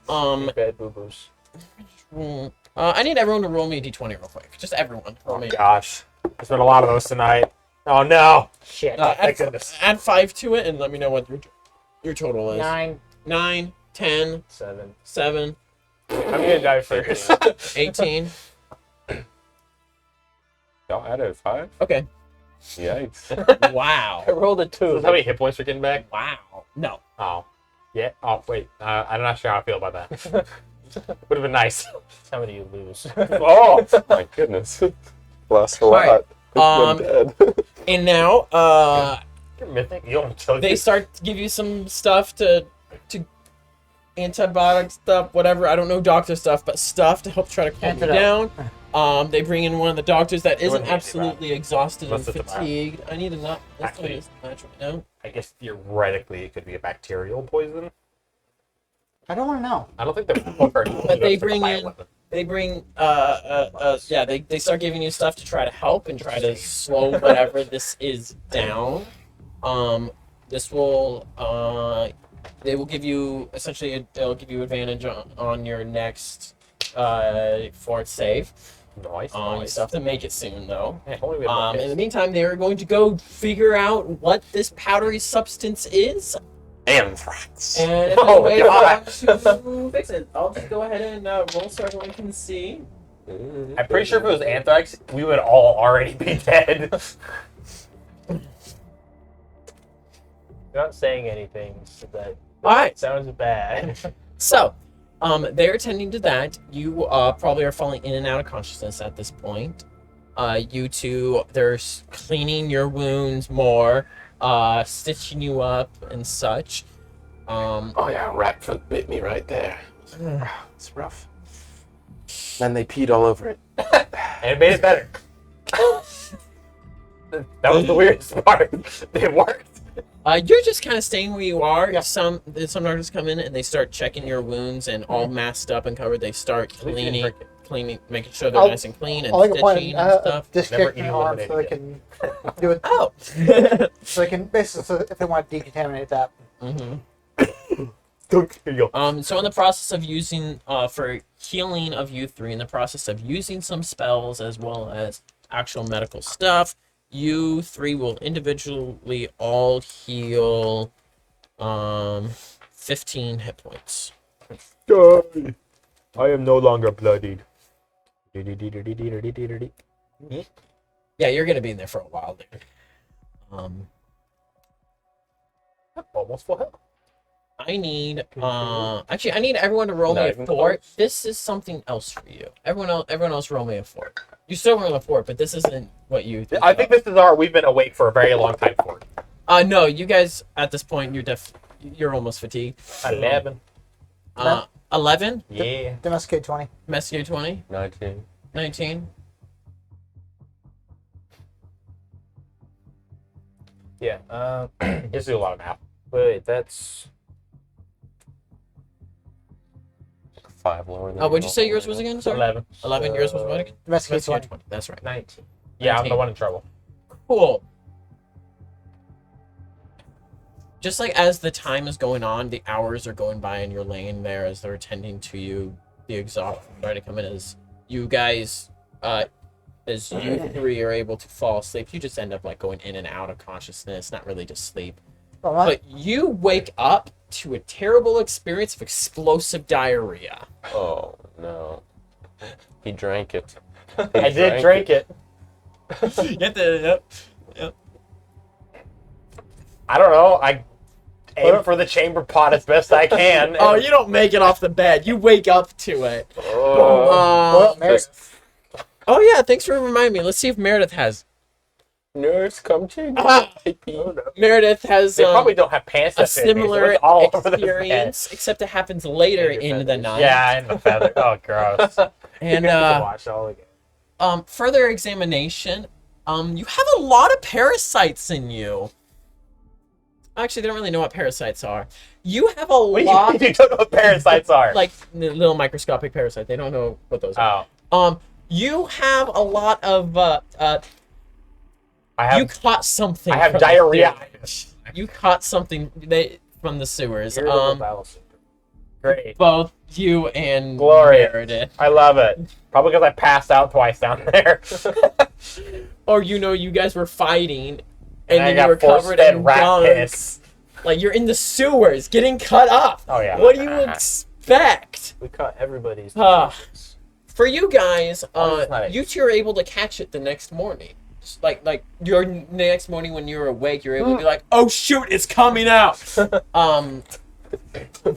Bad boo-boos. I need everyone to roll me a d20 real quick. Just everyone. Roll Oh me. gosh. There's been a lot of those tonight. Oh no. Shit. Oh, thank goodness. Add 5 to it and let me know what your total is. 9. 9, 10, 7. 7, I'm gonna die first. 18. Y'all added 5? Okay. Yikes. Wow. I rolled a 2. How many hit points are getting back? Wow. No. Oh. Yeah. Oh wait. I'm not sure how I feel about that. Would have been nice. How many you lose? Oh. My goodness. Lost a Right. lot. I'm dead. And now, You're mythic. You don't kill they start to give you some stuff to antibiotic stuff, whatever. I don't know doctor stuff, but stuff to help try to calm you down. They bring in one of the doctors that isn't wouldn't be absolutely exhausted and Unless it's a fatigued. I need a nut. Actually- Natural. No. I guess theoretically it could be a bacterial poison. I don't want to know. I don't think they're. But they bring in. They bring. They start giving you stuff to try to help and try to slow whatever this is down. This will. They will give you essentially. They'll give you advantage on your next fort save. Nice. You Nice. still have to make it soon though. Hey, only we have In the meantime, they are going to go figure out what this powdery substance is, anthrax. and if Oh, there's a way God. to fix it. I'll just go ahead and roll so everyone can see. I'm pretty sure if it was anthrax, we would all already be dead. You're not saying anything, so that All right. sounds bad. So, they're attending to that. You probably are falling in and out of consciousness at this point. You two, they're cleaning your wounds more, stitching you up and such. Oh yeah, rat foot bit me right there. It's rough. Then they peed all over it. And it made it better. That was the weirdest part. It worked. You're just kind of staying where you are. Yeah. Some doctors come in and they start checking your wounds and all masked up and covered. They start At least you didn't cleaning. drink it. cleaning, making sure they're I'll- nice and clean and I'll make a point stitching of and stuff. disconnecting Never my eat arm so they eliminated can do it. Oh. So they can basically, so if they want to decontaminate that. hmm Here you go. So in the process of using, for healing of you three, in the process of using some spells as well as actual medical stuff, you three will individually all heal, 15 hit points. Die. I am no longer bloodied. Yeah, you're gonna be in there for a while, dude. Almost full health. I need, actually, I need everyone to roll me Not a even fort. close. This is something else for you. Everyone else roll me a fort. You still roll a fort, but this isn't what you. I think this is we've been awake for a very long time for. No, you guys at this point you're almost fatigued. 11. 11, Yeah. Domesticate 20. Messier 20, 19. 19. Yeah. Just do a lot of math. Wait, that's 5 lower than Oh, what'd you all say the yours way was up. again? Sorry. 11. 11. Yours was what again? Domesticate Messier 20. 20. That's right. 19. Yeah, I'm the 19. one in trouble. Cool. Just like as the time is going on, the hours are going by, and you're laying there as they're attending to you. The exhaustion starting to come in as you guys, as you three are able to fall asleep. You just end up like going in and out of consciousness, not really just sleep. Well, my- But you wake up to a terrible experience of explosive diarrhea. Oh, no. He drank it. I did drink it. Yep. I don't know. I aim for the chamber pot as best I can. Oh, you don't make it off the bed. You wake up to it. well, Mary, Oh yeah, thanks for reminding me. Let's see if Meredith has. Nurse, come check. Meredith has They probably don't have pants a that fit me, so similar it's all over the bed. experience, except it happens later in the night. Yeah, and the feather. Oh, gross. And watch all again. further examination, you have a lot of parasites in you. Actually, they don't really know what parasites are. You have a What do lot, you don't know what parasites are? like the little microscopic parasite. They don't know what those are. Oh. You have a lot of I have, you caught something. I have from the diarrhea. sewers. You caught something from the sewers. Irritable bowel syndrome. Great. Both you and Glorious. Meredith. I love it. Probably because I passed out twice down there. Or you guys were fighting, And and I then got you were covered force-fed in rat gunk. piss. Like you're in the sewers, getting cut up. Oh, yeah. What do you expect? We caught everybody's. Ah. For you guys, it's not you two are able to catch it the next morning. Just like your next morning when you're awake, you're able to be like, "Oh shoot, it's coming out." A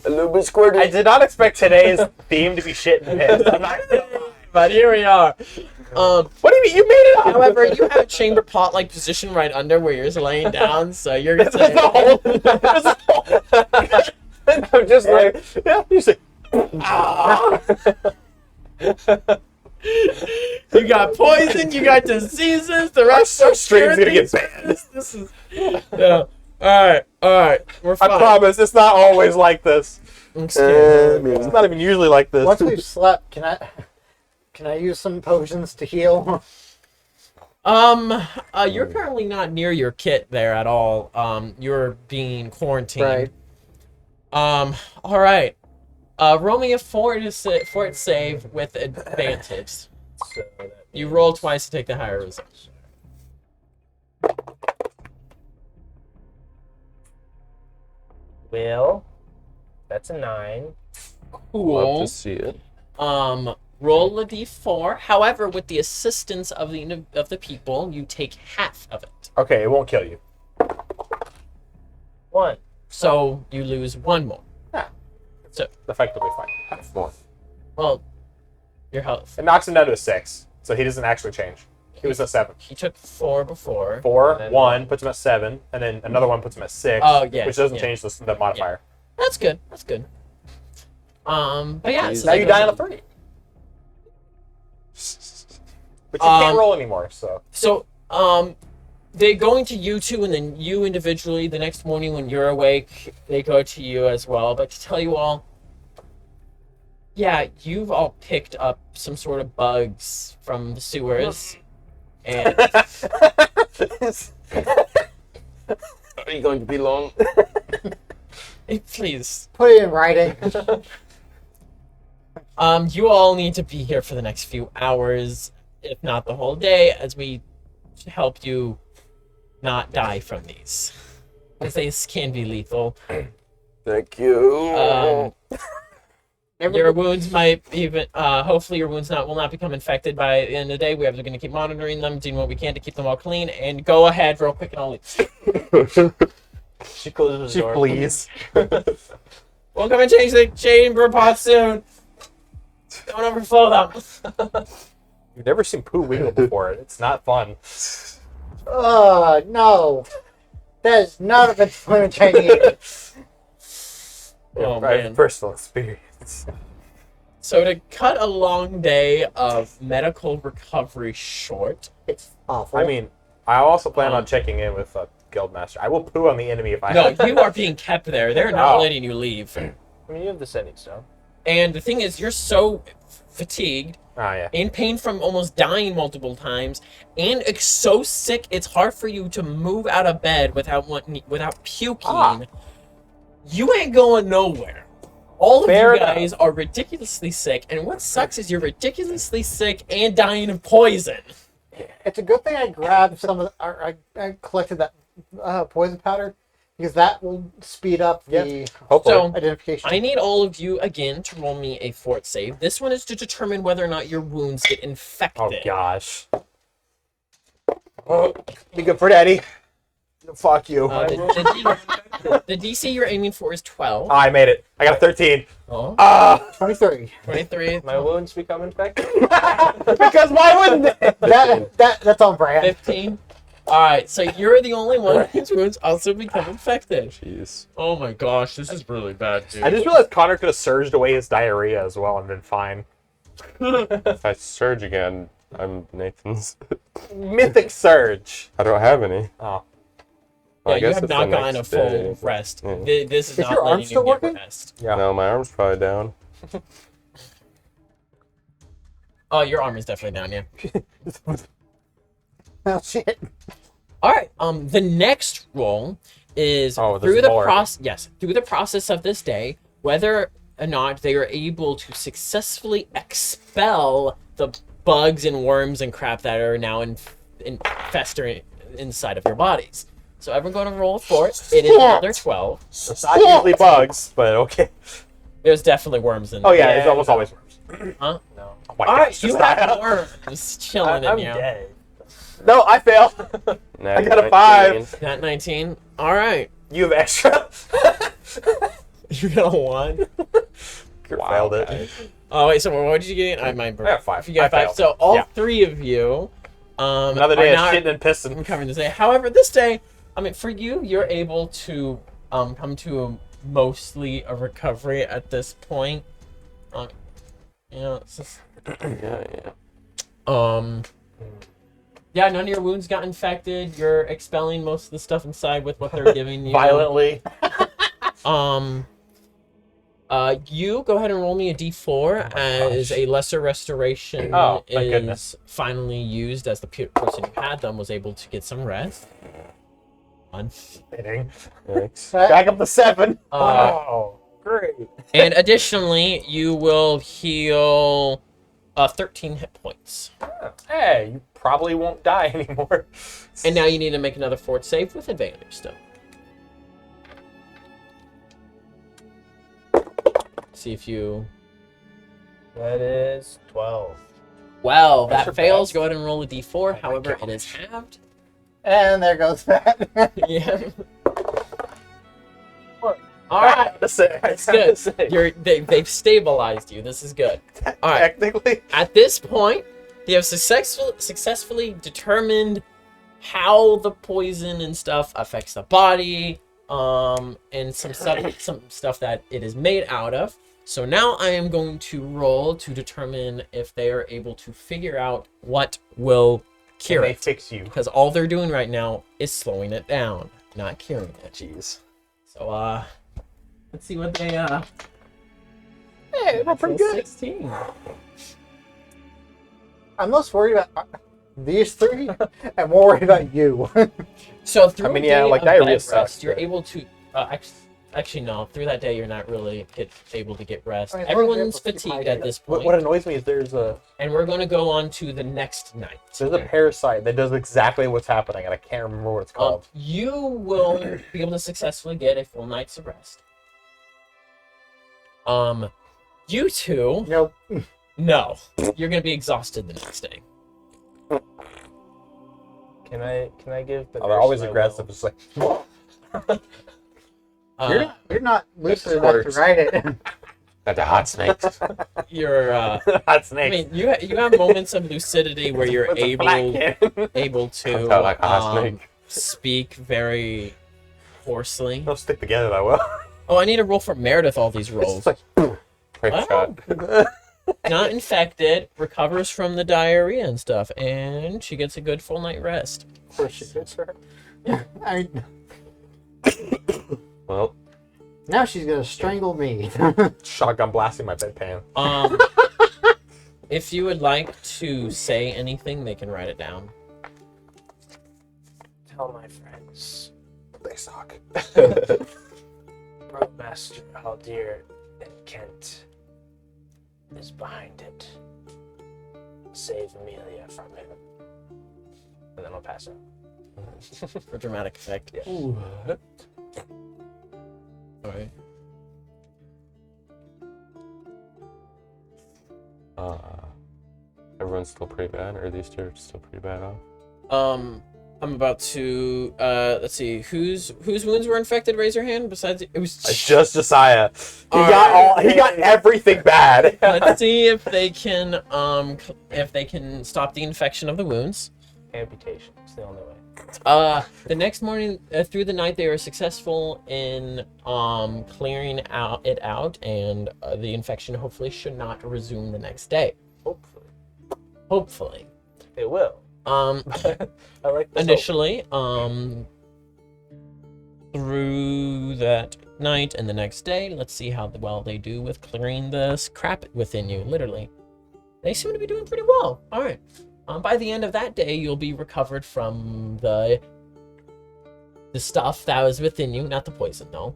little bit squirty. I did not expect today's theme to be shit and piss. I'm not gonna lie. But here we are. What do you mean? You made it up! However, you have a chamber pot like position right under where you're just laying down, so you're gonna There's a hole. There's a hole. I'm just like, yeah, you say, you got poison, you got diseases, the rest Our of stream's gonna get banned. This is yeah. All right, we're fine. I promise, it's not always like this. I'm scared. It's not even usually like this. once we've slept, can I use some potions to heal? You're currently not near your kit there at all. You're being quarantined. Right. All right. Roll me a fort save with advantage. So that You roll twice to take the higher result. Well, that's a 9. Love Cool. to see it. Roll a d4. However, with the assistance of the people, you take half of it. Okay, it won't kill you. 1. So you lose one more. Effectively fine. Half more. Well, your health. It knocks him down to a 6, so he doesn't actually change. He was at 7. He took 4 before. 4, And then 1 puts him at 7, and then another one puts him at 6. Oh, yeah, Which doesn't yeah. change the modifier. That's good. That's good. But yeah. So Now that you die on a goes- 3. But you can't Um, roll anymore, so. So, they're going to you two, and then you individually. The next morning when you're awake, they go to you as well. But to tell you all, Yeah, you've all picked up some sort of bugs from the sewers. And Are you going to be long? please, Put it in writing. you all need to be here for the next few hours, if not the whole day, as we help you not die from these. Because these can be lethal. Thank you. Your wounds might even, hopefully your wounds will not become infected by the end of the day. We're going to keep monitoring them, doing what we can to keep them all clean, and go ahead real quick and I'll leave. She closes the She door. flees. We'll come and change the chamber pot soon. Don't overflow them. You've never seen poo wiggle before. It's not fun. No. That is not a employment Chinese. Oh, I have man. personal experience. So to cut a long day of medical recovery short, It's awful. I mean, I also plan on checking in with Guildmaster. I will poo on the enemy if I no, have to. you are being kept there. They're not Oh. letting you leave. I mean, you have the sending stone. And the thing is, you're so fatigued, Ah, yeah. in pain from almost dying multiple times, and it's so sick it's hard for you to move out of bed without puking. Ah. You ain't going nowhere. All of Fair you guys are ridiculously sick, and what sucks is you're ridiculously sick and dying of poison. it's a good thing I grabbed some of the, I collected that poison powder because that will speed up the Hopefully. So identification. I need all of you again to roll me a fort save. This one is to determine whether or not your wounds get infected. Oh, gosh. Oh, be good for daddy. Fuck you. The DC you're aiming for is 12. I made it. I got a 13. Oh, Ah! 23. 23, My wounds become infected. Because why wouldn't they? That's on brand. 15. Alright, so you're the only one whose wounds also become infected. Jeez. Oh my gosh, this is really bad, dude. I just realized Connor could have surged away his diarrhea as well and been fine. If I surge again, I'm Nathan's. Mythic surge. I don't have any. Oh. Well, I you guess have it's not the gotten a next full day. rest. Yeah. This is Is not your arm letting you still get working? rest. Yeah. No, my arm's probably down. Oh, your arm is definitely down, yeah. Oh, shit. All right. The next roll is Oh, there's through the more. process. Yes, through the process of this day, whether or not they are able to successfully expel the bugs and worms and crap that are now festering inside of your bodies. So everyone going to roll for it. It is another 12. It's not usually bugs, but okay. There's definitely worms in there. Oh, yeah, it's almost always worms. Huh? No. Oh, my All gosh, right, you just have die. worms chilling in I'm you. dead. No, I failed. Natty got a 19. 5. Not 19. All right. You have extra. You got a 1. Wow, Failed it. guys. Oh, wait, so what did you get? I might. I got 5. You got I 5. failed. So all Yeah. 3 of you Another are day of not shitting and pissing. recovering this day. However, this day, I mean, for you, you're able to come to mostly a recovery at this point. You know, it's just, Yeah, yeah. yeah, none of your wounds got infected. You're expelling most of the stuff inside with what they're giving you. Violently. You go ahead and roll me a d4 as a lesser restoration Oh, thank is goodness. finally used as the person who had them was able to get some rest. Fitting. Thanks. Back up to 7. Uh, Oh, great. And additionally, you will heal 13 hit points. Hey, you probably won't die anymore. And now you need to make another fort save with advantage still. See if you... That is 12. Well, That's that your fails. best. Go ahead and roll a d4. my However, it gosh. is halved. And there goes that. Yeah. All right. That's it. That's good. They've stabilized you. This is good. All right. Technically. At this point, you have successfully determined how the poison and stuff affects the body, and some stuff that it is made out of. So now I am going to roll to determine if they are able to figure out what will cure They it. fix you. Because all they're doing right now is slowing it down, not curing it. Jeez. So let's see what they Hey, we're pretty good. 16. I'm less worried about these three and more worried about you. So through I mean, a yeah, day like of diarrhea bed rest, sucks, you're but- able to actually no. Through that day, you're not really able to get rest. I mean, Everyone's let's keep fatigued hydrated. at this point, What annoys me is there's a and we're going to go on to the next night. parasite that does exactly what's happening, and I can't remember what it's called. You will be able to successfully get a full night's rest. You two, Nope. no, you're going to be exhausted the next day. Can I give the Oh, they're nurse always my aggressive. will? It's like, You're not lucid enough to works. write it. Got the hot snakes. You're, hot I snakes. mean, you have moments of lucidity where you're It's a black kid. able to Felt like a hot snake. speak very hoarsely. Don't stick together that well. Oh, I need to roll for Meredith all these It's rolls. just like, Quick Wow. shot. Not infected, recovers from the diarrhea and stuff, and she gets a good full night rest. Of course she gets her. I, Well, now she's gonna strangle me. shotgun blasting my bedpan. If you would like to say anything, they can write it down. Tell my friends, They suck. Roadmaster Aldir and Kent is behind it. Save Amelia from him. And then I'll pass out. For dramatic effect. Yeah. Alright. everyone's still pretty bad, or these two are still pretty bad off. I'm about to let's see, whose wounds were infected? Raise your hand. Besides, it was Just Josiah. He Alright. he got everything bad. Let's see if they can stop the infection of the wounds. Amputation. It's the only way. The next morning, through the night, they were successful in clearing it out, and the infection hopefully should not resume the next day. Hopefully. Hopefully. It will. I like the Initially, through that night and the next day, let's see how well they do with clearing this crap within you. Literally, they seem to be doing pretty well. All right. By the end of that day, you'll be recovered from the stuff that was within you, not the poison, though.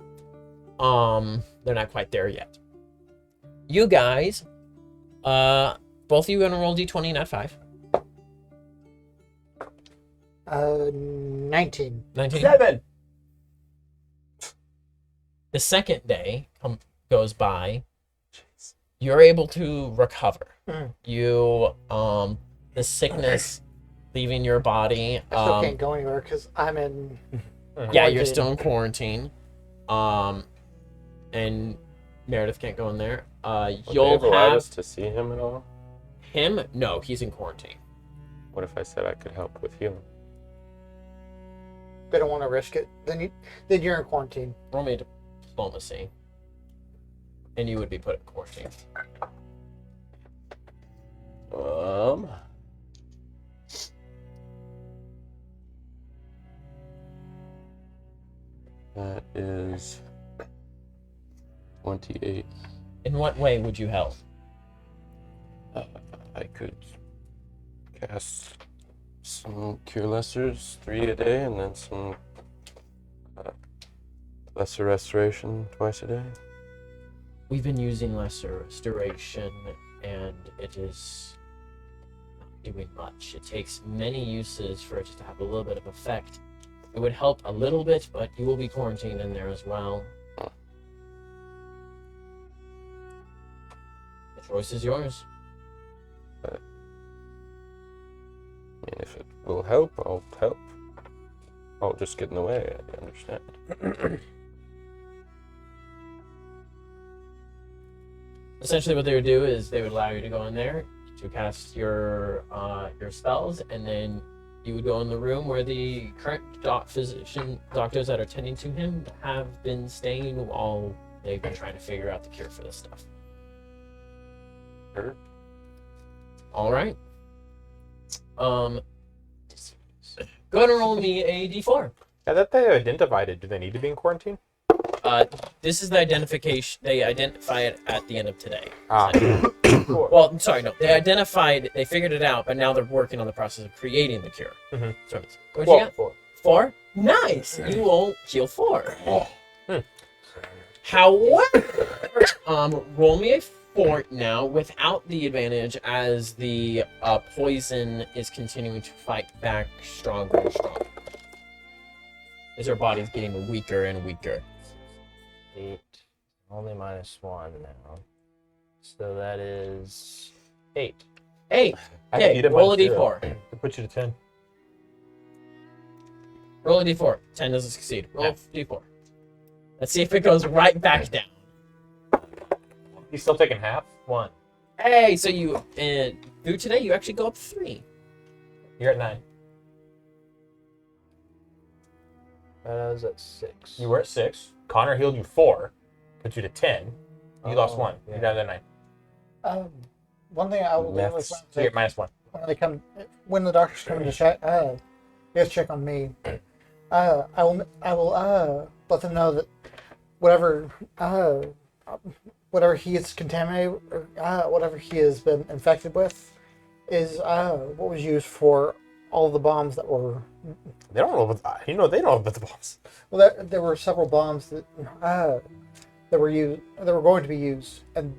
They're not quite there yet. You guys, both of you gonna roll d20, not 5. 19. 19. 7. The second day goes by. You're able to recover. You, the sickness leaving your body. I still can't go anywhere because I'm in. Yeah, you're quarantine. still in quarantine. And Meredith can't go in there. Would they You'll have allowed have us to see him at all? him. No, he's in quarantine. What if I said I could help with healing? They don't want to risk it. Then you're in quarantine. Roll me diplomacy, and you would be put in quarantine. That is 28. In what way would you help? I could cast some Cure Lessers 3 a day, and then some Lesser Restoration twice a day. We've been using Lesser Restoration, and it is not doing much. It takes many uses for it just to have a little bit of effect. It would help a little bit, but you will be quarantined in there as well. The choice is yours. I mean, if it will help, I'll help. I'll just get in the way, I understand. Essentially, what they would do is they would allow you to go in there to cast your spells, and then you would go in the room where the current doctors that are tending to him have been staying while they've been trying to figure out the cure for this stuff. Sure. All right. Go ahead and roll me a d4. Now that they identified it, do they need to be in quarantine? this is the identification. They identify it at the end of today. Ah. Well, I'm sorry, no. They figured it out, but now they're working on the process of creating the cure. Mhm. So, what'd you get? 4. 4? Nice. You will heal 4. However, roll me a fort now without the advantage as the poison is continuing to fight back stronger and stronger. As her body's getting weaker and weaker. 8. Only -1 now. So that is 8. 8. I Okay, beat him roll a by 0. d4. To put you to 10. Roll a d4. 10 doesn't succeed. Roll a d4. Let's see if it goes right back down. He's still taking half? 1. Hey, so you, through today, you actually go up 3. You're at 9. That was at 6. You were at 6. Connor healed you 4. Put you to 10. You lost 1. yeah. You're down to 9. One thing I will do is So you're at -1. when the doctors come to check, check on me. I will let them know that whatever he is contaminated or whatever he has been infected with is what was used for all the bombs that were. They don't know about they don't know about the bombs. Well, there were several bombs that were used, that were going to be used, and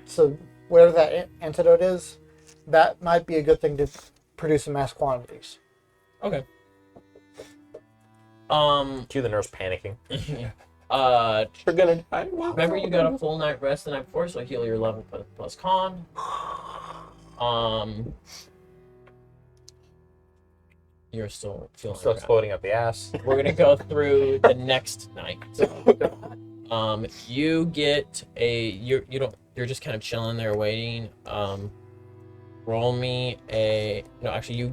so whatever that antidote is, that might be a good thing to produce in mass quantities. Okay. Cue the nurse panicking. You're gonna die. Remember you got a full night rest the night before, so heal your level plus con. You're still feeling Still crap. exploding up the ass. We're gonna go through the next night. You get you're just kind of chilling there waiting. Roll me a you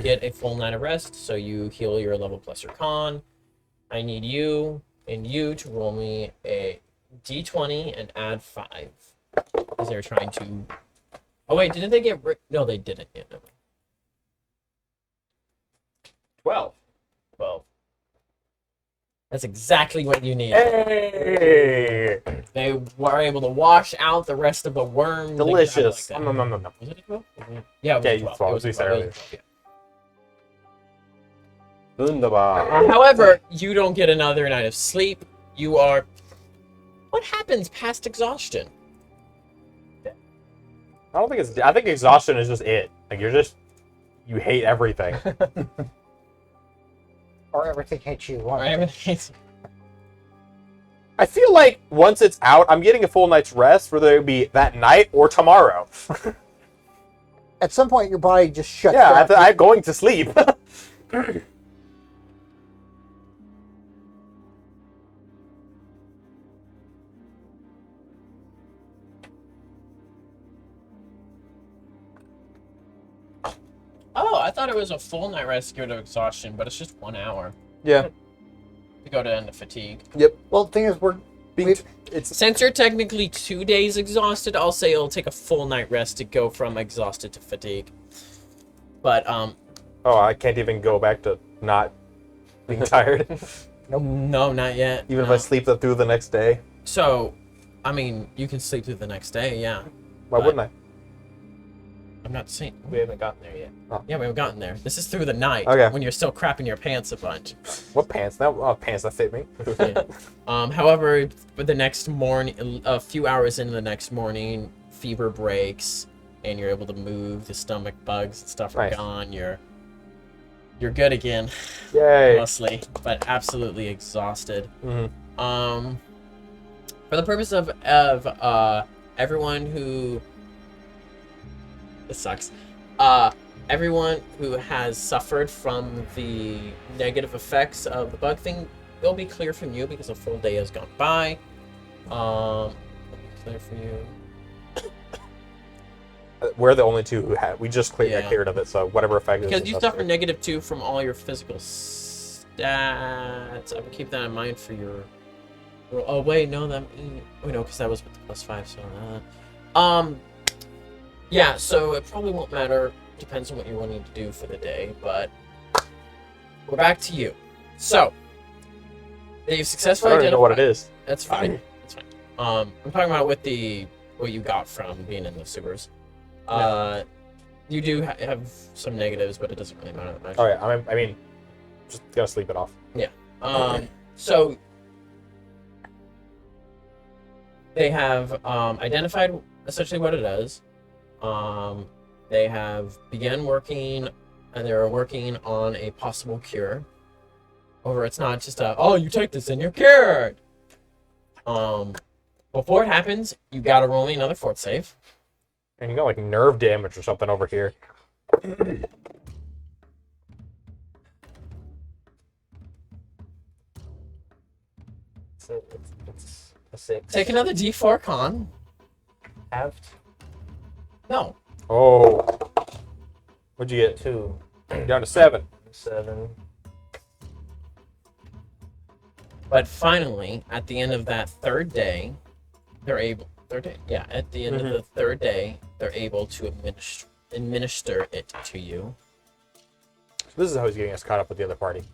get a full night of rest, so you heal your level plus your con. I need you to roll me a d20 and add 5. Because they're trying to. Oh wait, didn't they get no, they didn't yet. No. 12. 12. That's exactly what you need. Hey! They were able to wash out the rest of the worms. and crap Delicious. like that. No. Was it a 12? Yeah, it was Yeah, a you 12. 12, It was we a said 12. It earlier. was a 12, yeah. Wunderbar. However, you don't get another night of sleep. You are. What happens past exhaustion? I think exhaustion is just it. Like you hate everything. Or everything hates you. Or everything's- I feel like once it's out, I'm getting a full night's rest, whether it be that night or tomorrow. At some point, your body just shuts Yeah, down. I'm going to sleep. Oh, I thought it was a full night rest to go to exhaustion, but it's just 1 hour Yeah. to go to end of fatigue. Well, the thing is, It's Since you're technically 2 days exhausted, I'll say it'll take a full night rest to go from exhausted to fatigue. But oh, I can't even go back to not being tired, no, not yet. even if no. I sleep through the next day. So, I mean, you can sleep through the next day, yeah. Why But- wouldn't I? I'm not saying. We haven't gotten there yet. Yeah, we haven't gotten there. This is through the night Okay. when you're still crapping your pants a bunch. What pants? Pants that fit me. Yeah. However, for the next morning, a few hours into the next morning, fever breaks, and you're able to move. The stomach bugs and stuff are Nice. gone. You're good again, Yay. mostly, but absolutely exhausted. Mhm. For the purpose of everyone who, this sucks. Everyone who has suffered from the negative effects of the bug thing, it'll be clear from you because a full day has gone by. It'll be clear for you. We're the only two who had. We just got Yeah. cleared of it, so whatever effect it is. Because you that's suffer right. -2 from all your physical stats. I would keep that in mind for your. Oh wait, no, no, because that was with the +5. So, yeah. So it probably won't matter. Depends on what you're wanting to do for the day, but we're back to you. So They've I successfully don't even know what it is. That's fine. That's fine. I'm talking about with what you got from being in the sewers. You do have some negatives, but it doesn't really matter that much. Oh yeah, I mean, just gotta sleep it off. So they have identified essentially what it is. They have begun working, and they're working on a possible cure. However, it's not just you take this and you're cured. Before it happens, you gotta roll me another fort save. And you got like nerve damage or something over here. It's a 6. Take another D4 con. Halved. No. Oh. What'd you get? 2. Down to 7. 7. But finally, at the end of that third day, they're able. Third day? Yeah, at the end of the third day, they're able to administer it to you. So this is how he's getting us caught up with the other party.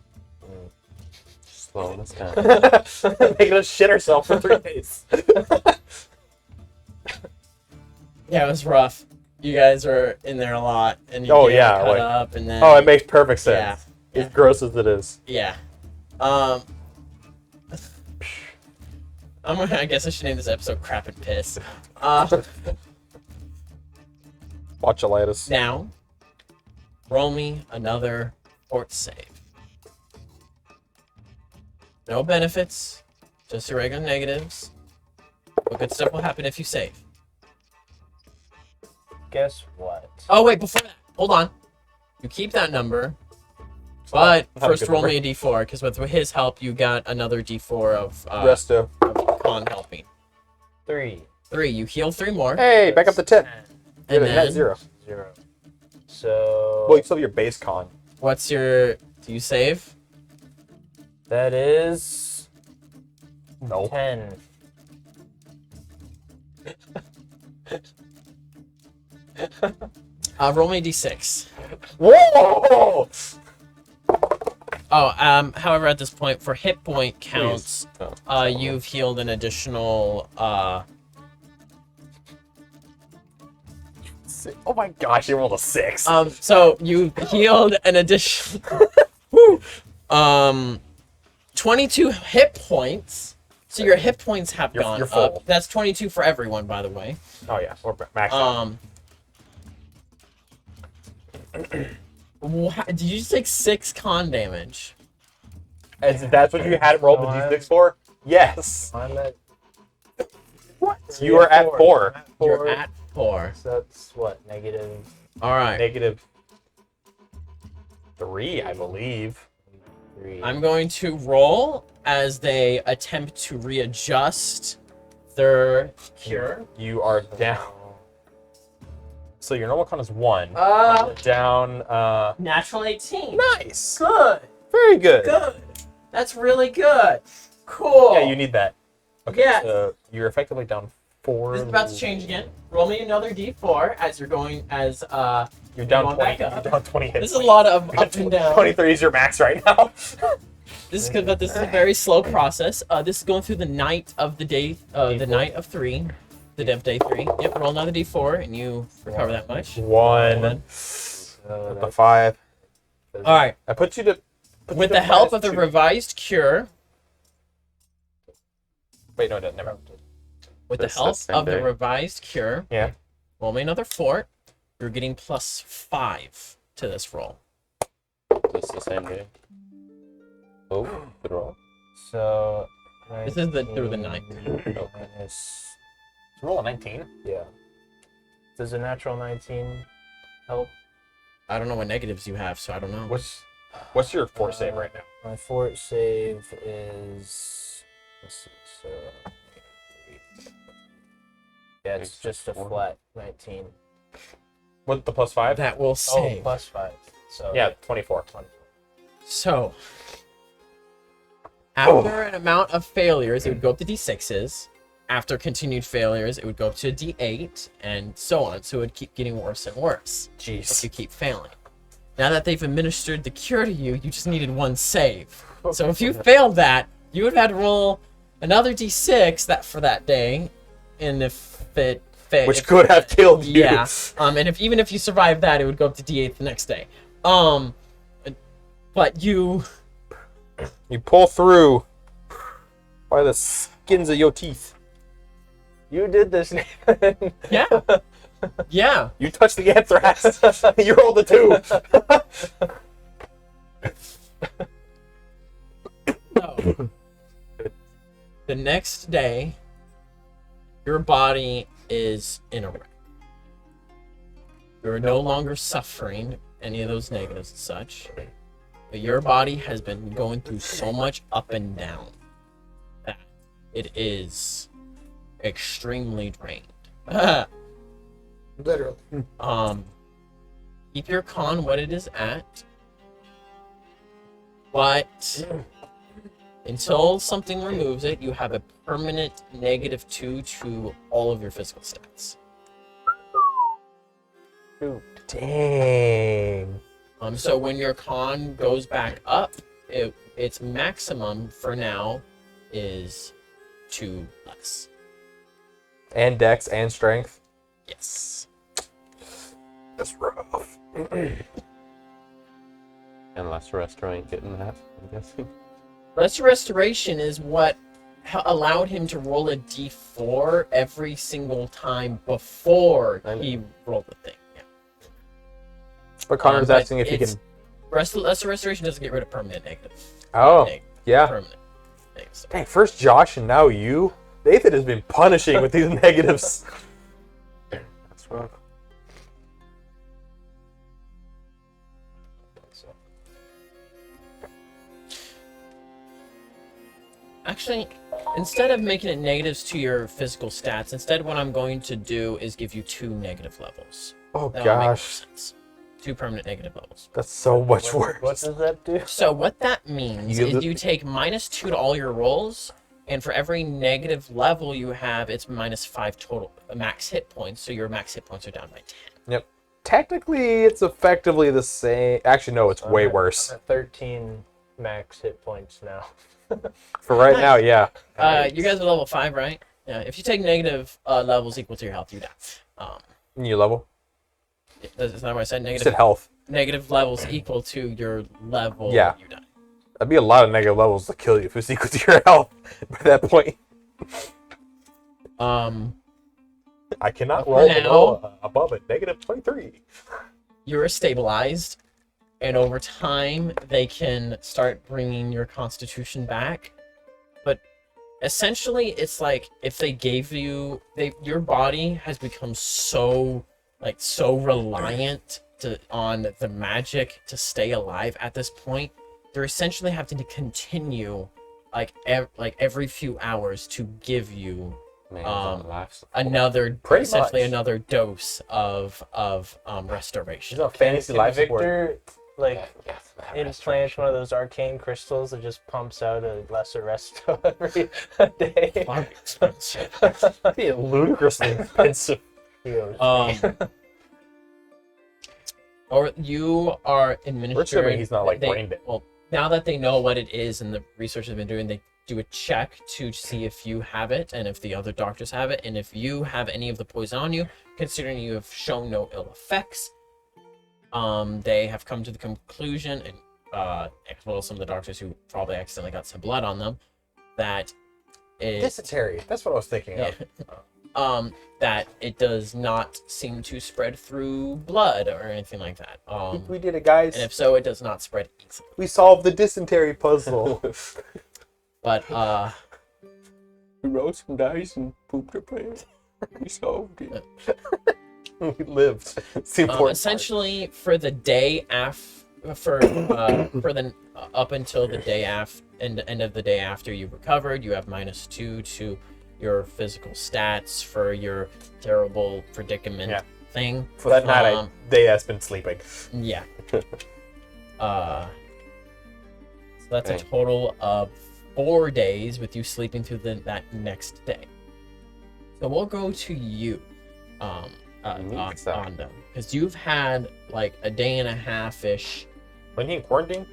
Slowing us down. Making us shit ourselves for 3 days. Yeah, it was rough. You guys were in there a lot, and you Oh, get yeah, caught like- up, and then Oh, it makes perfect sense. Yeah. As gross as it is. yeah. I guess I should name this episode "Crap and Piss." Botulitis. Now, roll me another fort save. No benefits, just your regular negatives. But good stuff will happen if you save. Guess what? Oh wait, before that, hold on. You keep that number, but Not a first good roll number. me a d4 because with his help, you got another d4 of Resto. con helping. 3. 3. You heal 3 more, Hey, back up to 10. and Net then 0. 0. So Well, you still have your base con. what's your? Do you save? that is No. 10. Roll me a d6. Whoa! Oh, however, at this point, for hit point counts, Oh, you've healed an additional. Oh my gosh, you rolled a 6. So you healed an additional. 22 hit points. So your hit points have You're gone full. up. That's 22 for everyone, by the way. Oh yeah, we're max out. Did you just take 6 con damage? That's what you had rolled the d6 for? Yes. I'm at. You are at 4. You're at 4. So that's what? Negative All right. Negative 3, I believe. 3. I'm going to roll as they attempt to readjust their cure. You are down. So your normal con is 1. Uh, Down. natural 18. Nice. Good. Very good. Good. That's really good. Cool. Yeah, you need that. Okay. Yeah. So you're effectively down 4. This is about to change again. Roll me another d4 as you're going as You're down Going 20. back up. You're down 20 hit this is a points. lot of up and down. 23 is your max right now. This is good, but this is a very slow process. This is going through the night of the day, the D4. night of 3, the day of day 3. Yep. Roll another d4 and you recover that much. 1. So The 5. All right. I put you to. With the help of the revised cure, Wait, no, never mind. with the That's help the same of the day. revised cure, Yeah. roll me another fort. You're getting +5 to this roll. Just the same day. Oh, good roll. So. This is through the night. Minus. Roll a 19. Yeah. Does a natural 19 help? I don't know what negatives you have, so I don't know. What's your force save right now? My fort save is. Let's see. So. Yeah, it's just a flat 19. With the +5? That will Oh, save. plus 5. So. Yeah, 24. So, after an amount of failures, it would go up to d6s. After continued failures, it would go up to a d8, and so on. So it would keep getting worse and worse if Jeez. you keep failing. Now that they've administered the cure to you, you just needed 1 save. So if you failed that, You would have had to roll another d6 for that day, and if it failed, Which could have killed you. Yeah. And even if you survived that, it would go up to d8 the next day. But you pull through by the skins of your teeth. You did this, Nathan. yeah. Yeah. You touched the anthrax. You rolled a 2. So, the next day, your body is in a wreck. You're no longer suffering any of those negatives and such, but your body has been going through so much up and down that it is extremely drained. Literally. Keep your con what it is at, but until something removes it, you have a permanent -2 to all of your physical stats. Dang. So when your con goes back up, its maximum for now is 2 less. And dex and strength. Yes. That's rough. Unless Restro ain't getting that, I'm guessing. Lesser Restoration is what allowed him to roll a d4 every single time before he rolled the thing. Yeah. But Connor's But asking if he can. Lesser Restoration doesn't get rid of permanent negative. Oh, yeah. Permanent negatives. Dang, first Josh and now you. Nathan has been punishing with these negatives. That's rough. Actually, instead of making it negatives to your physical stats, instead what I'm going to do is give you 2 negative levels. Oh That will make more gosh, sense. 2 permanent negative levels. that's so much What worse. does that do? So what that means You- is you take -2 to all your rolls, and for every negative level you have, it's -5 total max hit points. So your max hit points are down by 10. Yep. Technically, it's effectively the same. Actually, no, it's way worse. I'm at 13 max hit points now. For right now, yeah. You guys are level 5, right? Yeah. If you take negative levels equal to your health, you die. New level. Is that what I said? You Negative said health. negative levels equal to your level. Yeah. You die. That'd be a lot of negative levels to kill you if it's equal to your health by that point. I cannot For roll now- below, above a -23. You're stabilized, and over time they can start bringing your constitution back. But essentially, it's like if they gave you, your body has become so reliant on the magic to stay alive at this point. They're essentially having to continue every few hours to give you Man, on life support. another Pretty essentially much. another dose of restoration. There's no fantasy Can life support. Victor, like, Yeah, implant one of those arcane crystals that just pumps out a lesser resto every day? Far expensive. That'd be ludicrously expensive. Or you are administering. We're assuming he's not, like, they- brain dead. Well, now that they know what it is and the research they've been doing, they do a check to see if you have it and if the other doctors have it, and if you have any of the poison on you, considering you have shown no ill effects. They have come to the conclusion, and as well as some of the doctors who probably accidentally got some blood on them, that it Dysentery. That's what I was thinking Yeah. of. That it does not seem to spread through blood or anything like that. We did it, guys. And if so, it does not spread easily. We solved the dysentery puzzle. But We rolled some dice and pooped our pants. We solved it. We lived. It's the important part. essentially, for the day for the up until the day end of the day after you recovered, you have -2 to your physical stats for your terrible predicament Yeah. thing. For that night, Um, they has been sleeping. Yeah. So that's a Dang. total of 4 days with you sleeping through that next day. So we'll go to you, Neat stuff. because you've had like a day and a half ish. When he in quarantine?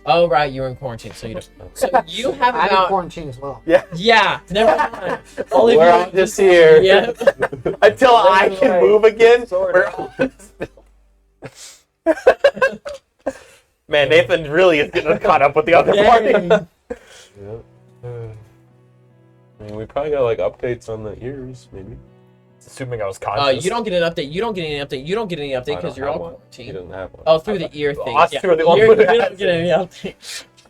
Oh, right, you were in quarantine, so you don't. So you have I'm in about. quarantine as well. Yeah, never mind. All of We're you all just here. Yep. Until I can Right. move again. Sort We're of. all Man, Nathan really is getting caught up with the other party. Dang. Yep. I mean, we probably got like updates on the ears, maybe. Assuming I was conscious. You don't get an update. You don't get any update. You don't get any update I because don't you're have all one. He quarantined. doesn't have one. Oh, through the ear thing. us two are the only you ones that don't has get any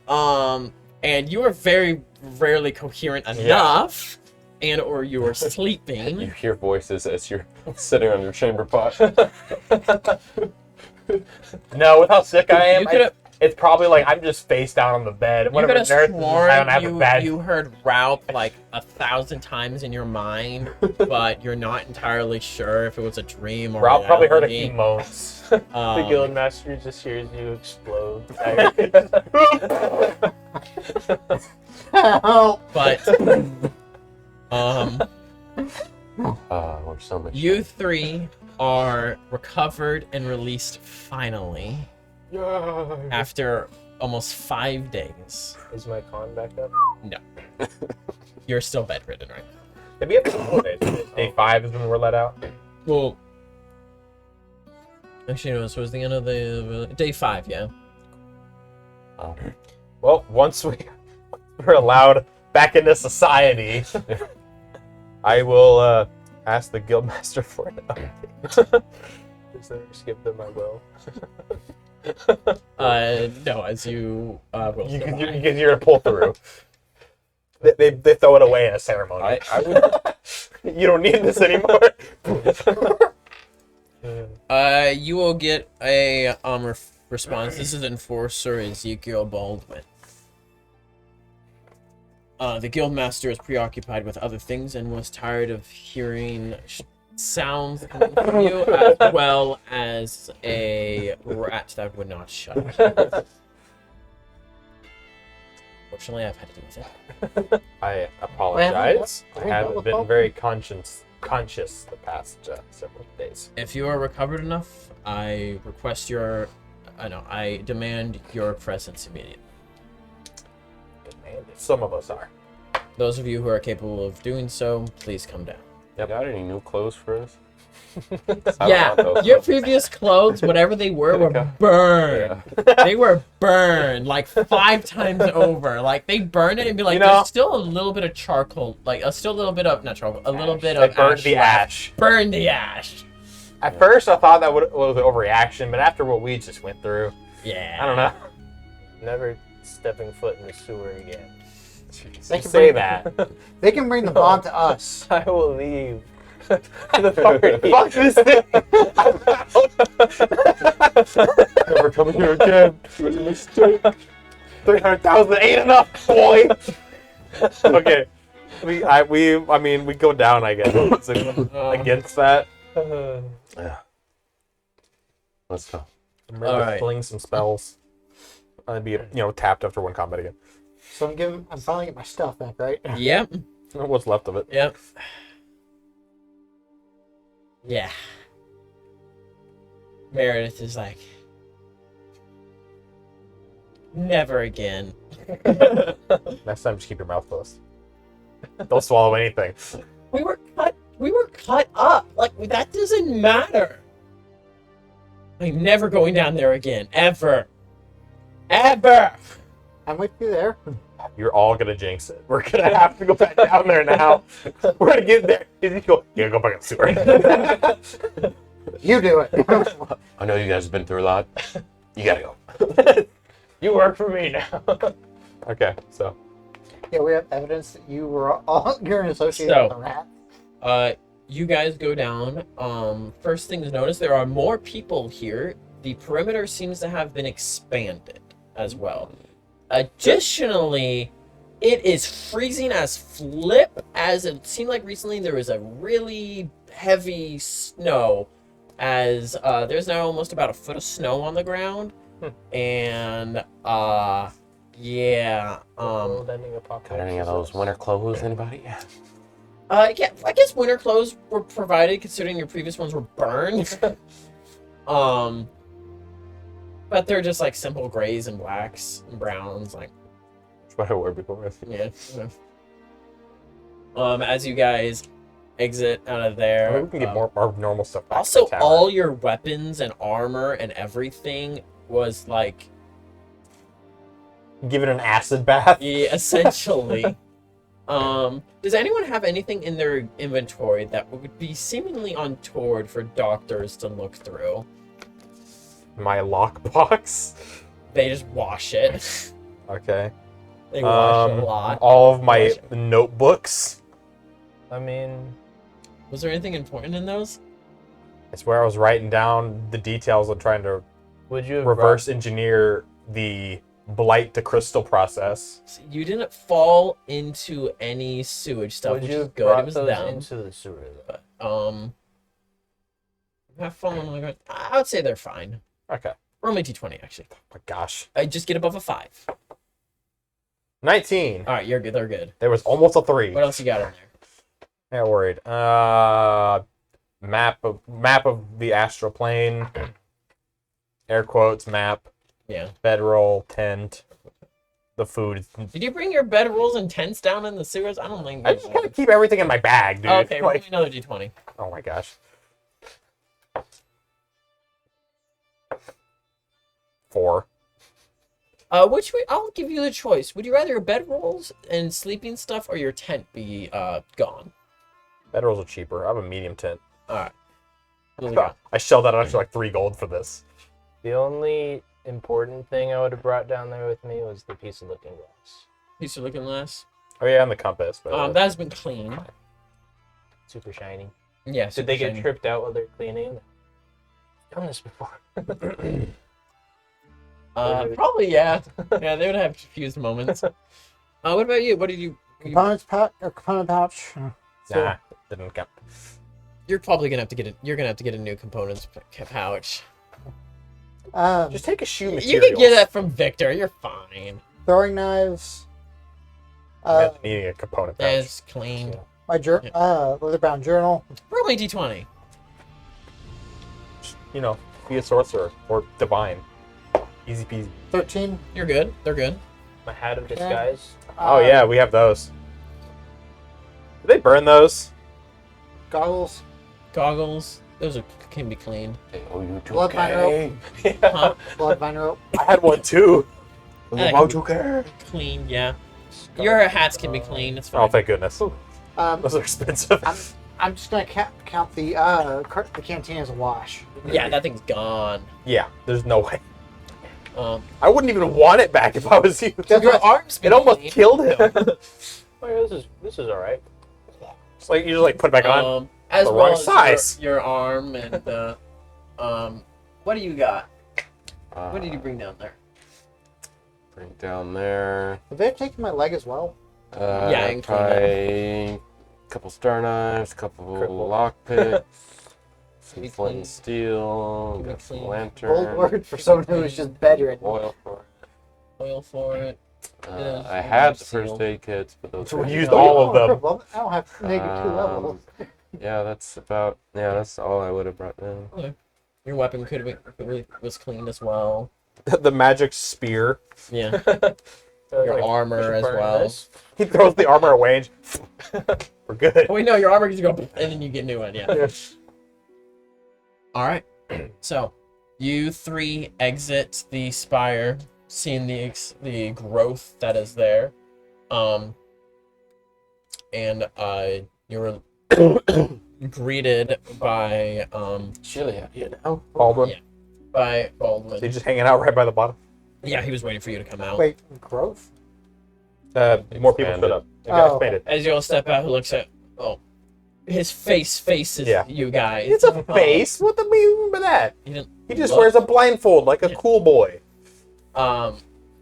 update. And you are very rarely coherent enough, and or you are You sleeping. hear voices as you're sitting on your chamber pot. No, with how sick I am, You could've- it's probably like I'm just face down on the bed. You Whatever could have nurse is, I don't sworn have a bed. you heard Ralph like 1,000 times in your mind, but you're not entirely sure if it was a dream or Ralph probably heard a reality. few moans. The Um, guildmaster just hears you explode. but We're so much. you three are recovered and released finally after almost 5 days. Is my con back up? You're still bedridden right now. Did we have 4 days? Day 5 is when we're let out. Well, actually, no, this was the end of the day 5, yeah. Oh. Well, once we're allowed back into society, I will ask the guildmaster for an update. Just skip them, I will. No, as you will. still die. You're gonna pull through. They throw it away in a ceremony. I would. You don't need this anymore. You will get a response. This is Enforcer Ezekiel Baldwin. The guildmaster is preoccupied with other things and was tired of hearing sounds coming from you, as well as a rat that would not shut up. Fortunately, I've had to deal with it. I apologize. I we haven't dealt been with very conscious the past several days. If you are recovered enough, I request your. I demand your presence immediately. Some of us are. Those of you who are capable of doing so, please come down. You got any new clothes for us? Yeah, those your clothes. previous clothes, whatever they were burned. Yeah. They were burned like 5 times over. Like they burned it and be like, You know- there's still a little bit of charcoal, like still a little bit of not charcoal, a little bit I of burned ash the left. ash. Burn the ash. At first, I thought that was an overreaction, but after what we just went through, Yeah. I don't know. Never stepping foot in the sewer again. They can Say bring- that. They can bring the bomb to us. I will leave the party. Fuck this thing. Never coming here again. It was a mistake. 300,000 ain't enough, boy. Okay. I mean, we go down, I guess. Against that. Yeah. Let's go. I'm really Alright. pulling some spells. I'd be, tapped after one combat again. So I'm finally getting my stuff back, right? Yep. What's left of it? Yep. Yeah. Meredith is like, never again. Next time, just keep your mouth closed. Don't swallow anything. We were cut up. Like that doesn't matter. I'm never going down there again. Ever. Ever. I'm with you there. You're all gonna jinx it. We're gonna have to go back down there now. We're gonna get there. Ezekiel, you gotta go back in the sewer. You do it. I know you guys have been through a lot. You gotta go. You work for me now. Okay, so Yeah, we have evidence that you're an associate So- with the rat. You guys go down. First thing to notice, there are more people here. The perimeter seems to have been expanded as well. Additionally, it is freezing as flip, as it seemed like recently there was a really heavy snow, as there's now almost about a foot of snow on the ground. And yeah, World ending apocalypse. Got any of those winter clothes? Anybody? yeah, I guess winter clothes were provided considering your previous ones were burned. but they're just like simple grays and blacks and browns, like That's what I wore before. yeah. As you guys exit out of there, We can get more our normal stuff back to also the tower. all your weapons and armor and everything was like Give it an acid bath. yeah, essentially. Does anyone have anything in their inventory that would be seemingly untoward for doctors to look through? My lockbox. They just wash it. Okay. They wash a lot. All of my Wash it. notebooks. I mean, Was there anything important in those? It's where I was writing down the details of trying to would you have reverse engineer the blight to crystal process. So you didn't fall into any sewage stuff, would which you is have good. brought It was those down. into the sewer? Though? But, have fallen. I would say they're fine. Okay. Roll me d20, actually. Oh my gosh. I just get above a 5. 19. All right, you're good. They're good. There was almost a 3. What else you got in there? Yeah, worried. Map of the astral plane. Air quotes map. Yeah. Bedroll tent. The food. Did you bring your bed rolls and tents down in the sewers? I don't think. I just gotta keep everything in my bag, dude. Okay, roll me Like, another d20. oh my gosh. 4. I'll give you the choice. Would you rather your bed rolls and sleeping stuff or your tent be gone? Bedrolls are cheaper. I have a medium tent. All right. What do we got? I shelled out actually like 3 gold for this. The only important thing I would have brought down there with me was the piece of looking glass. Piece of looking glass. Oh yeah, and the compass. But That has been cleaned. Super shiny. Yeah. Did they super get shiny. tripped out while they're cleaning? Done this before. Probably yeah. Yeah, they would have confused moments. What about you? What did you? Component pouch. nah, didn't count. You're probably gonna have to get it. You're gonna have to get a new components pouch. Just take a shoe You material. can get that from Victor. You're fine. Throwing knives. Imagine needing a component pouch. It's cleaned. My leather-bound journal. Roll me d20. You know, be a sorcerer or divine. Easy peasy. 13. You're good. They're good. My hat of disguise. Oh yeah, we have those. Did they burn those? Goggles. Goggles. Those can be cleaned. Oh, you two Blood okay? Huh? Blood vine rope. I had one too. About you care? Cleaned. Yeah. Your hats can be cleaned. It's fine. Oh, thank goodness. Um, Those are expensive. I'm just gonna count the canteen as a wash. Yeah, that thing's gone. Yeah, there's no way. I wouldn't even want it back if I was you. Your arms. It almost killed him. Oh yeah, this is all right. It's like you just like put it back on. As The well wrong as size. your arm and what do you got? Uh, What did you bring down there? Bring down there. Have they taken my leg as well? Yeah, I can clean probably a couple star knives, couple Cripple. lockpicks, some Be flint clean. and steel, Be got some clean. lantern, Bold word for someone who is just bedridden. oil for Oil for it. it. Yeah, I had the seal. first aid kits, but those So we were used gone. all of them. Well, I don't have -2 levels. Yeah, that's all I would have brought down. Your weapon could have was cleaned as well. The magic spear. Yeah. Your Your armor as well. He throws the armor away and we're good. Oh wait, no, your armor just go and then you get a new one. Yeah. All right. So, you 3 exit the spire, seeing the growth that is there, and you're greeted by Chilly out here now. Baldwin. Yeah. by They Baldwin. just hanging out right by the bottom. Yeah, he was waiting for you to come out. Wait, growth? More people Expanded. showed up. It got Oh. expanded. As you all step out, he looks at his face faces Yeah. you guys. It's a face. What the mean by that? He didn't. He just look. wears a blindfold like a Yeah. cool boy.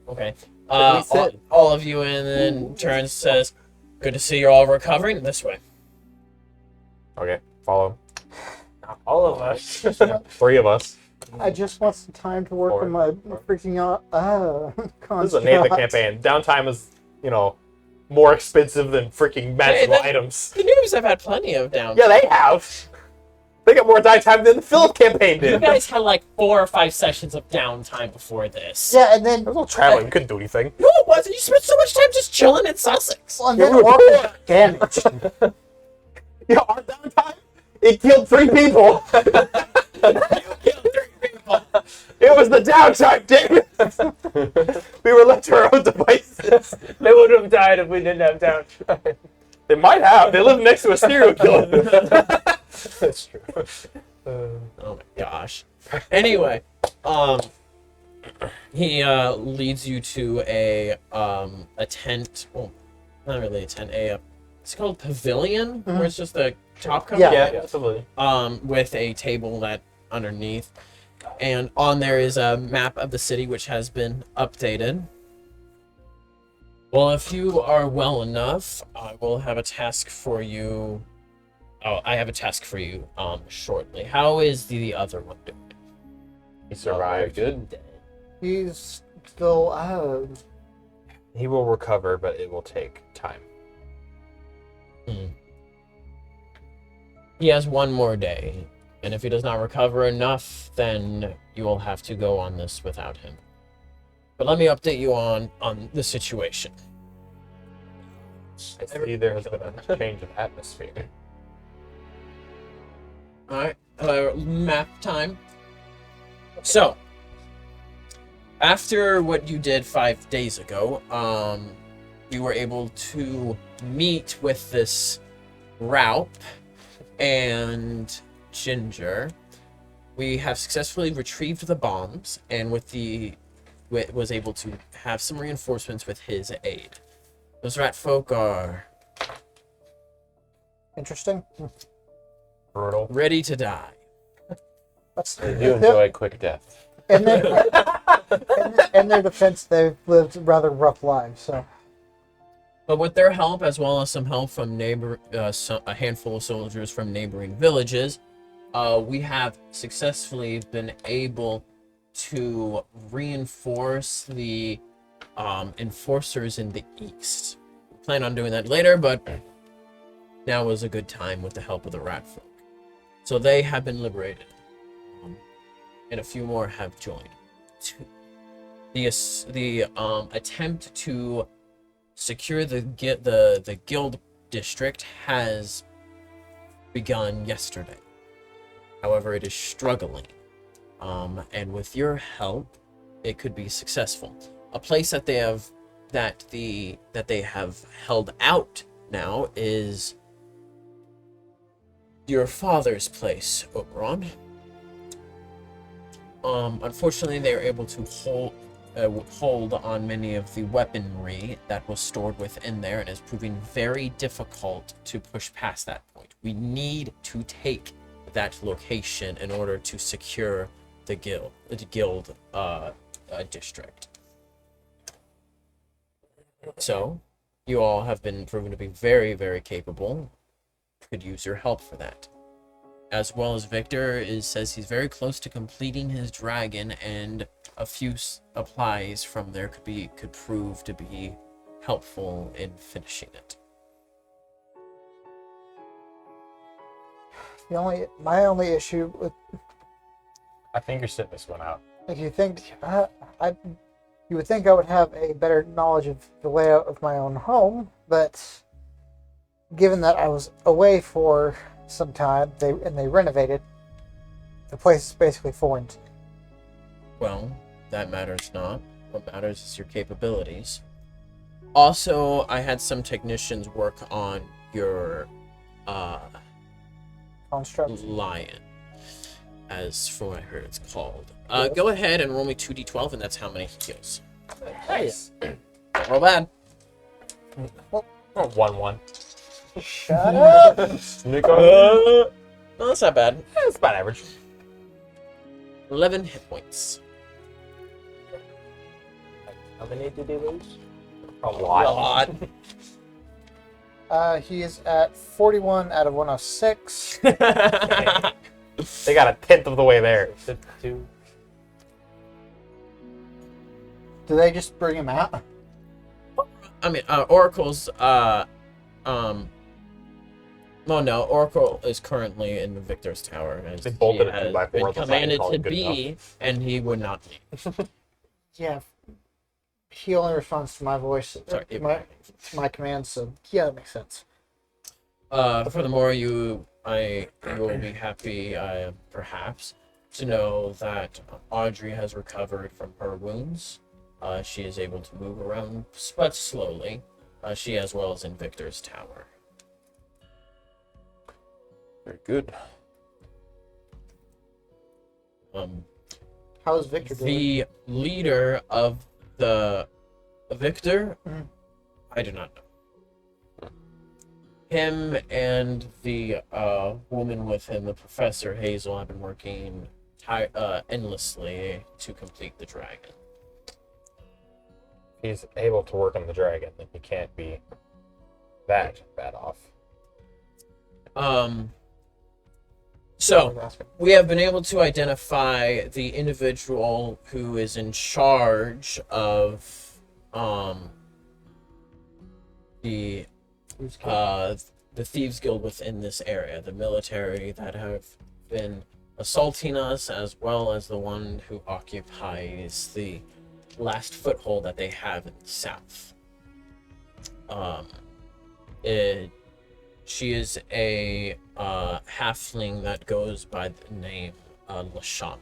Okay. we sit? All of you, and then turns says, "Good to see you're all recovering. This way." Okay, follow All of us. him. 3 of us. I just want some time to work Or- on my freaking out. This is a Nathan campaign. Downtime is, more expensive than freaking magical that- items. The noobs have had plenty of down. Yeah, they have. They got more downtime than the Philip campaign You did. guys had like 4 or 5 sessions of downtime before this. Yeah, and then There was no traveling. We couldn't do anything. No, it wasn't. You spent so much time just chilling in Sussex. well, and then Oracle got damaged. Yeah, our downtime, it killed 3 people. It was the downtime, damn it. We were left to our own devices. They would have died if we didn't have downtime. They might have. They live next to a serial killer. That's true. Oh my gosh. Anyway, he leads you to a tent. Well, not really a tent. It's called pavilion, where it's just a top cover. Yeah. Yeah, absolutely. With a table that underneath, and on there is a map of the city which has been updated. Well, if you are well enough, I will have a task for you. Oh, I have a task for you shortly. How is the other one doing? He survived. Good. He's still, He will recover, but it will take time. He has one more day, and if he does not recover enough, then you will have to go on this without him. But let me update you on the situation. I see there has been a change of atmosphere. Alright, map time. So, after what you did 5 days ago, you were able to meet with this Raup and Ginger. We have successfully retrieved the bombs, and was able to have some reinforcements with his aid. Those rat folk are interesting. Brutal. ready to die. That's, They do enjoy a quick death. in their defense, they've lived rather rough lives, so. But with their help, as well as some help from a handful of soldiers from neighboring villages, we have successfully been able to reinforce the enforcers in the east. We plan on doing that later, but now was a good time with the help of the rat folk. So they have been liberated, and a few more have joined. The attempt to secure the guild district has begun yesterday. However, it is struggling, and with your help, it could be successful. A place that they have held out now is your father's place, Oberon. Unfortunately, they are able to hold on many of the weaponry that was stored within there, and is proving very difficult to push past that point. We need to take that location in order to secure the guild district. So, you all have been proven to be very, very capable. Could use your help for that. As well as Victor says he's very close to completing his dragon, and a few applies from there could prove to be helpful in finishing it. My only issue with, I think you're sitting this one out. like, you would think I would have a better knowledge of the layout of my own home, but given that I was away for some time, they renovated, the place is basically foreign to me. Well, that matters not. What matters is your capabilities. Also, I had some technicians work on your Construct. lion, as from what I heard it's called. Go ahead and roll me 2d12, and that's how many he kills. Nice. Don't roll bad. Oh, 1-1. Shut up! Sneak on. No, that's not bad. It's about average. 11 hit points. How many did he lose? A lot. He is at 41 out of 106. They got a tenth of the way there. 52. Do they just bring him out? I mean, Oracle's Well, no, Oracle is currently in the Victor's Tower, as They bolted he a 2x4 has been on the side and commanded called to it good be, and he would not leave. Yeah. He only responds to my voice, Sorry, to my commands, so yeah, that makes sense. Furthermore, you will be happy, perhaps, to know that Audrey has recovered from her wounds. She is able to move around, but slowly. She as well as in Victor's Tower. Very good. How is Victor doing? The leader of the Victor, Mhm. I do not know. Him and the woman with him, the Professor Hazel, have been working endlessly to complete the dragon. He's able to work on the dragon, then he can't be that bad off. So we have been able to identify the individual who is in charge of the Thieves Guild within this area, the military that have been assaulting us, as well as the one who occupies the last foothold that they have in the south. She is a halfling that goes by the name Lashana.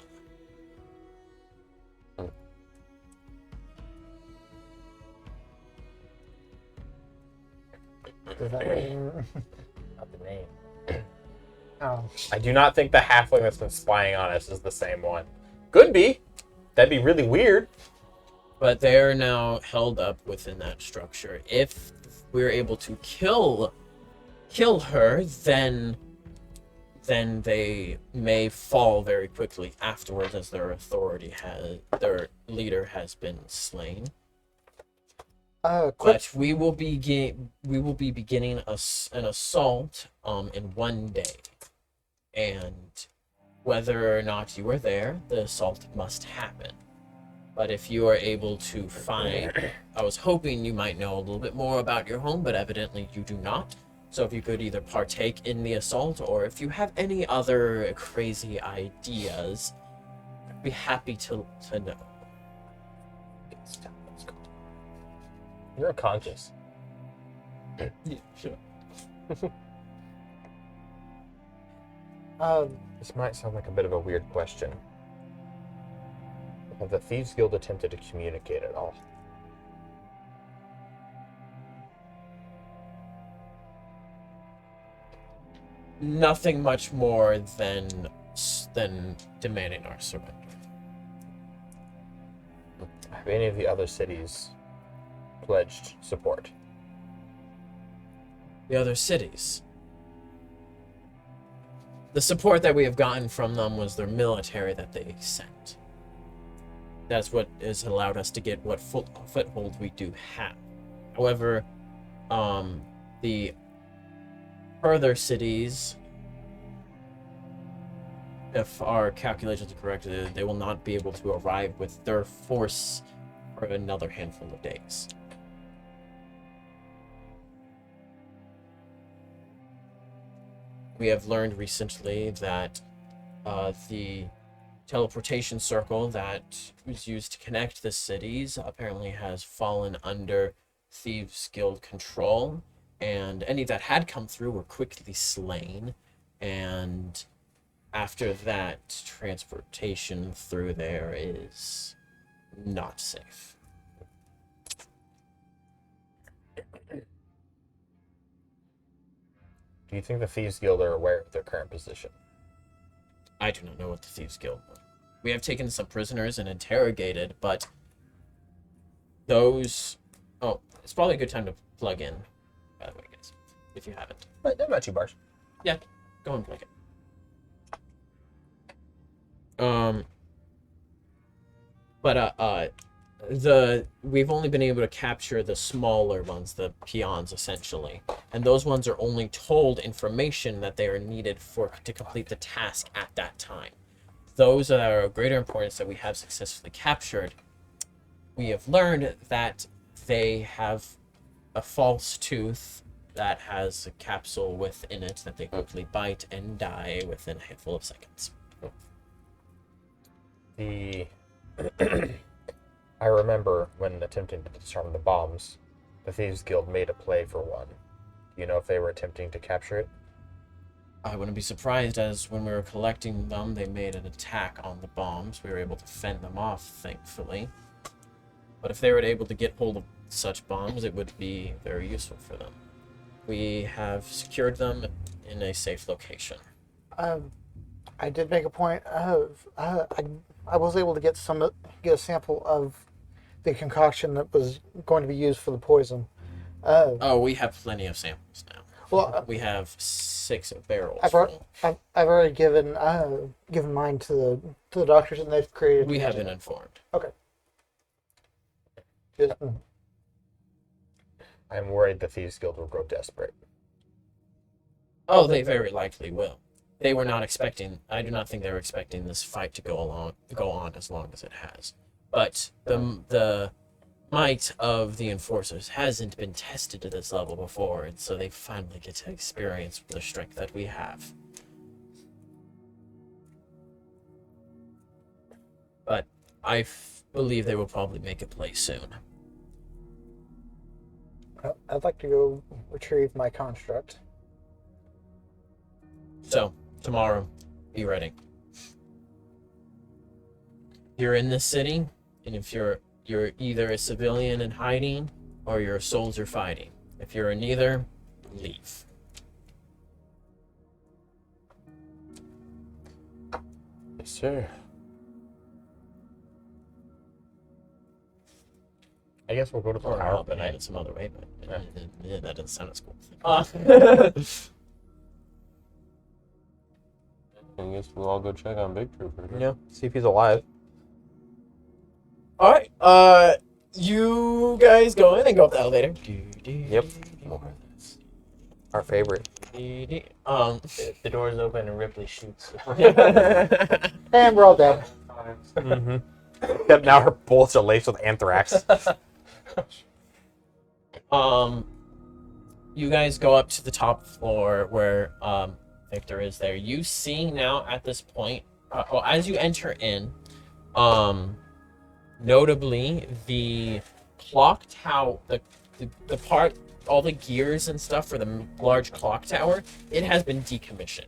Does that mean... Not the name. Oh. I do not think the halfling that's been spying on us is the same one. Could be. That'd be really weird. But they are now held up within that structure. If we're able to kill her, then they may fall very quickly afterwards, as their leader has been slain. Quick. But we will be beginning an assault in one day, and whether or not you are there, the assault must happen. But if you are able to find, I was hoping you might know a little bit more about your home, but evidently you do not. So if you could either partake in the assault, or if you have any other crazy ideas, I'd be happy to know. You're unconscious. Yeah, sure. This might sound like a bit of a weird question. Have the Thieves Guild attempted to communicate at all? Nothing much more than demanding our surrender. Have any of the other cities pledged support? The other cities. The support that we have gotten from them was their military that they sent. That's what has allowed us to get what foothold we do have. However, the further cities, if our calculations are correct, they will not be able to arrive with their force for another handful of days. We have learned recently that the teleportation circle that was used to connect the cities apparently has fallen under Thieves Guild control, and any that had come through were quickly slain, and after that, transportation through there is not safe. Do you think the Thieves Guild are aware of their current position? I do not know what the Thieves Guild know. We have taken some prisoners and interrogated, but those... Oh, it's probably a good time to plug in, by the way, guys, if you haven't. I'm not too bars. Yeah, go and plug it. We've only been able to capture the smaller ones, the peons essentially, and those ones are only told information that they are needed to complete the task at that time. Those that are of greater importance that we have successfully captured, we have learned that they have a false tooth that has a capsule within it that they quickly bite and die within a handful of seconds. The I remember when attempting to disarm the bombs, the Thieves Guild made a play for one. Do you know if they were attempting to capture it? I wouldn't be surprised, as when we were collecting them, they made an attack on the bombs. We were able to fend them off, thankfully. But if they were able to get hold of such bombs, it would be very useful for them. We have secured them in a safe location. I did make a point of I was able to get a sample of the concoction that was going to be used for the poison. Oh, we have plenty of samples now. Well, We have 6 barrels I've full. already given mine to the doctors, and they've created. We have been informed. Okay. Good. I'm worried the Thieves Guild will grow desperate. Oh, they very likely will. They were not expecting. I do not think they were expecting this fight to go on as long as it has. But the might of the enforcers hasn't been tested to this level before, and so they finally get to experience the strength that we have. But I believe they will probably make a play soon. I'd like to go retrieve my construct. So, tomorrow, be ready. You're in this city, and if you're either a civilian in hiding, or you're a soldier fighting. If you're in neither, leave. Yes, sir. I guess we'll go to the Or tower I'll tonight. headed some other way, but yeah, that doesn't sound as cool. I guess we'll all go check on Big Trooper. Yeah, see if he's alive. All right, you guys go in and go up the elevator. Yep. Our favorite. The doors open and Ripley shoots. And we're all dead. Mm-hmm. Except now her bullets are laced with anthrax. You guys go up to the top floor where Victor is there. You see now at this point, well, as you enter in, notably the clock tower, the part, all the gears and stuff for the large clock tower, it has been decommissioned.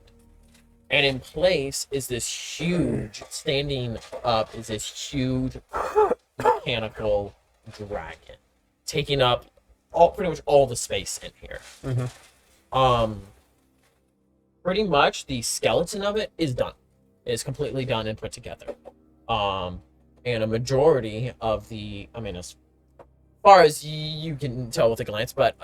And in place is this huge, standing up is this huge mechanical dragon, taking up pretty much all the space in here. Mm-hmm. Pretty much the skeleton of it is done. It is completely done and put together. And a majority of the, I mean, as far as you can tell with a glance, but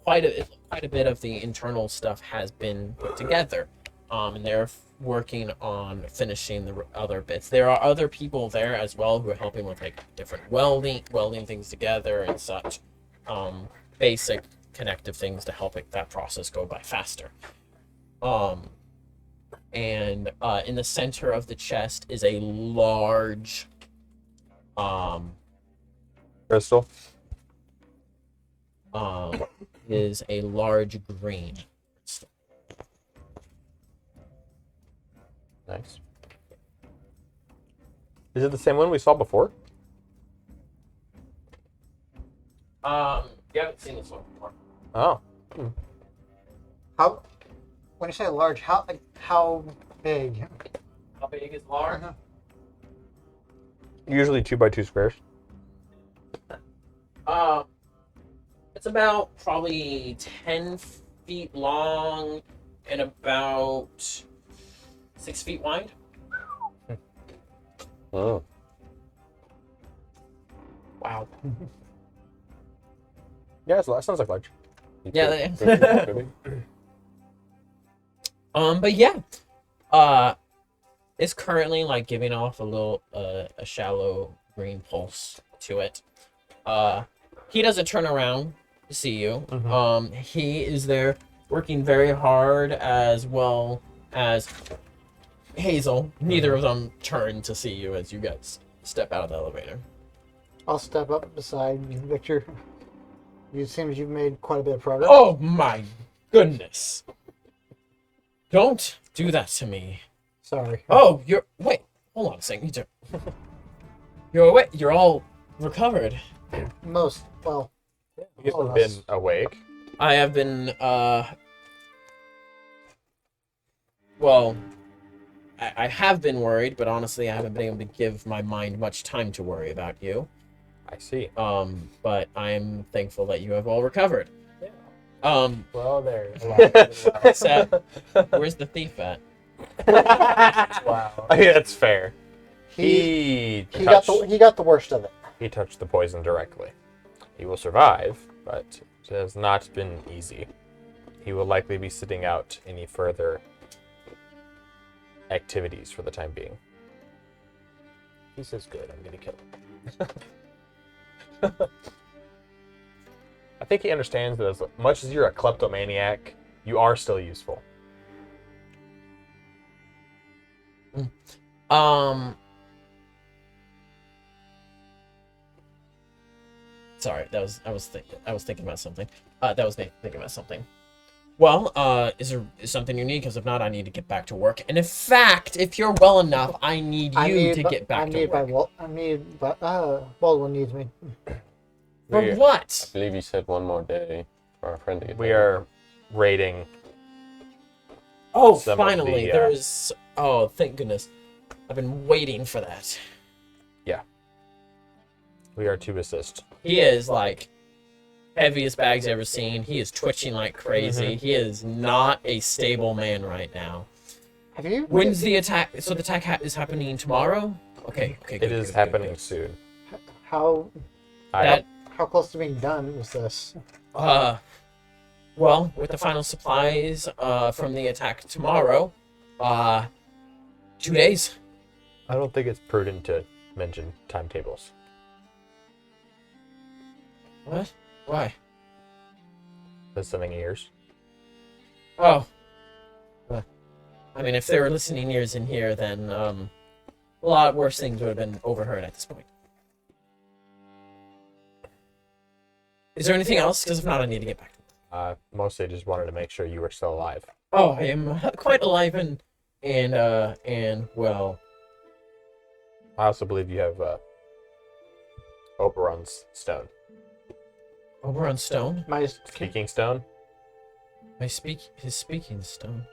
quite a bit of the internal stuff has been put together. And they're working on finishing the other bits. There are other people there as well who are helping with like different welding things together and such. Basic connective things to help that process go by faster. And in the center of the chest is a large Crystal. is a large green. Nice. Is it the same one we saw before? You haven't seen this one before. Oh. How? When you say large, how big? How big is large? Usually 2x2 squares. It's about probably 10 feet long and about 6 feet wide. Oh. Wow. Yeah, that sounds like large. Yeah. Maybe. But yeah, it's currently like giving off a little, a shallow green pulse to it. He doesn't turn around to see you. Mhm. He is there working very hard as well as Hazel. Neither of them turn to see you as you guys step out of the elevator. I'll step up beside Victor. It seems you've made quite a bit of progress. Oh my goodness. Don't do that to me. Sorry. Oh, wait, hold on a second. You're all recovered. Well, You've all of been us. awake. I have been, well, I have been worried, but honestly, I haven't been able to give my mind much time to worry about you. I see. But I'm thankful that you have all recovered. Yeah. We're Well, there. except, where's the thief at? Wow. I mean, that's fair. He He got touched, he got the worst of it. he touched the poison directly. He will survive, but it has not been easy. He will likely be sitting out any further activities for the time being. He says good. I'm gonna kill him. I think he understands that as much as you're a kleptomaniac, you are still useful. Sorry, I was thinking about something. That was me thinking about something. Well, is there something you need? Because if not, I need to get back to work. And in fact, if you're well enough, I need you to get back to work. Baldwin needs me. For We- what? I believe you said one more day for our friend to get We back. are raiding. Oh, Some of finally, the, there's. Oh, thank goodness. I've been waiting for that. We are to assist. He is like heaviest bags ever seen. He is twitching like crazy. He is not a stable man right now. Have you? When's the attack? So the attack is happening tomorrow? Okay, good. It is happening soon. How That, how close to being done was this? well, with the final supplies, from the attack tomorrow, 2 days. I don't think it's prudent to mention timetables. What? Why? Listening ears. Oh. I mean, if there were listening ears in here, then, a lot worse things would have been overheard at this point. Is there anything else? Because if not, I need to get back to work. Mostly just wanted to make sure you were still alive. Oh, I am quite alive and well. I also believe you have Oberon's stone. Over on stone. My Speaking stone? His speaking stone.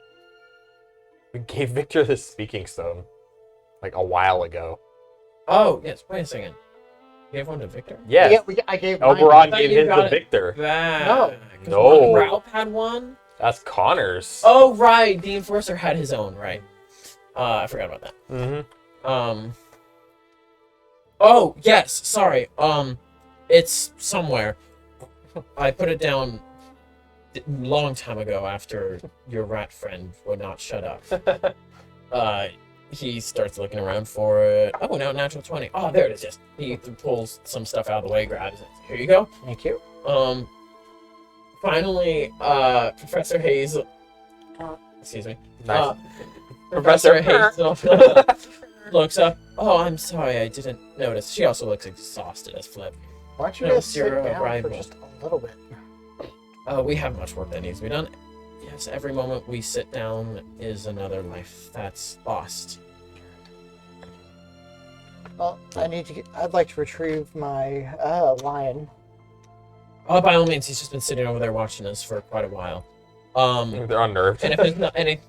We gave Victor the speaking stone like a while ago. Oh, yes. Wait a second. You gave one to Victor? Yes. I gave mine. Oberon thought gave you his got to it. Victor. No. No. Ralph had one? That's Connor's. Oh, right. The Enforcer had his own, right? I forgot about that. Mm-hmm. Oh, yes. Sorry. It's somewhere. I put it down a long time ago after your rat friend would not shut up. He starts looking around for it. Oh, now natural 20. Oh, there it is. Yes. He pulls some stuff out of the way, grabs it. Here you go. Thank you. Finally, Professor Hazel. Excuse me. Nice. Professor Hazel looks up. Oh, I'm sorry, I didn't notice. She also looks exhausted as flip. Why don't you No, guys sit you're down for rival. just a little bit? We have much work that needs to be done. Yes, every moment we sit down is another life that's lost. Well, I'd like to retrieve my lion. Oh, by all means, he's just been sitting over there watching us for quite a while. They're unnerved. And if there's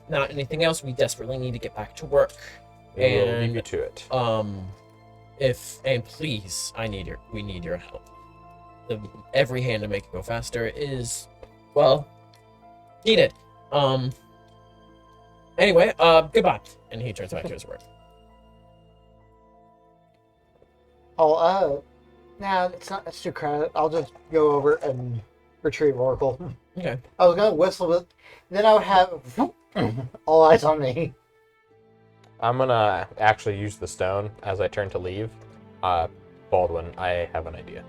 not anything else, we desperately need to get back to work. We will leave and- you to it. Please, we need your help. Every hand to make it go faster is, well, needed. Anyway, goodbye. And he turns back to his work. Nah, it's too crowded. I'll just go over and retrieve Oracle. Okay. I was gonna whistle, but then I would have all eyes on me. I'm gonna actually use the stone as I turn to leave. Baldwin, I have an idea.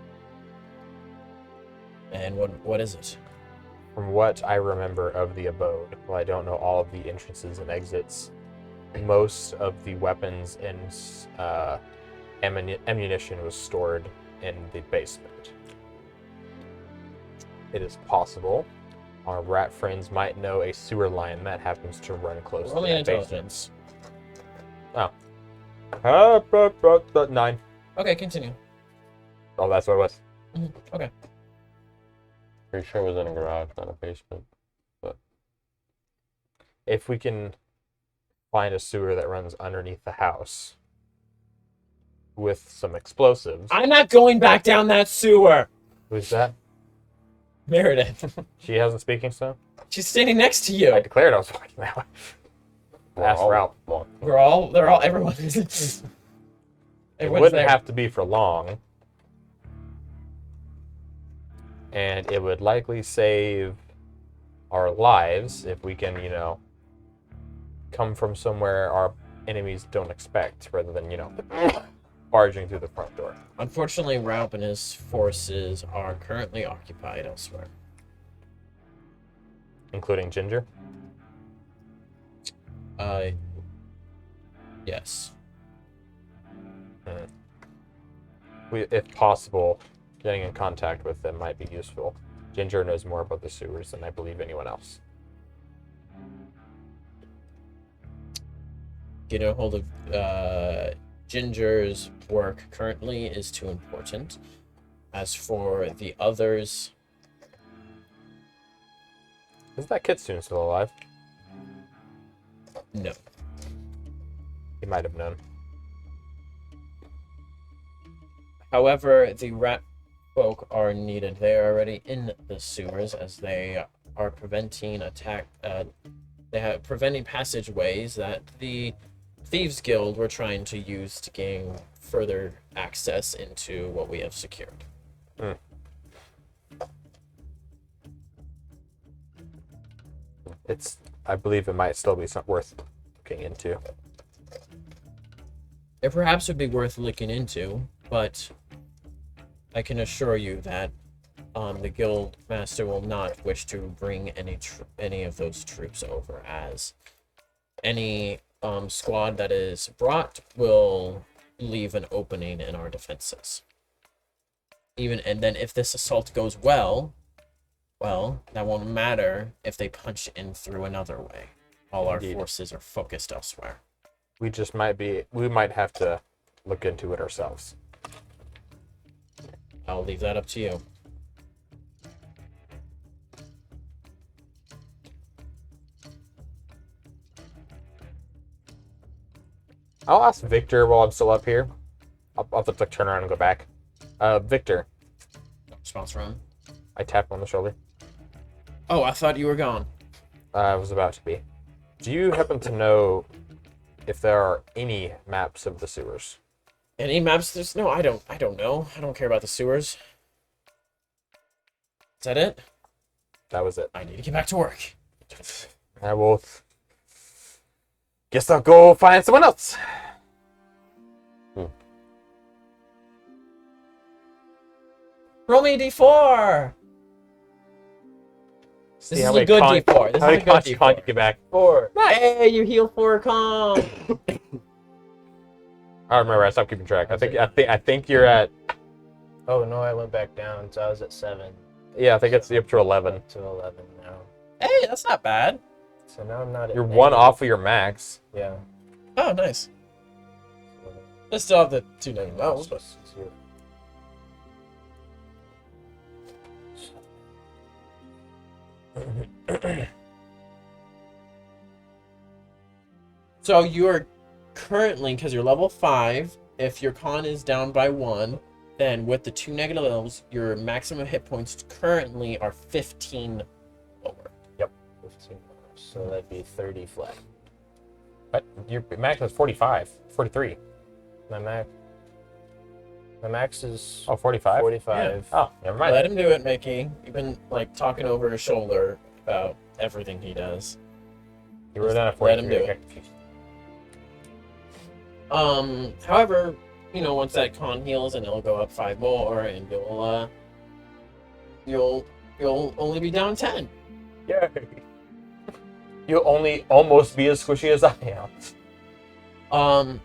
And what is it? From what I remember of the abode, while I don't know all of the entrances and exits, most of the weapons and ammunition was stored in the basement. it is possible our rat friends might know a sewer line that happens to run close Roll to me an that basement. intelligence. 9. Okay, continue. Oh, that's what it was. Okay. Pretty sure it was in a garage, not a basement. If we can find a sewer that runs underneath the house with some explosives. I'm not going back down that sewer. Who's that? Meredith. She hasn't speaking so? She's standing next to you. I declared I was walking that way. Ask all Ralph. walk. Everyone. It Everyone's wouldn't there. have to be for long. And it would likely save our lives if we can, come from somewhere our enemies don't expect rather than, barging through the front door. Unfortunately, Raup and his forces are currently occupied elsewhere. Including Ginger. Yes. If possible, getting in contact with them might be useful. Ginger knows more about the sewers than I believe anyone else. Getting a hold of Ginger's work currently is too important. As for the others, Is that Kitsune still alive? no. He might have known. However, the rat folk are needed. They are already in the sewers as they are preventing preventing passageways that the Thieves Guild were trying to use to gain further access into what we have secured. I believe it might still be worth looking into. It perhaps would be worth looking into, but I can assure you that the guild master will not wish to bring any of those troops over, as any squad that is brought will leave an opening in our defenses. And then if this assault goes well, that won't matter if they punch in through another way. All our Indeed. forces are focused elsewhere. We might have to look into it ourselves. I'll leave that up to you. I'll ask Victor while I'm still up here. I'll have to turn around and go back. Victor, Response from. I tap him on the shoulder. Oh, I thought you were gone. I was about to be. Do you happen to know if there are any maps of the sewers? Any maps? No, I don't know. I don't care about the sewers. Is that it? That was it. I need to get back to work. I will. Guess I'll go find someone else. Roll me a d4. This is a good d4. This is a good Can't d4. you get back? 4. Hey, you heal 4 con. I remember. I stopped keeping track. I think you're at. Oh no, I went back down, so I was at 7. Yeah, I think it's up to 11. Up to 11 now. Hey, that's not bad. So now I'm not at You're one negative. off of your max. Yeah. Oh, nice. I still have the 2 negative levels, but so you're currently, because you're level 5, if your con is down by 1, then with the 2 negative levels, your maximum hit points currently are 15 lower. 15. So that'd be 30 flat. But your max is 45. 43. My max is Oh, 45? 45. Oh, never mind. Let him do it, Mickey. You've been talking over his shoulder about everything he does. You were down at Let 43. him do it. Okay. However, once that con heals, and it'll go up 5 more, and you'll only be down 10. Yay. You'll only almost be as squishy as I am.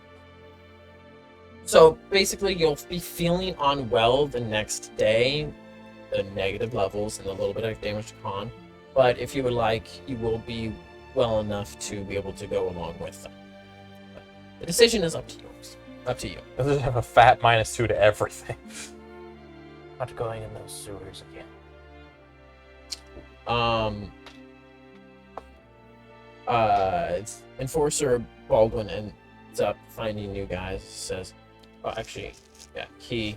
So basically, you'll be feeling unwell the next day. the negative levels and a little bit of damage to con. But if you would like, you will be well enough to be able to go along with them. But the decision is up to yours. Up to you. Let's just have a fat -2 to everything. Not going in those sewers again. It's Enforcer Baldwin ends up finding you guys. Says, oh, actually, yeah, he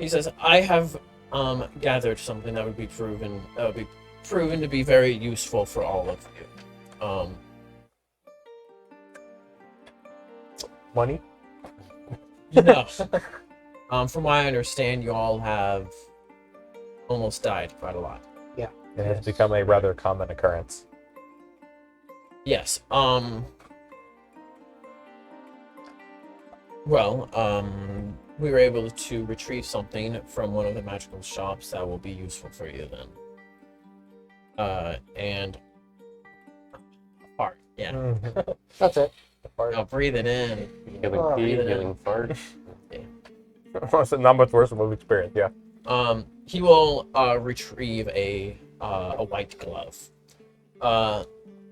says, I have gathered something that would be proven to be very useful for all of you. Money? No. From what I understand, you all have almost died quite a lot. It has become a rather common occurrence. Yes. We were able to retrieve something from one of the magical shops that will be useful for you then. And fart. Yeah. That's it. I'll breathe it in. Healing pee, breathe it in. healing fart. It's not much worse than what we've experienced, yeah. He will retrieve a white glove.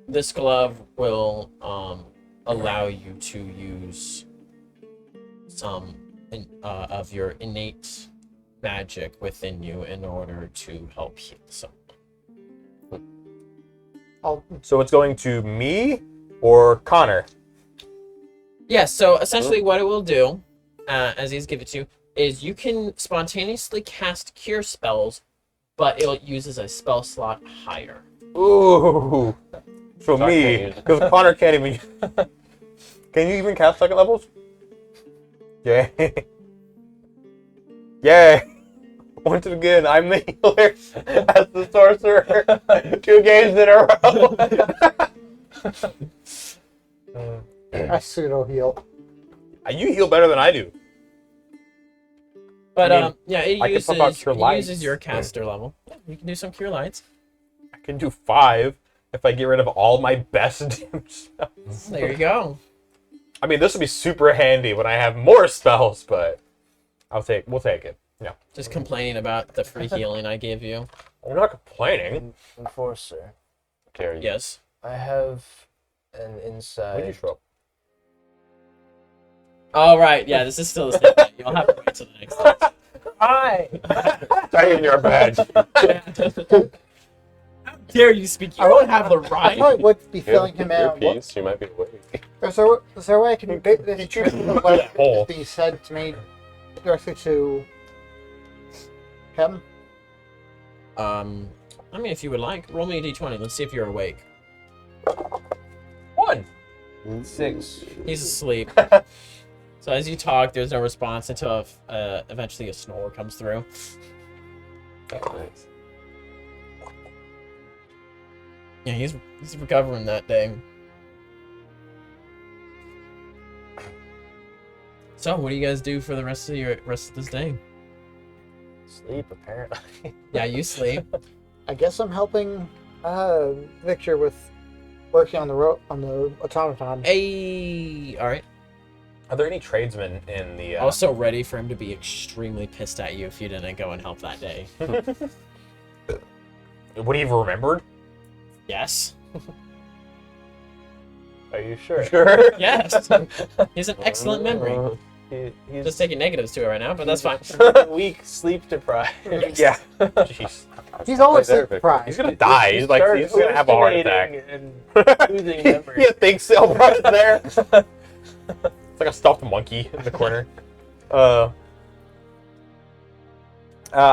This glove will allow you to use some of your innate magic within you in order to help heal someone. So it's going to me or Connor? Yeah, so essentially what it will do, as he's given it to you, is you can spontaneously cast cure spells, but it uses a spell slot higher. Ooh. So Connor me, can't use it. because Connor can't even. Can you even cast second levels? Yay. Yay. Once again, I'm the healer as the sorcerer. 2 games in a row. I pseudo heal. You heal better than I do. But I mean, yeah, it I can pump out Cure Lights. uses your caster level. Yeah, you can do some cure lights. I can do 5 if I get rid of all my best damage spells. There you go. I mean, this would be super handy when I have more spells, but we'll take it. Yeah. Just complaining about the free healing I gave you. I'm not complaining. Enforcer, Carry. Yes. I have an When did you inside. show up? All right. Yeah, this is still the same thing. You'll have to wait till the next time. Hi. Take your badge. How dare you speak? You don't have the I right. probably would be Give filling him your in. What, piece, you might be awake. is there a way I can get this hole. be said to me directly to him? I mean, if you would like, roll me a d20. Let's see if you're awake. 1. 6. He's asleep. So as you talk, there's no response until eventually a snore comes through. Nice. Yeah, he's recovering that day. So, what do you guys do for the rest of this day? Sleep, apparently. Yeah, you sleep. I guess I'm helping Victor with working on the automaton. Hey, all right. Are there any tradesmen in the? Also ready for him to be extremely pissed at you if you didn't go and help that day. Would he have remembered? Yes. Are you sure? Sure. Yes. He has an excellent memory. He's Just taking negatives to it right now, but that's fine. weak, sleep deprived. Yeah. Jeez. He's always Play there, surprised. He's gonna die. He's gonna have a heart attack. And losing He memory. thinks so right there. It's like a stuffed monkey in the corner. I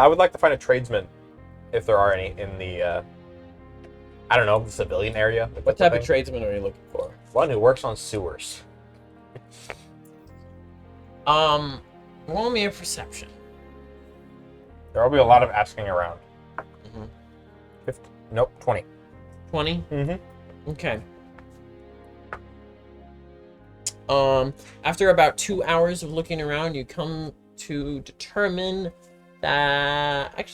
would like to find a tradesman, if there are any, in the, I don't know, the civilian area. if What that's a type of thing. tradesman are you looking for? One who works on sewers. Roll me a perception. There will be a lot of asking around. Mhm. 50, nope, 20. 20? Mm-hmm. Okay. After about 2 hours of looking around, you come to determine that let's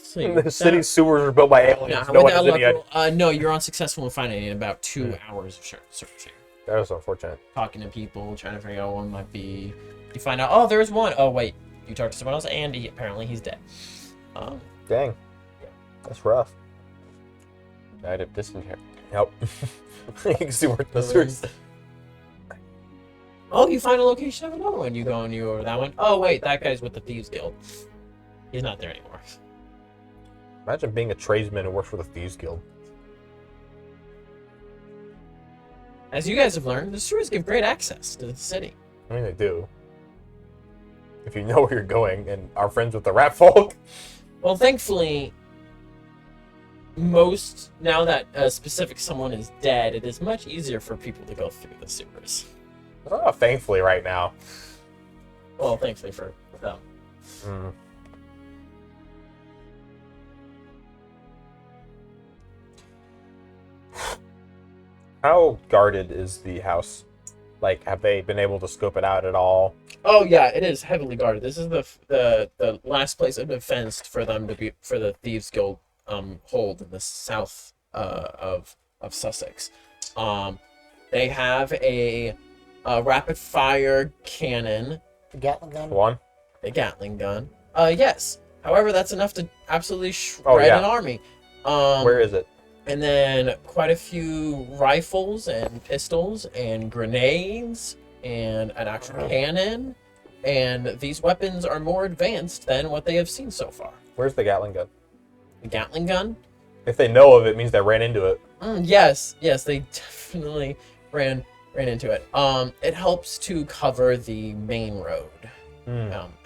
see. The city's sewers are built by aliens. Yeah, no with one that has any luck roll, no, you're unsuccessful in finding it in about 2 hours of searching. That is unfortunate. Talking to people, trying to figure out what might be. You find out, oh, there's one. Oh, wait, You talk to someone else, and apparently he's dead. Dang. That's rough. Died of dysentery. Yep. You can see where the sewers. Oh, you find a location of another one. You go and you over that one. Oh, wait, that guy's with the Thieves Guild. He's not there anymore. Imagine being a tradesman who works for the Thieves Guild. As you guys have learned, the sewers give great access to the city. I mean, they do. If you know where you're going and are friends with the rat folk. Well, thankfully, now that a specific someone is dead, it is much easier for people to go through the sewers. Oh, thankfully, right now. Well, thankfully for them. Mm. How guarded is the house? Like, have they been able to scope it out at all? Oh yeah, it is heavily guarded. This is the last place of defense for the Thieves Guild hold in the south of Sussex. They have a rapid fire cannon, The Gatling gun. One? a Gatling gun. Yes. However, that's enough to absolutely shred Oh, yeah. an army. Where is it? And then quite a few rifles and pistols and grenades and an actual cannon. And these weapons are more advanced than what they have seen so far. Where's the Gatling gun? The Gatling gun? If they know of it, it means they ran into it. Yes, they definitely ran into it. It helps to cover the main road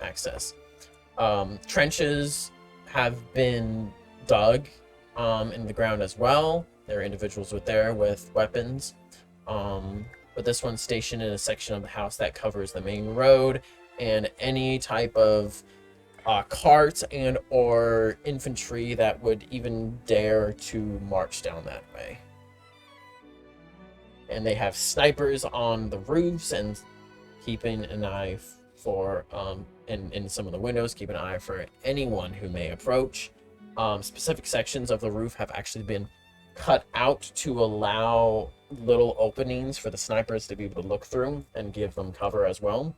access. Trenches have been dug in the ground as well. There are individuals with weapons. But this one's stationed in a section of the house that covers the main road, and any type of carts and or infantry that would even dare to march down that way. And they have snipers on the roofs and keeping an eye for in some of the windows, keep an eye for anyone who may approach. Specific sections of the roof have actually been cut out to allow little openings for the snipers to be able to look through and give them cover as well.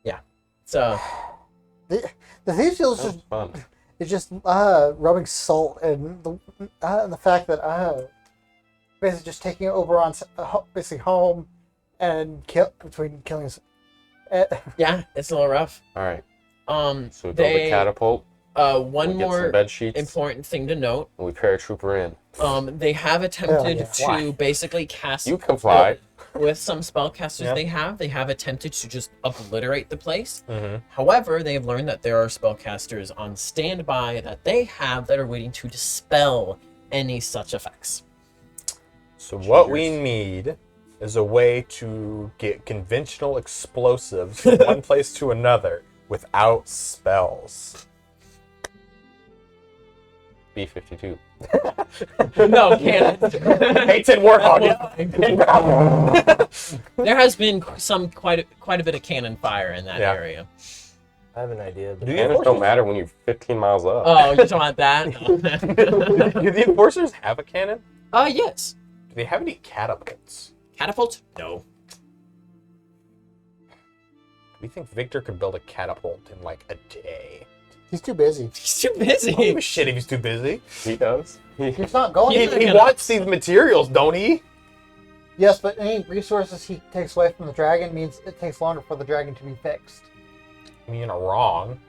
Yeah, so The Thieves Guild is That was just, fun. is just rubbing salt and the fact that basically just taking over on basically home and killing us. yeah, it's a little rough. All right. So we build a They catapult. one we get more some bed sheets. important thing to note. And we paratrooper in. They have attempted yeah. to Why? basically cast You can fly. with some spellcasters Yeah. they have attempted to just obliterate the place. Mm-hmm. However, they have learned that there are spellcasters on standby that they have that are waiting to dispel any such effects. So what we need is a way to get conventional explosives from one place to another without spells. B-52. No, can't. Hated Warhawk. There has been quite a bit of cannon fire in that Yeah. area. I have an idea. But Do the Cannons don't enforcers, matter when you're 15 miles up. Oh, you don't want that? do the enforcers have a cannon? Yes. Do they have any catapults? Catapult? No. Do you think Victor could build a catapult in like a day? He's too busy. He's too I don't give a busy. shit if he's too busy. He does. He's not going. He, to. he wants these materials, don't he? Yes, but any resources he takes away from the dragon means it takes longer for the dragon to be fixed. I mean, you're not wrong.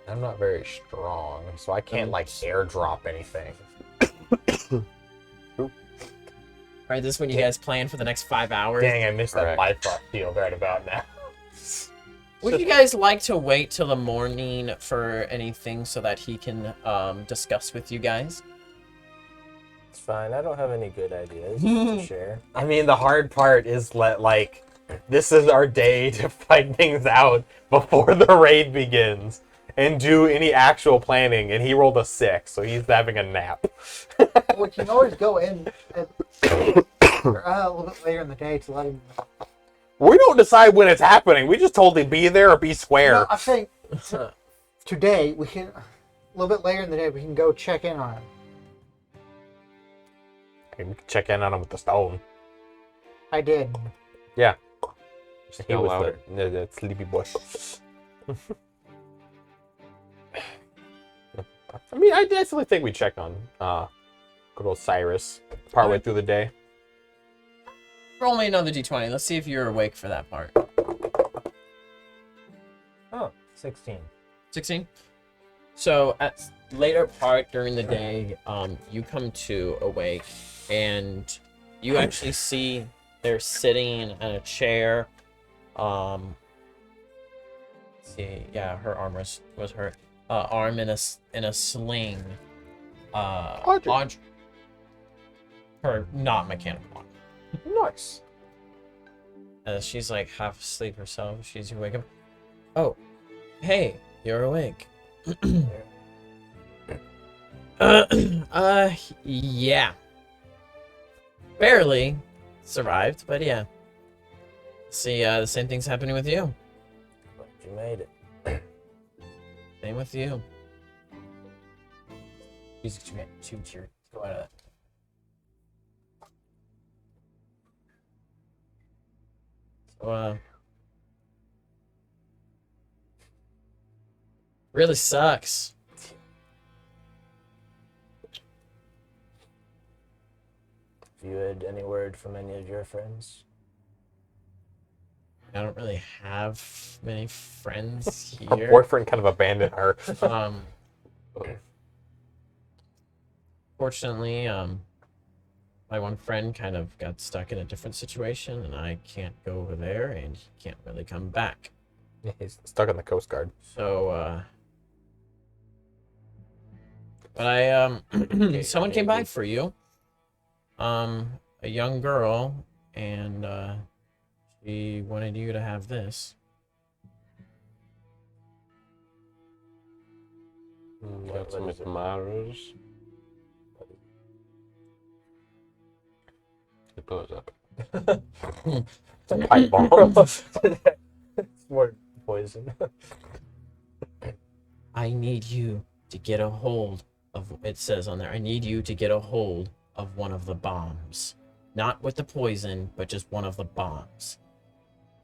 I'm not very strong, so I can't like airdrop anything. Alright, this is when you guys plan for the next 5 hours. Dang, I missed that Correct. Bifrost field right about now. Would you guys like to wait till the morning for anything so that he can discuss with you guys? it's fine. I don't have any good ideas to share. I mean, the hard part is this is our day to fight things out before the raid begins and do any actual planning. And he rolled a 6, so he's having a nap. We can always go in a little bit later in the day to let him. We don't decide when it's happening. We just told him be there or be square. No, I'm saying today we can a little bit later in the day we can go check in on him. Okay, we can check in on him with the stone. I did. Yeah. He Still was louder. the sleepy boy. I mean, I definitely think we check on good old Cyrus partway through the day. Roll me another d20. Let's see if you're awake for that part. Oh, 16. 16. So at later part during the day, you come to awake, and you actually see they're sitting in a chair. Let's see, yeah, her arm was hurt. Arm in a sling. Audrey. Her not mechanical arm. Nice. She's like half asleep herself. She's awake. Oh, hey, you're awake. Yeah. Barely survived, but yeah. See, the same thing's happening with you. But you made it. Same with you. Music to go out of that. So, really sucks. Have you had any word from any of your friends? I don't really have many friends Her here. boyfriend kind of abandoned her. Fortunately, my one friend kind of got stuck in a different situation, and I can't go over there, and he can't really come back. He's stuck on the Coast Guard. So, but I, someone came by for you. A young girl, and, she wanted you to have this. Got some admirers. He blows up. Pipe bomb. It's more poison. I need you to get a hold of, it says on there, I need you to get a hold of one of the bombs. Not with the poison, but just one of the bombs.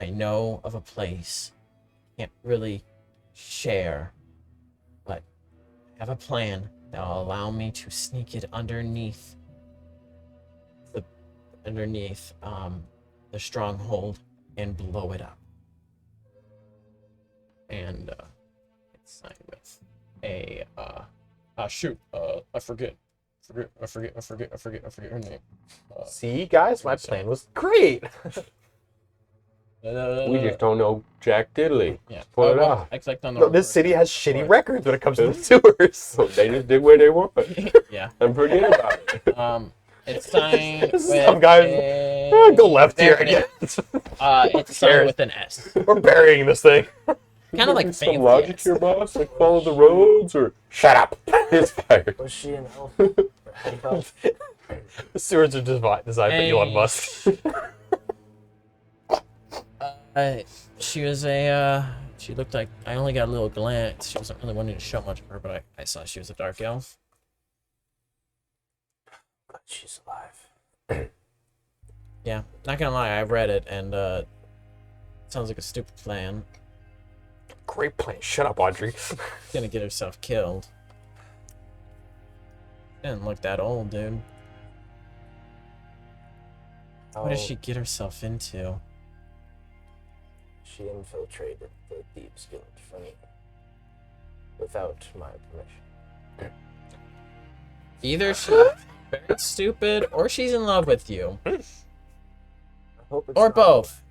I know of a place. Can't really share, but I have a plan that will allow me to sneak it underneath the stronghold and blow it up. And it's signed with a shoot. I forget her name. See, guys, my plan was great. We just don't know Jack Diddley. Yeah. Pull it well, off. I clicked on the. No, this city has shitty Right. records when it comes to the sewers. So they just did what they want Yeah. and forget about it. It's signed with Some guys go left here again. It's signed with an S. We're burying this thing. Kind of like some fancy logic S. here, boss. Like follow the roads or Shut up. it's fired. Was she an elf? Or half elf? The sewers are designed by Elon Musk. She was she looked like, I only got a little glance. She wasn't really wanting to show much of her, but I saw she was a dark elf. But she's alive. Yeah, not gonna lie, I read it, and sounds like a stupid plan. Great plan. Shut up, Audrey. Gonna get herself killed. Didn't look that old, dude. What does How she get herself into? She infiltrated the Thieves Guild for me. Without my permission. Either she's very stupid, or she's in love with you. I hope it's Or not. both.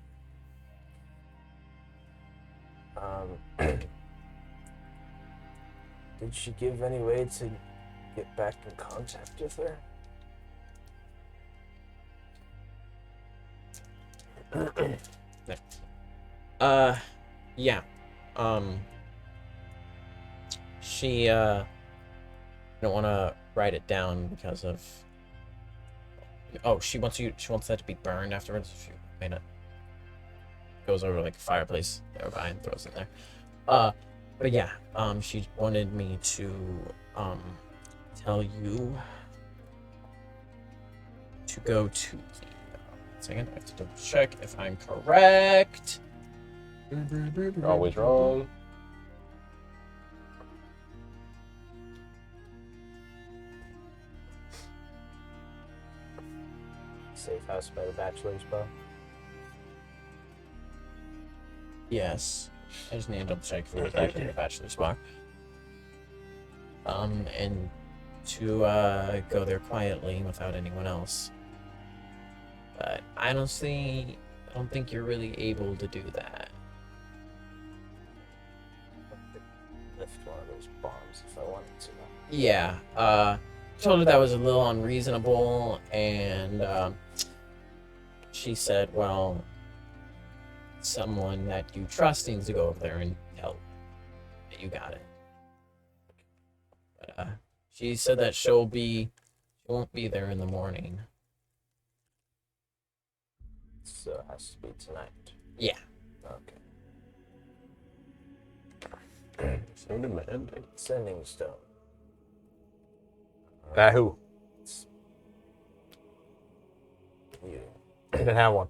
Did she give any way to get back in contact with her? Yeah. She, don't want to write it down because of... Oh, she wants that to be burned afterwards. She made it. Goes over like a fireplace nearby and throws it there. But yeah, she wanted me to, tell you to go to the second. I have to double check if I'm correct. Always wrong. Safe house by the bachelor's bar. Yes. I just need to double check if it was actually a bachelor's bar. And to go there quietly without anyone else. But I don't think you're really able to do that. Lift one of those bombs if I wanted to. Yeah, told her that was a little unreasonable, and she said, well, someone that you trust needs to go over there and help. You got it. But she said that she won't be there in the morning. So it has to be tonight. Yeah. Okay. So demanding. Sending stone. Who? You. I didn't have one.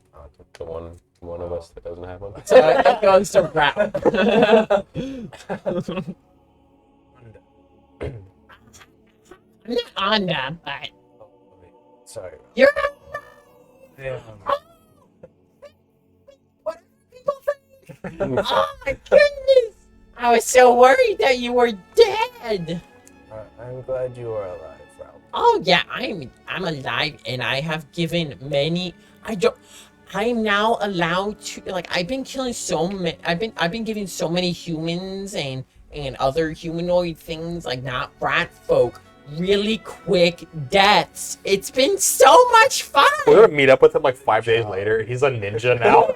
The one of us that doesn't have one. So it goes to Ralph. I'm not on that, but Oh, wait. Sorry. you're Yeah. what people think. Oh my goodness! I was so worried that you were dead. I'm glad you are alive, Ralph. Oh yeah, I'm alive, and I have given many. I'm now allowed to, like, I've been killing so many. I've been giving so many humans and other humanoid things, like not rat folk, really quick deaths. It's been so much fun. We're gonna meet up with him like 5 days later. He's a ninja now.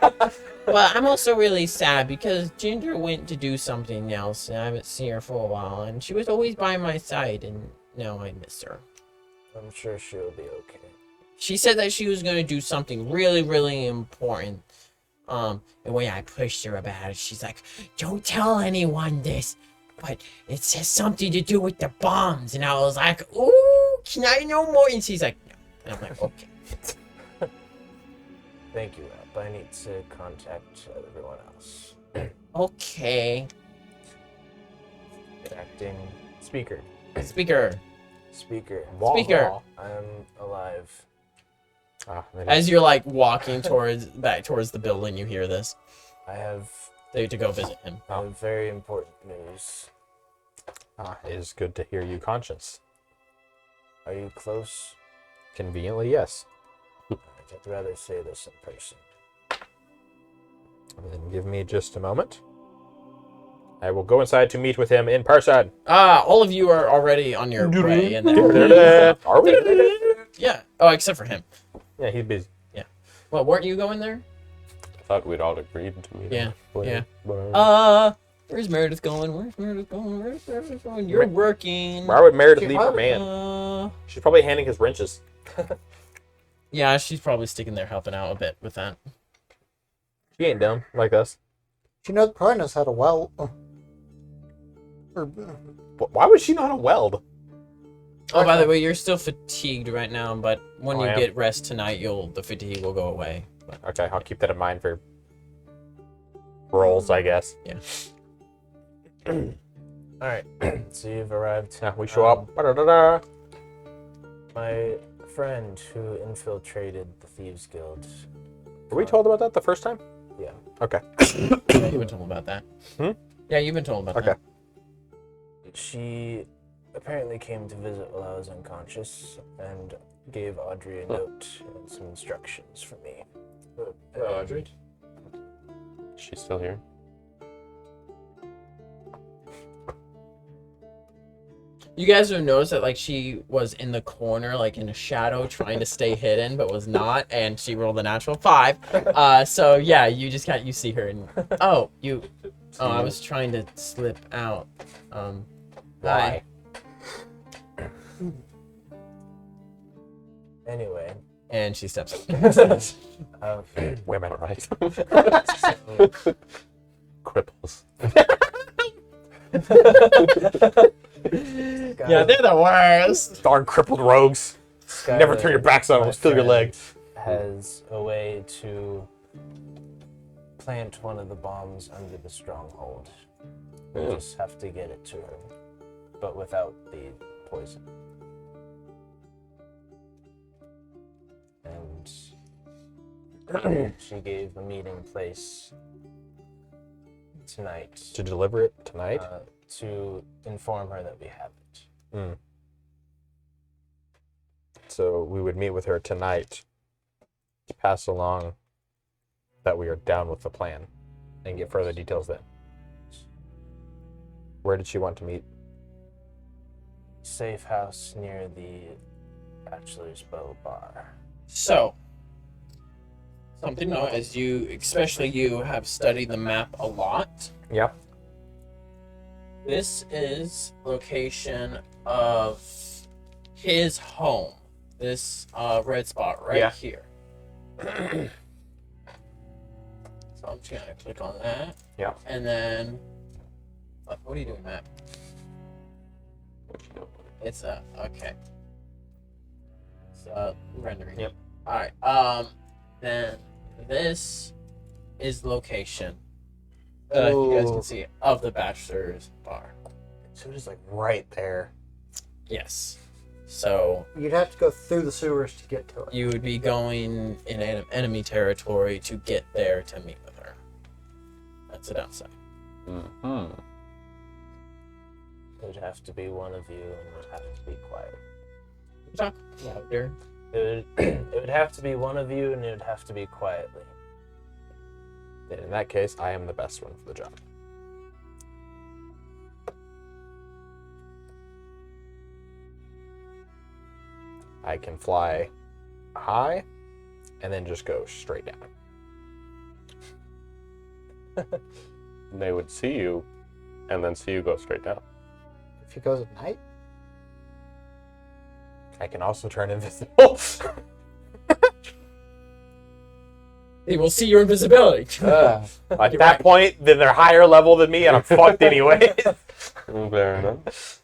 But I'm also really sad because Ginger went to do something else, and I haven't seen her for a while, and she was always by my side, and now I miss her. I'm sure she'll be okay. She said that she was going to do something really, really important. And when I pushed her about it, she's like, don't tell anyone this, but it has something to do with the bombs. And I was like, ooh, can I know more? And she's like, no. And I'm like, okay. Thank you, Ralph. I need to contact everyone else. Okay. Acting Speaker. Speaker. speaker. Speaker. I'm alive. As you're like walking back towards the building, you hear this. I have They to go visit him. very important news. It is good to hear you conscious. Are you close? Conveniently, yes. I'd rather say this in person. Then give me just a moment. I will go inside to meet with him in person. All of you are already on your way in there. Are we? Yeah. Oh, except for him. Yeah, he's busy. Well, weren't you going there? I thought we'd all agreed to meet. Yeah, him. yeah. Where's Meredith going? Where's Meredith going? You're working. Why would Meredith leave her man? Uh, She's probably handing his wrenches. yeah, she's probably sticking there helping out a bit with that. She ain't dumb like us. She probably knows how to weld. Why would she know how to weld? Oh, by the way, you're still fatigued right now, but when Oh, you I am? get rest tonight, the fatigue will go away. But, Okay, I'll keep that in mind for rolls, I guess. yeah. Alright, so you've arrived. Yeah, we show up. Ba-da-da-da. My friend who infiltrated the Thieves Guild. Were we told about that the first time? Yeah. Okay. Yeah, you've been told about that. Yeah, you've been told about Okay. that. She apparently came to visit while I was unconscious and gave Audrey a note and some instructions for me. Audrey? She's still here. You guys have noticed that, like, she was in the corner, like, in a shadow, trying to stay hidden, but was not, and she rolled a natural 5. So, yeah, you see her, and, I was trying to slip out. Why? Anyway, And she steps up. Women. Right. Cripples. Yeah, they're the worst. Darn crippled rogues. Skylar Never turn your backs on them, my steal your friend, legs. has a way to plant one of the bombs under the stronghold. We Yeah. just have to get it to her, but without the poison. And she gave a meeting place tonight To deliver it tonight? to inform her that we have it. So we would meet with her tonight to pass along that we are down with the plan and get further details then. Where did she want to meet? Safe house near the Bachelor's Bow Bar. So, something to know as you, especially you, have studied the map a lot. Yeah. This is location of his home. This red spot right Yeah. here. So I'm just gonna click on that. Yeah. And then, what are you doing, Matt? It's okay. It's rendering. Yep. All right. Then this is location. You guys Ooh. can see of the Bachelor's Bar. So it is like right there. Yes. So You'd have to go through the sewers to get to it. you would be going in enemy territory to get there to meet with her. That's the downside. Mm-hmm. It would have to be one of you, and it would have to be quiet. Talk louder. It would have to be one of you, and it would have to be quietly. Then in that case, I am the best one for the job. I can fly high and then just go straight down. They would see you, and then see you go straight down. If he goes at night, I can also turn invisible. They will see your invisibility. At that point, then they're higher level than me, and I'm fucked anyway. Fair enough.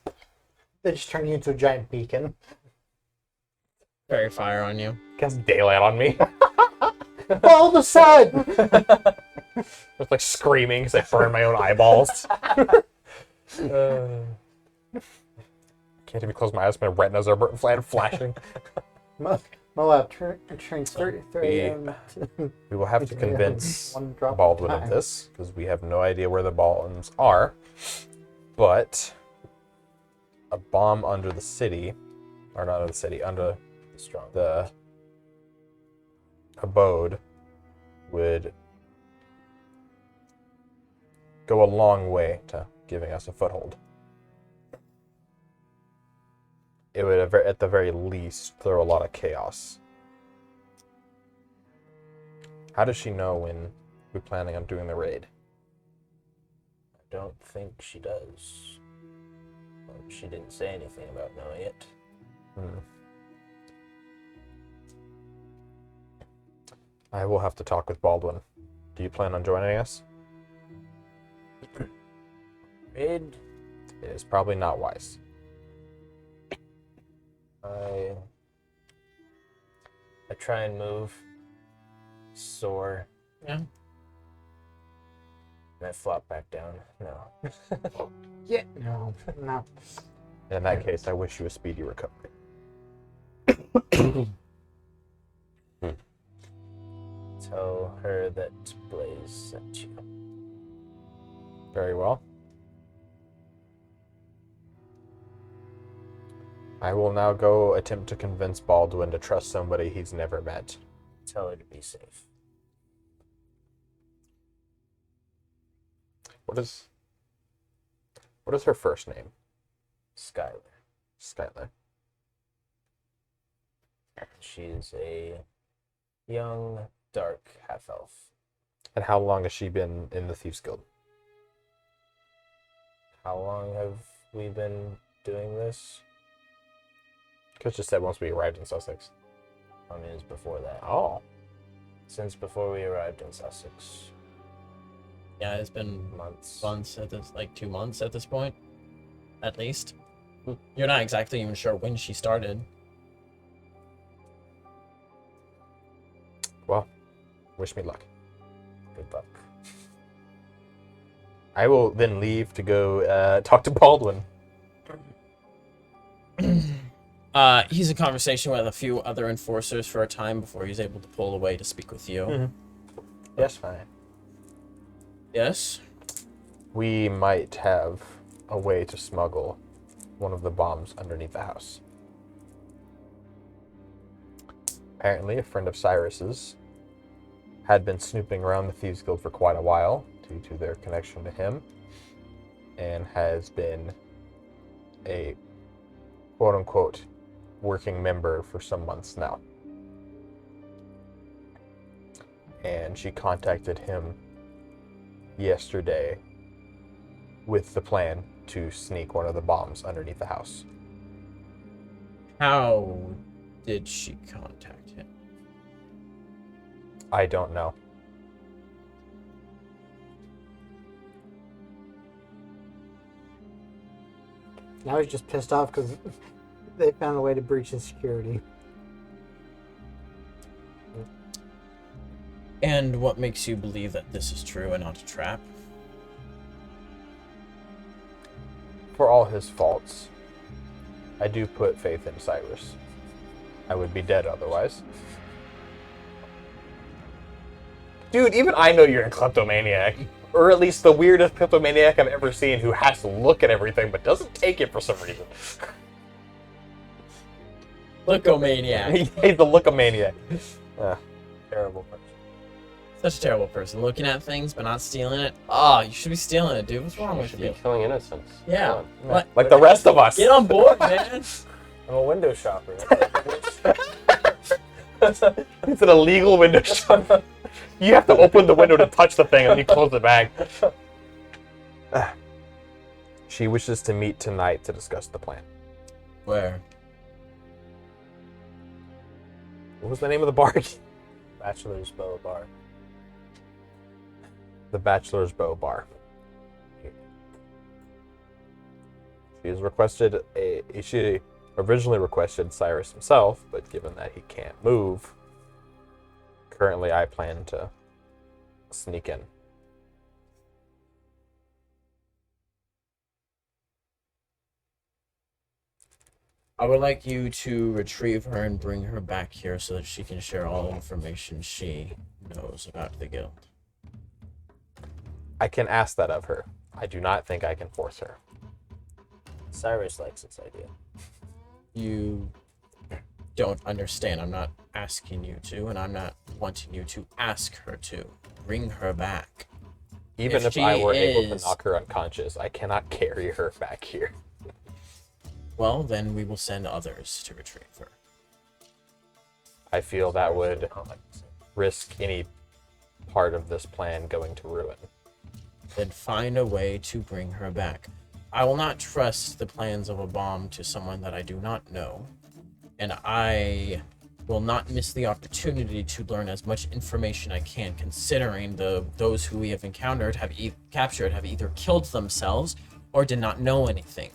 they just turn you into a giant beacon. Fairy fire on you. Cast daylight on me. Follow the sun! Just like screaming because I burn my own eyeballs. Can't even close my eyes. My retinas are flashing. Moab turning 30 a.m. to We will have to convince one drop Baldwin at a of time. this because we have no idea where the bombs are. But a bomb under the city, or not under the city, under the abode would go a long way to giving us a foothold. It would, at the very least, throw a lot of chaos. How does she know when we're planning on doing the raid? I don't think she does. Well, she didn't say anything about knowing it. I will have to talk with Baldwin. Do you plan on joining us? Raid? It is probably not wise. I try and move. Soar. Yeah. And I flop back down. No. Yeah, no. In that case, I wish you a speedy recovery. Tell her that Blaze sent you. Very well. I will now go attempt to convince Baldwin to trust somebody he's never met. Tell her to be safe. What is her first name? Skylar. Skylar. She's a young, dark half-elf. And how long has she been in the Thieves Guild? How long have we been doing this? Because just said once we arrived in Sussex. I mean, it's before that. Oh. Since before we arrived in Sussex. Yeah, it's been Months. at this, like 2 months at this point, at least. You're not exactly even sure when she started. Well, wish me luck. Good luck. I will then leave to go talk to Baldwin. He's in conversation with a few other enforcers for a time before he's able to pull away to speak with you. Yes, fine. Yes? We might have a way to smuggle one of the bombs underneath the house. Apparently, a friend of Cyrus's had been snooping around the Thieves Guild for quite a while due to their connection to him, and has been a quote-unquote working member for some months now. And she contacted him yesterday with the plan to sneak one of the bombs underneath the house. How did she contact him? I don't know. Now he's just pissed off because they found a way to breach his security. And what makes you believe that this is true and not a trap? For all his faults, I do put faith in Cyrus. I would be dead otherwise. Dude, even I know you're a kleptomaniac. Or at least the weirdest kleptomaniac I've ever seen who has to look at everything but doesn't take it for some reason. Lookomaniac. He's the lookomaniac. Terrible person. Such a terrible person. Looking at things but not stealing it. Oh, you should be stealing it, dude. What's wrong You with should you? be killing innocents. Yeah. Come on. What? Like the rest of us. Get on board, man. I'm a window shopper. It's an illegal window shop. You have to open the window to touch the thing and you close the bag. She wishes to meet tonight to discuss the plan. Where? What was the name of the bar? Bachelor's Bow Bar. The Bachelor's Bow Bar. She originally requested Cyrus himself, but given that he can't move, currently I plan to sneak in. I would like you to retrieve her and bring her back here so that she can share all information she knows about the guild. I can ask that of her. I do not think I can force her. Cyrus likes this idea. You don't understand. I'm not asking you to, and I'm not wanting you to ask her to. Bring her back. Even if she I were able to is- knock her unconscious, I cannot carry her back here. Well, then we will send others to retrieve her. I feel that would I don't like this. risk any part of this plan going to ruin. Then find a way to bring her back. I will not trust the plans of a bomb to someone that I do not know, and I will not miss the opportunity to learn as much information I can, considering those who we have encountered captured have either killed themselves or did not know anything.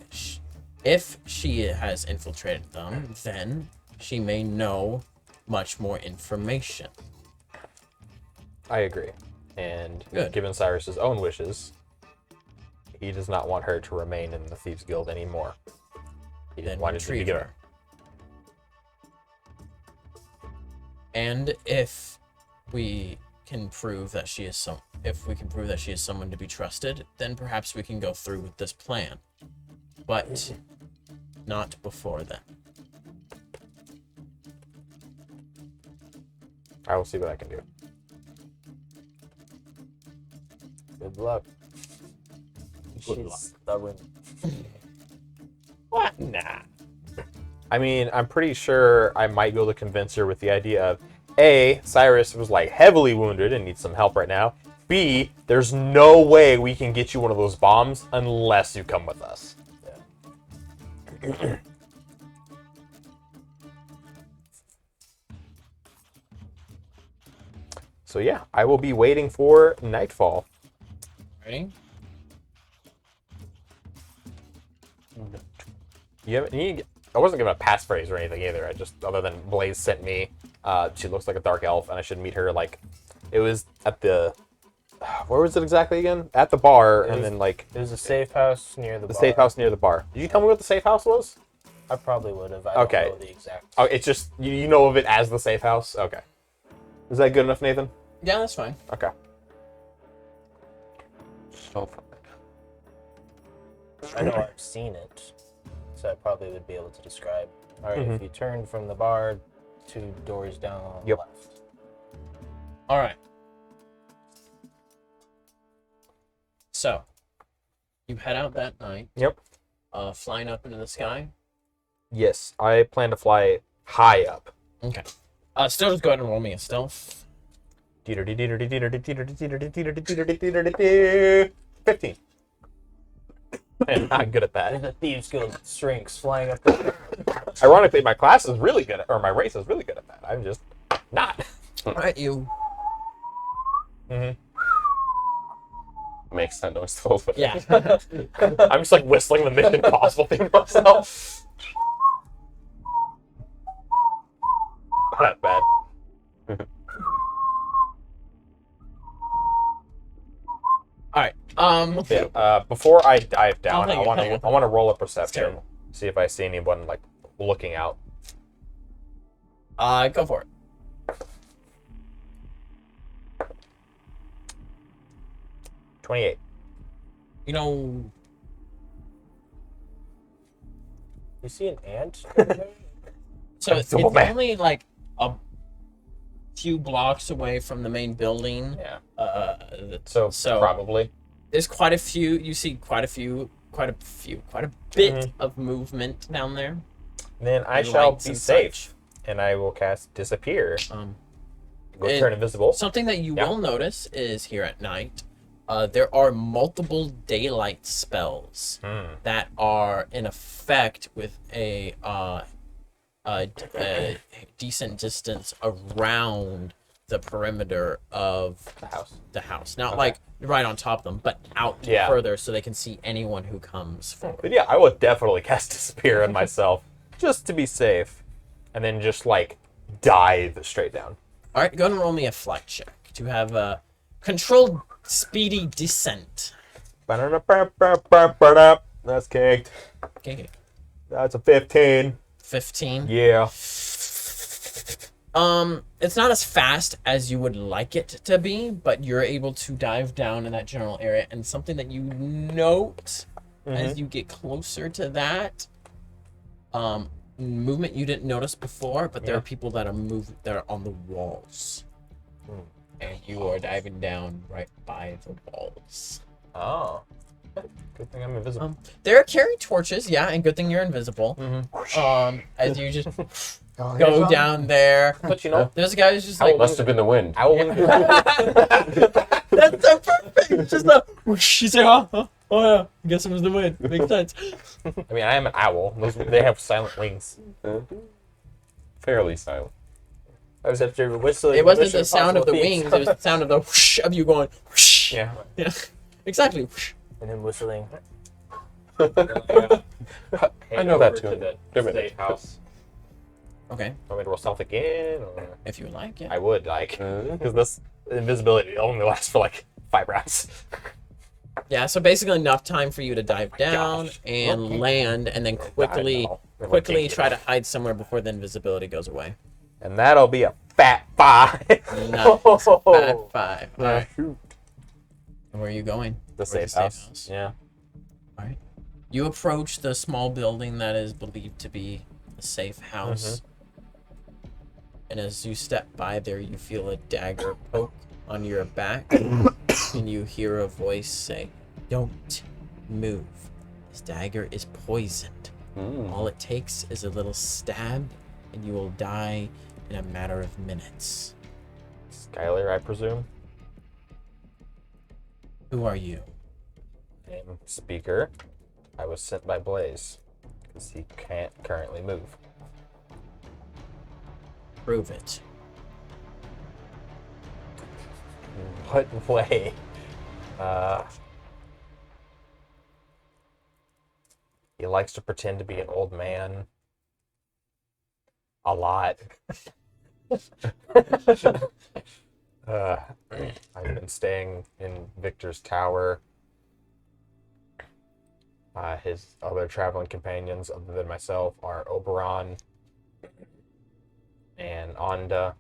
If she has infiltrated them, then she may know much more information. I agree. And Good. given Cyrus's own wishes, he does not want her to remain in the Thieves Guild anymore. He Then wanted to retrieve get her. And if we can prove that she is someone to be trusted, then perhaps we can go through with this plan. But not before then. I will see what I can do. Good luck. Good She's luck. stubborn. What? Nah. I mean, I'm pretty sure I might be able to convince her with the idea of A, Cyrus was like heavily wounded and needs some help right now. B, there's no way we can get you one of those bombs unless you come with us. So yeah, I will be waiting for nightfall. Ready? I wasn't given a passphrase or anything either. I just, other than Blaze sent me She looks like a dark elf, and I should meet her like it was at the where was it exactly again? At the bar, and then like There's a safe house near the bar. safe house near the bar. Did you tell me what the safe house was? I probably would have. I don't Okay. know the exact. Oh, it's just you know of it as the safe house. Okay, is that good enough, Nathan? Yeah, that's fine. Okay. So fun. I know I've seen it, so I probably would be able to describe. All right, Mm-hmm. if you turn from the bar, 2 doors down on the Yep. left. All right. So, you head out that night, Yep. flying up into the sky. Yes, I plan to fly high up. Okay. Still just go ahead and roll me a stealth. 15. I'm not good at There's that. a Thieves Guild shrinks flying up the. Ironically, my class is really good at, or my race is really good at that. I'm just not. All right, you. Makes that noise the whole way. Yeah. I'm just like whistling the Mission Impossible thing myself. Not that bad. All right. Yeah. Before I dive down, hang I on, want hang on. to roll a perception, terrible. see if I see anyone like looking out. Go for it. $28. You know, You see an ant? so it's Oh, man. only like a few blocks away from the main building. Yeah. So Probably. there's quite a few. You see quite a bit of movement down there. Then I And shall lights be and safe, such. and I will cast Disappear. Go and turn invisible. Something that you Yeah. will notice is here at night, there are multiple daylight spells that are in effect with a decent distance around the perimeter of The house. Not Okay. like right on top of them, but out Yeah. further so they can see anyone who comes forward. But yeah, I would definitely cast Disappear on myself just to be safe, and then just like dive straight down. All right, go ahead and roll me a flight check to have a controlled, speedy descent. That's kicked. Okay, That's a 15. 15. Yeah. It's not as fast as you would like it to be, but you're able to dive down in that general area. And something that you note as you get closer to that, movement you didn't notice before, but there are people that are on the walls, and you are diving down right by the walls. Oh. Good thing I'm invisible. They're carrying torches, yeah, and good thing you're invisible. As you just Oh, go here's down there. But you know, There's a guy who's just like, Must have been the wind. I will. that's so perfect. Just a whoosh. You say, oh yeah. I guess it was the wind. Makes sense. I mean, I am an owl. They have silent wings. Fairly silent. I was after whistling. It wasn't Mission the sound of the Impossible wings. theme. It was the sound of the whoosh of you going whoosh. Yeah. Yeah. Exactly. Whoosh. And him whistling. I know that too. To the Give it. safe house. Okay. Want me to roll stealth again? Or? If you would like, yeah. I would like, because this invisibility only lasts for like 5 rounds. Yeah. So basically, enough time for you to dive down gosh. and land, and then quickly know. try to hide somewhere before the invisibility goes away. And that'll be a fat 5. Nice. Bad 5. All right. Shoot. Where are you going? The Where's safe house. Yeah. All right. You approach the small building that is believed to be a safe house. And as you step by there, you feel a dagger poke on your back. And you hear a voice say, "Don't move. This dagger is poisoned. All it takes is a little stab, and you will die in a matter of minutes." Skylar, I presume. Who are you? I'm Speaker. I was sent by Blaze, because he can't currently move. Prove it. What way? He likes to pretend to be an old man. A lot. I've been staying in Victor's tower. His other traveling companions, other than myself, are Oberon and Onda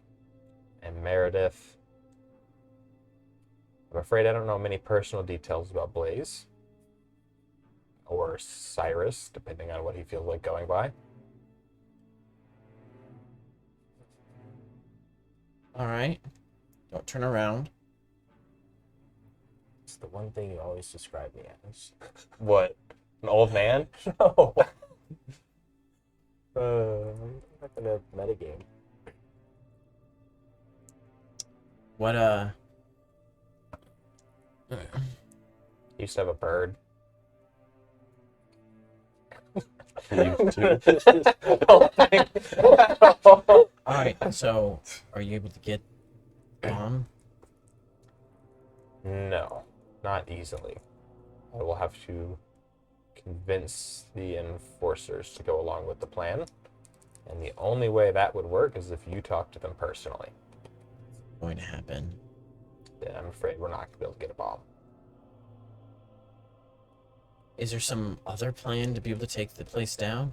and Meredith. I'm afraid I don't know many personal details about Blaze or Cyrus, depending on what he feels like going by. All right. Don't turn around. It's the one thing you always describe me as. What? An old man? No. I'm not gonna metagame. What He used to have a bird. You too. all right, so are you able to get bomb? No, not easily. I will have to convince the enforcers to go along with the plan. And the only way that would work is if you talk to them personally. Going to happen. Then I'm afraid we're not going to be able to get a bomb. Is there some other plan to be able to take the place down?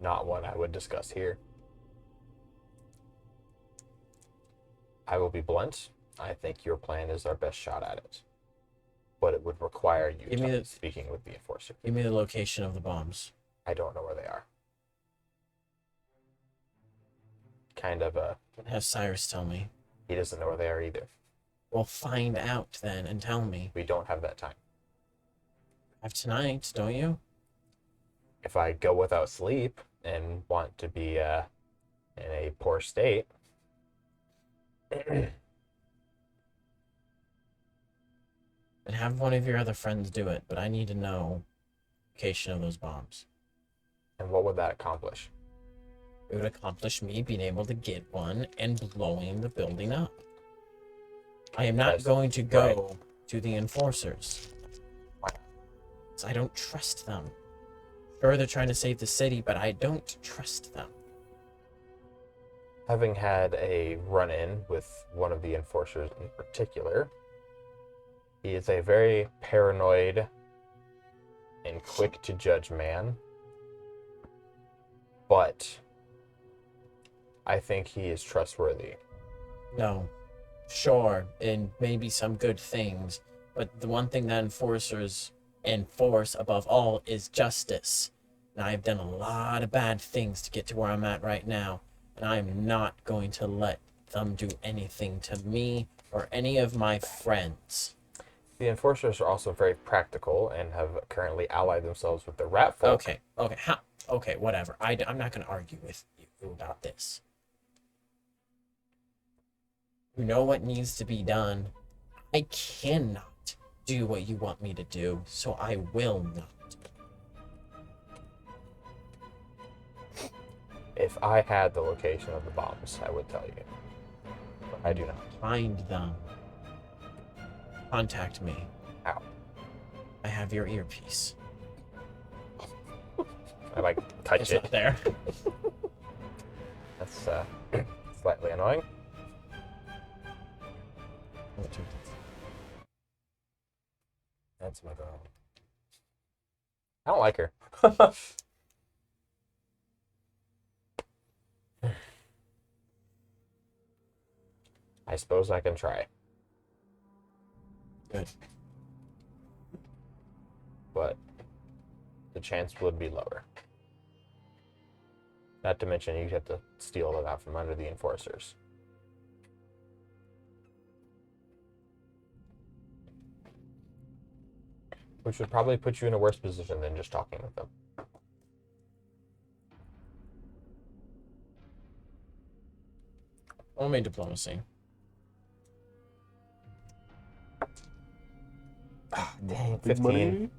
Not one I would discuss here. I will be blunt. I think your plan is our best shot at it. But it would require you Give me the- speaking with the enforcer. Give me the location of the bombs. I don't know where they are. Kind of Have Cyrus tell me. he doesn't know where they are either. Well, find out then and tell me. We don't have that time. Have tonight, don't you? If I go without sleep and want to be in a poor state, And have one of your other friends do it, but I need to know location of those bombs. and what would that accomplish? It would accomplish me being able to get one and blowing the building up. I am not That's going to go to the enforcers. Why? 'Cause I don't trust them. Sure, they're trying to save the city, but I don't trust them. Having had a run-in with one of the enforcers in particular, he is a very paranoid and quick to judge man. But I think he is trustworthy. No. Sure, and maybe some good things, but the one thing that enforcers enforce above all is justice. And I've done a lot of bad things to get to where I'm at right now, and I'm not going to let them do anything to me or any of my friends. The enforcers are also very practical and have currently allied themselves with the rat folk. Okay, whatever. I'm not going to argue with you about this. You know what needs to be done. I cannot do what you want me to do, so I will not. If I had the location of the bombs, I would tell you. But I do not. Find them. Contact me. How? I have your earpiece. I like touch It's it. not there. That's slightly annoying. That's my girl. I don't like her. I suppose I can try, Good. but the chance would be lower. Not to mention you'd have to steal them out from under the enforcers. Which would probably put you in a worse position than just talking with them. Only diplomacy. Dang, 15.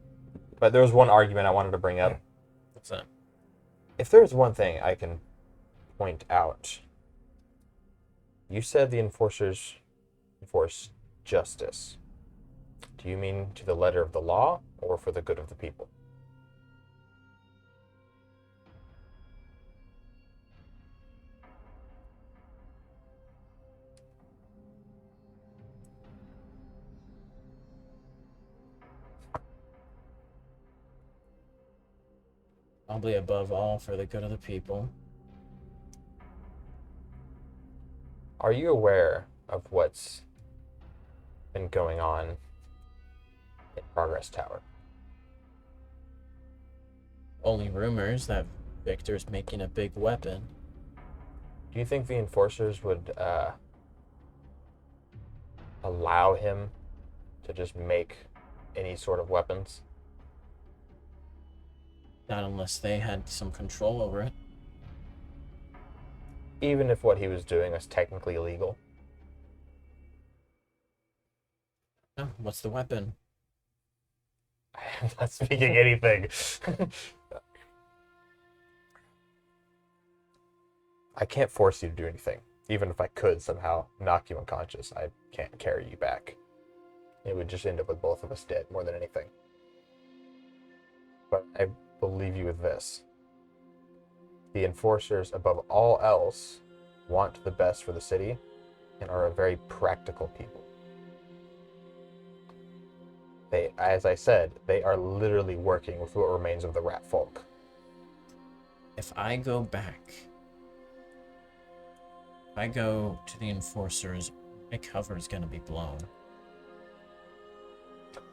But there was one argument I wanted to bring up. What's that? If there's one thing I can point out, you said the enforcers enforce justice. Do you mean to the letter of the law or for the good of the people? Probably above all for the good of the people. Are you aware of what's been going on in Progress Tower? Only rumors that Victor's making a big weapon. Do you think the enforcers would allow him to just make any sort of weapons? Not unless they had some control over it. Even if what he was doing was technically illegal? No, what's the weapon? I'm not speaking anything. I can't force you to do anything. Even if I could somehow knock you unconscious, I can't carry you back. It would just end up with both of us dead more than anything. But I believe you with this. The enforcers, above all else, want the best for the city and are a very practical people. They, as I said, they are literally working with what remains of the rat folk. If I go back, if I go to the enforcers, my cover is going to be blown.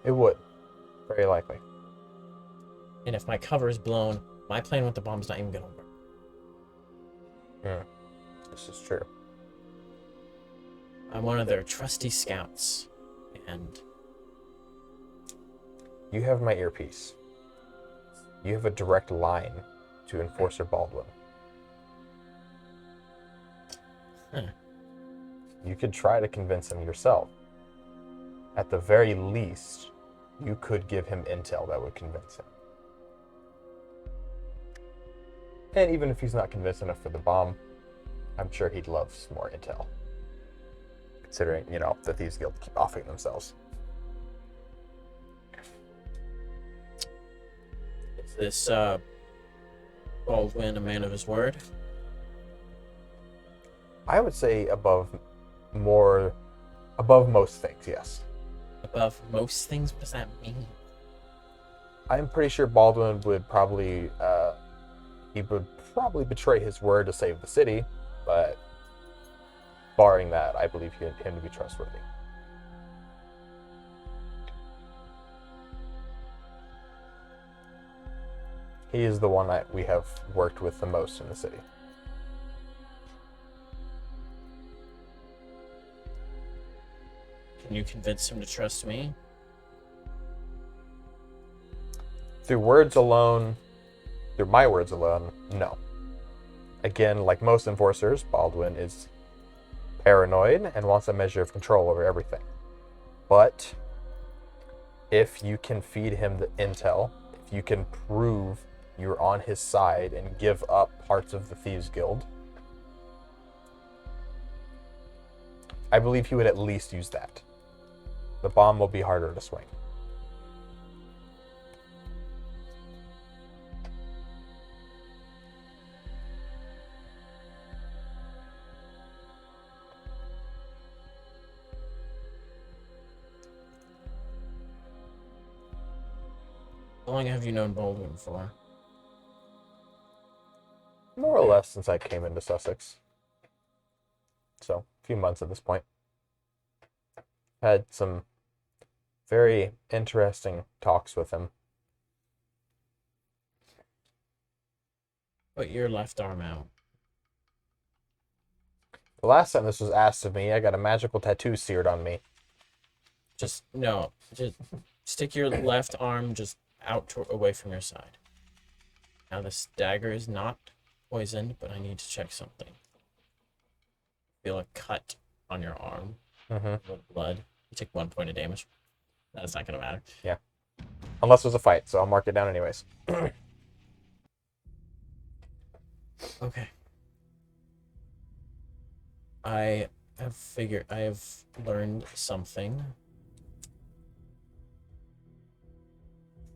It would. Very likely. And if my cover is blown, my plan with the bomb's not even going to work. This is true. I'm one of their trusty scouts, and You have my earpiece. You have a direct line to Enforcer Baldwin. Huh. You could try to convince him yourself. At the very least, you could give him intel that would convince him. And even if he's not convinced enough for the bomb, I'm sure he'd love some more intel. Considering, the Thieves Guild keep offing themselves. Is this Baldwin a man of his word? I would say above most things, yes. Above most things? What does that mean? I'm pretty sure Baldwin would probably betray his word to save the city, but barring that, I believe him to be trustworthy. He is the one that we have worked with the most in the city. Can you convince him to trust me? Through my words alone, no. Again, like most enforcers, Baldwin is paranoid and wants a measure of control over everything. But if you can feed him the intel, if you can prove you're on his side and give up parts of the Thieves Guild, I believe he would at least use that. The bomb will be harder to swing. How long have you known Baldwin for? More or less since I came into Sussex. So, a few months at this point. Had some very interesting talks with him. Put your left arm out. The last time this was asked of me, I got a magical tattoo seared on me. Just stick your left arm just away from your side. Now this dagger is not poisoned, but I need to check something. Feel a cut on your arm. With blood. You take 1 point of damage. That's not gonna matter. Yeah. Unless there's a fight, so I'll mark it down anyways. Okay. I have learned something.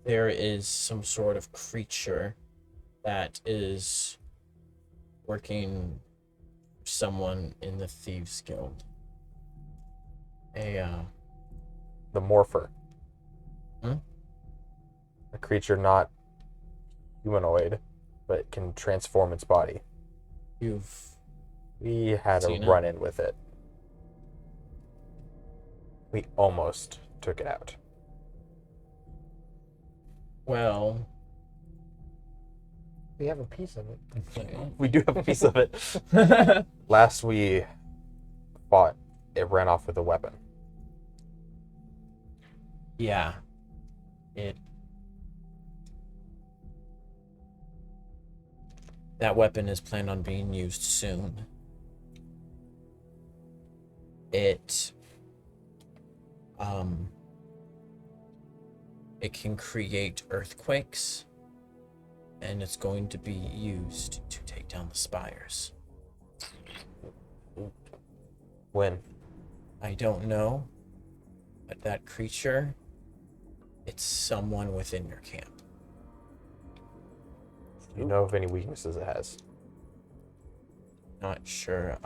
There is some sort of creature that is working for someone in the Thieves Guild. The Morpher. Hmm? A creature not humanoid, but can transform its body. We had a Seen it? run-in with it. We almost took it out. Well, We have a piece of it. We do have a piece of it. Last we fought, it ran off with a weapon. yeah. That weapon is planned on being used soon. It can create earthquakes, and it's going to be used to take down the spires. When? I don't know, but that creature, it's someone within your camp. Do you know of any weaknesses it has? Not sure.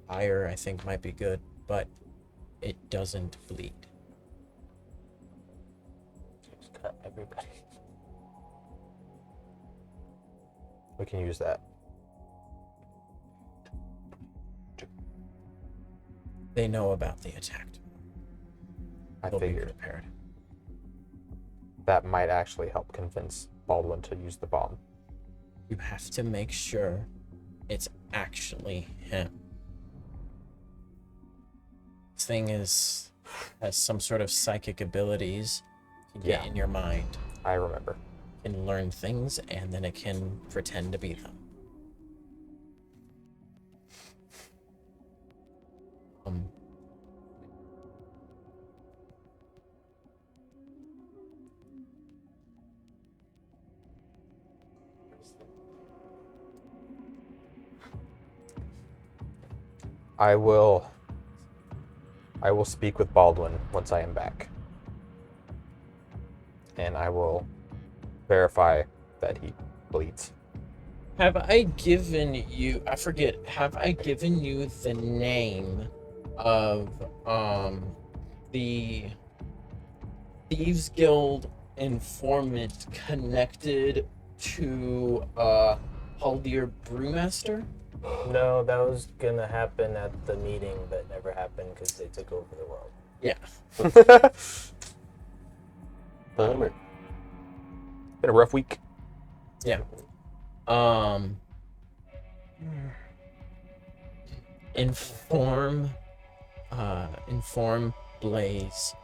Fire, I think, might be good, but it doesn't bleed. Just cut everybody. We can use that. They know about the attack. I They'll be figured prepared. that might actually help convince Baldwin to use the bomb. You have to make sure it's actually him. This thing has some sort of psychic abilities to get Yeah. in your mind. I remember. It can learn things, and then it can pretend to be them. I will speak with Baldwin once I am back. And I will verify that he bleeds. Have I given you, I forget, have I given you the name of the Thieves Guild informant connected to Haldir Brewmaster? No, that was gonna happen at the meeting that never happened because they took over the world. Yeah. Bummer. Been a rough week. Yeah. Inform Blaze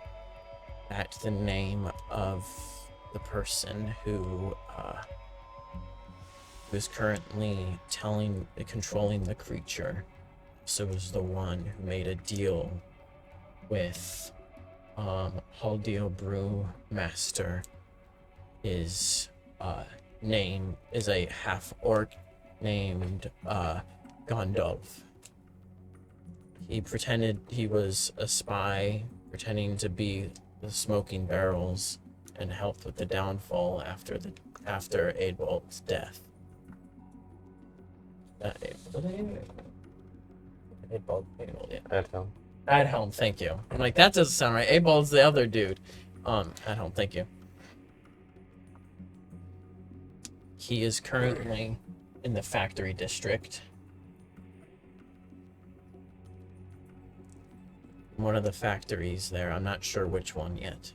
that the name of the person who is currently controlling the creature also is the one who made a deal with Haldio Brewmaster. His name is a half-orc named Gondolf. He pretended he was a spy, pretending to be the Smoking Barrels, and helped with the downfall after Adwald's death. Adwald, yeah. Adhelm. Adhelm, thank you. I'm like, that doesn't sound right. Adwald's the other dude. Adhelm, thank you. He is currently in the factory district. One of the factories there. I'm not sure which one yet.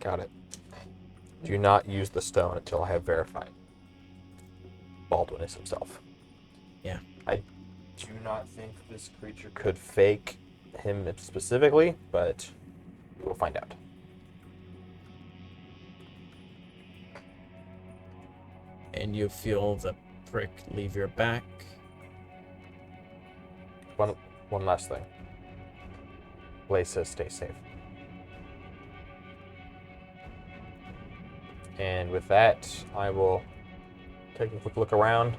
Got it. Do not use the stone until I have verified Baldwin is himself. Yeah. I do not think this creature could fake him specifically, but we'll find out. And you feel the prick leave your back. One last thing. Blaze says stay safe. And with that, I will take a quick look around,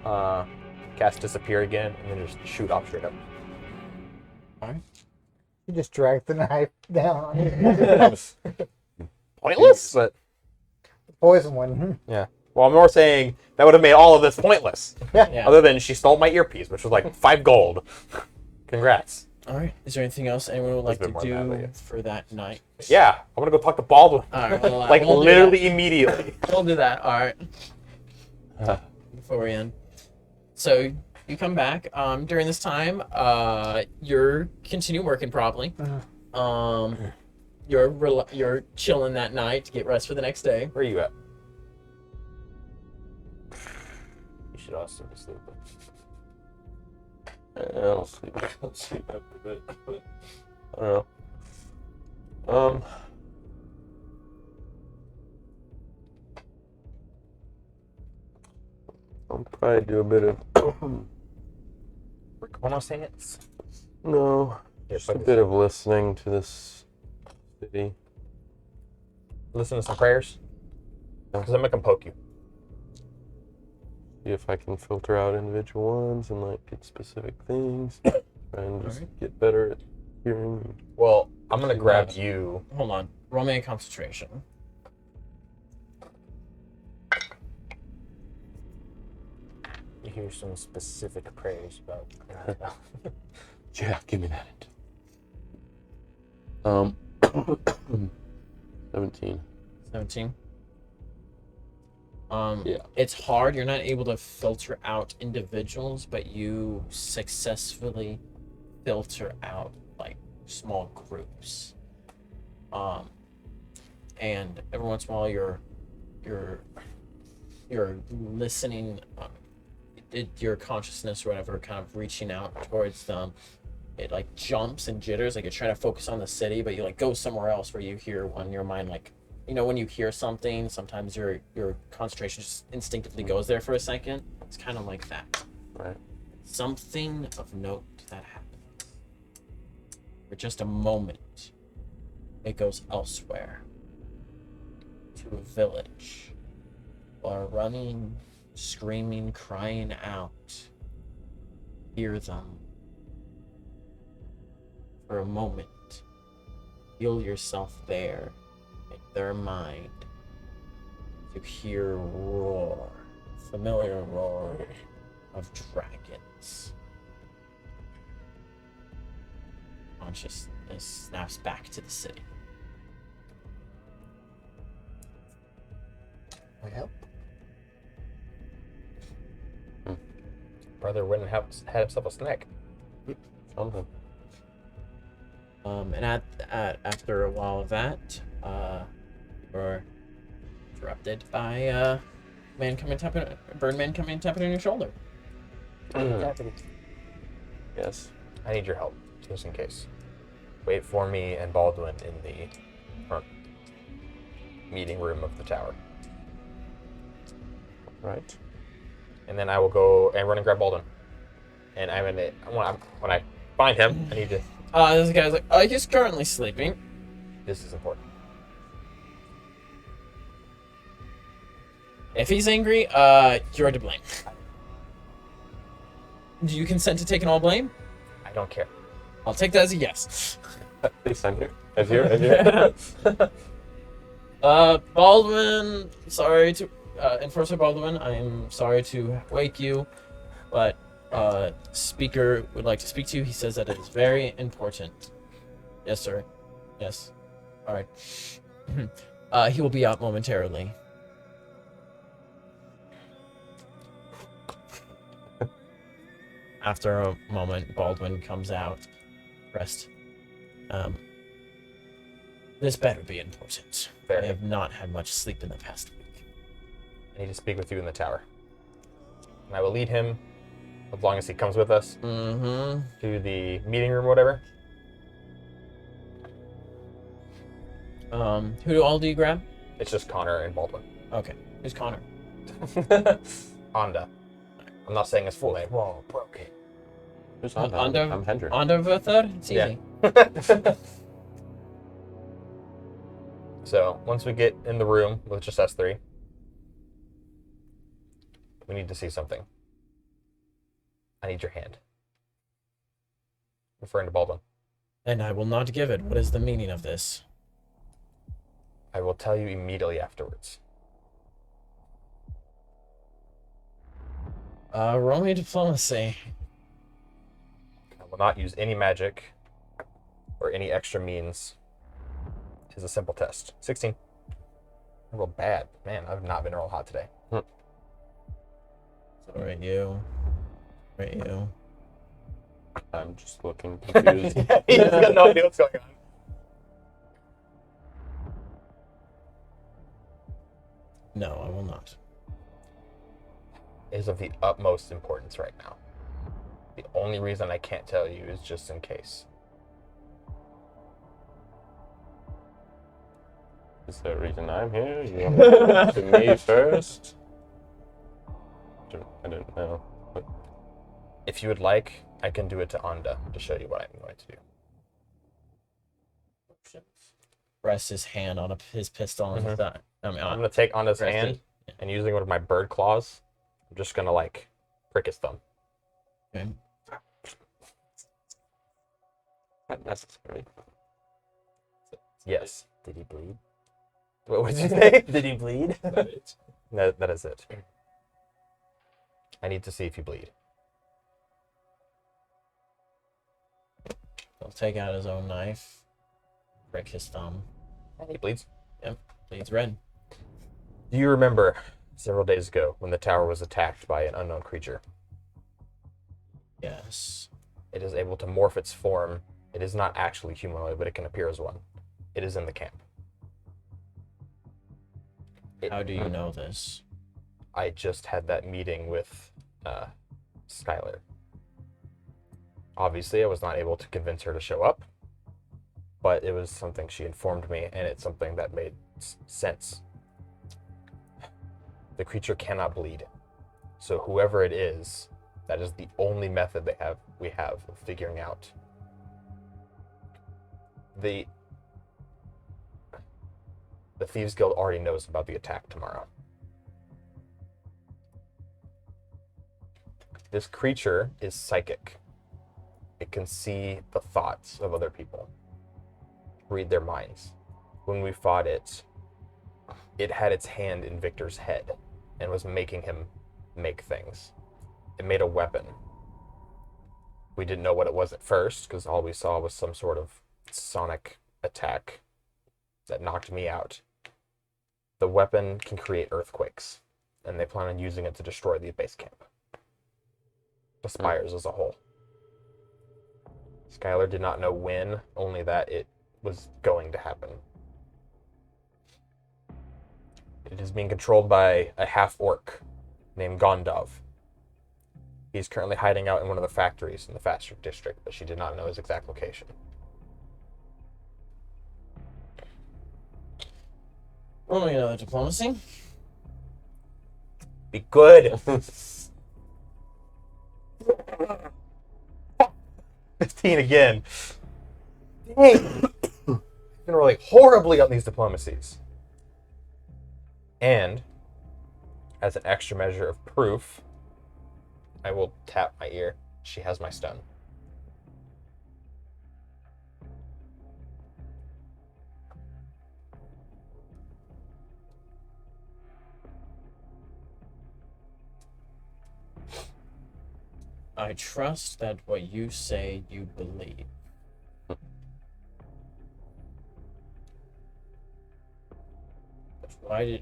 cast disappear again, and then just shoot off straight up. You just dragged the knife down. That was pointless, but Poison one. yeah. Well, I'm more saying that would have made all of this pointless. Yeah. Other than she stole my earpiece, which was like 5 gold. Congrats. All right. Is there anything else anyone would like been to more than that, do yeah. for that night? Yeah, I'm gonna go talk to Baldwin. All right. Well, Like we'll do literally immediately. that. We'll do that. All right. Before we end. So you come back. During this time, you're continue working probably. You're chilling that night to get rest for the next day. Where are you at? You should also be sleeping. I'll sleep. I'll sleep after a bit. But I don't know. I'll probably do a bit of Reconnaissance. no, Yes, just a bit of listening to this city. Listen to some prayers. Because I'm gonna come poke you. See if I can filter out individual ones and like get specific things. Try and just get better at hearing. Well, I'm gonna See grab what? you. Hold on. Roll me a concentration. You hear some specific prayers about. Yeah, give me that. 17. 17. Yeah. It's hard. You're not able to filter out individuals, but you successfully filter out like small groups. And every once in a while, you're listening. Your consciousness or whatever, kind of reaching out towards them. It like jumps and jitters, like you're trying to focus on the city, but you like go somewhere else where you hear one. Your mind like. You know, when you hear something, sometimes your concentration just instinctively goes there for a second. It's kind of like that. Right. Something of note that happens. For just a moment, it goes elsewhere. To a village. While running, screaming, crying out. Hear them. For a moment, feel yourself there. Their mind to hear roar, familiar roar of dragons. Consciousness snaps back to the city. I help. Brother went and had himself a snack. Something. And after a while of that, you're interrupted by Birdman coming and tapping on your shoulder. Yes. I need your help, just in case. Wait for me and Baldwin in the front meeting room of the tower. Right. And then I will go and run and grab Baldwin. And when I find him, I need to. This guy's like, he's currently sleeping. This is important. If he's angry, you're to blame. Do you consent to taking all blame? I don't care. I'll take that as a yes. At least I'm here. As you're. Baldwin, sorry to, Enforcer Baldwin, I am sorry to wake you, but, Speaker would like to speak to you. He says that it is very important. Yes, sir. Yes. Alright. He will be out momentarily. After a moment, Baldwin comes out, dressed. This better be important. Very. I have not had much sleep in the past week. I need to speak with you in the tower. And I will lead him, as long as he comes with us, Mm-hmm. to the meeting room or whatever. Who do you grab? It's just Connor and Baldwin. Okay. Who's Connor? Anda. I'm not saying his full name. Whoa, broken. Who's on that? Under- I'm Hendrik. Under the third? It's Yeah. easy. So, once we get in the room with just us three, we need to see something. I need your hand. Referring to Baldwin. And I will not give it. What is the meaning of this? I will tell you immediately afterwards. Roll me diplomacy. I will not use any magic or any extra means is a simple test. 16. I rolled bad. Man, I've not been rolling hot today. So right, you. Right, you. I'm just looking confused. He's got no idea what's going on. No, I will not. Is of the utmost importance right now. The only reason I can't tell you is just in case. Is there a reason I'm here? You want to me first? I don't know. But If you would like, I can do it to Anda to show you what I'm going to do. Rests his hand on his pistol on his thigh. I mean, I'm going to take Anda's rested. hand and using one of my bird claws, I'm just going to like prick his thumb. Okay. not necessary. Yes. Did he bleed? What did you say? Did he bleed? That is it. I need to see if you bleed. He'll take out his own knife, break his thumb. He bleeds. Bleeds red. Do you remember several days ago when the tower was attacked by an unknown creature? Yes. It is able to morph its form. It is not actually humanoid, but it can appear as one. It is in the camp. How do you know this? I just had that meeting with Skylar. Obviously, I was not able to convince her to show up, but it was something she informed me, and it's something that made sense. The creature cannot bleed, so whoever it is, that is the only method we have of figuring out. The Thieves Guild already knows about the attack tomorrow. This creature is psychic. It can see the thoughts of other people, read their minds. When we fought it, it had its hand in Victor's head and was making him make things. It made a weapon. We didn't know what it was at first because all we saw was some sort of sonic attack that knocked me out. The weapon can create earthquakes, and they plan on using it to destroy the base camp. The spires as a whole. Skylar did not know when, only that it was going to happen. It is being controlled by a half-orc named Gondov. He's currently hiding out in one of the factories in the Fastric district, but she did not know his exact location. Roll me another diplomacy. Be good! 15 again. Dang! I've been rolling horribly on these diplomacies. And, as an extra measure of proof, I will tap my ear. She has my stun. I trust that what you say you believe.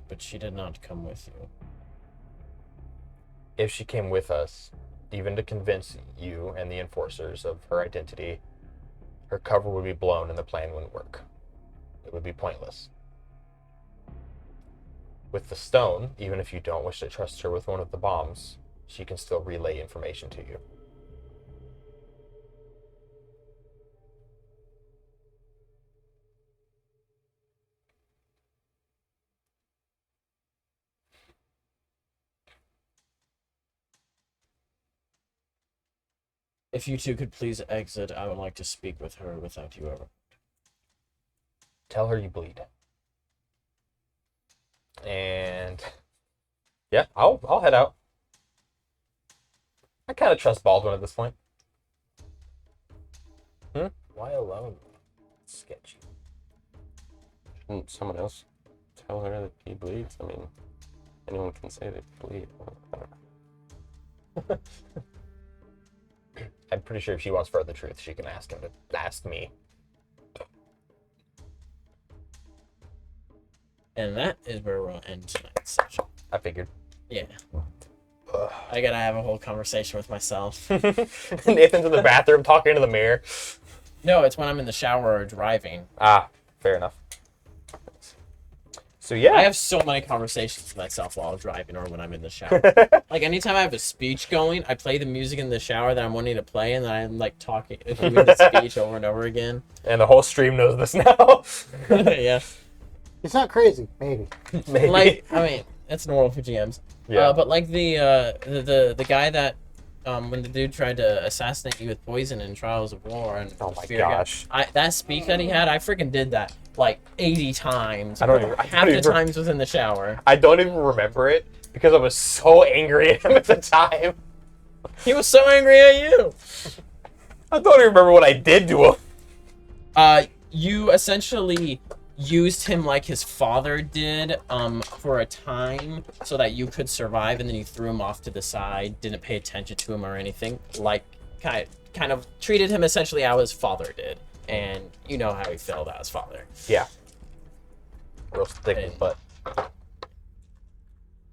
But she did not come with you. If she came with us, even to convince you and the enforcers of her identity, her cover would be blown and the plan wouldn't work. It would be pointless. With the stone, even if you don't wish to trust her with one of the bombs, she can still relay information to you. If you two could please exit, I would like to speak with her without you ever. Tell her you bleed. And yeah, I'll head out. I kind of trust Baldwin at this point. Why alone? Sketchy. Shouldn't someone else tell her that he bleeds? I mean, anyone can say they bleed. I don't know. I'm pretty sure if she wants further truth, she can ask me. And that is where we'll end tonight's session. I figured. Yeah. I gotta have a whole conversation with myself. Nathan's in the bathroom talking to the mirror. No, it's when I'm in the shower or driving. Ah, fair enough. So yeah, I have so many conversations with myself while I'm driving or when I'm in the shower. Like anytime I have a speech going, I play the music in the shower that I'm wanting to play, and then I'm like talking, doing the speech over and over again. and the whole stream knows this now. Yeah. It's not crazy, maybe. Maybe. Like, I mean, it's normal for GMs. Yeah. But like the guy that when the dude tried to assassinate you with poison in Trials of War and Oh my Fear God, gosh. that speak that he had, I freaking did that like 80 times. I don't even- I half don't the even- times was in the shower. I don't even remember it because I was so angry at him at the time. He was so angry at you. I don't even remember what I did to him. You essentially used him like his father did for a time so that you could survive, and then you threw him off to the side, didn't pay attention to him or anything, like kind of treated him essentially how his father did, and you know how he felt about his father. Yeah. Real thick in his butt.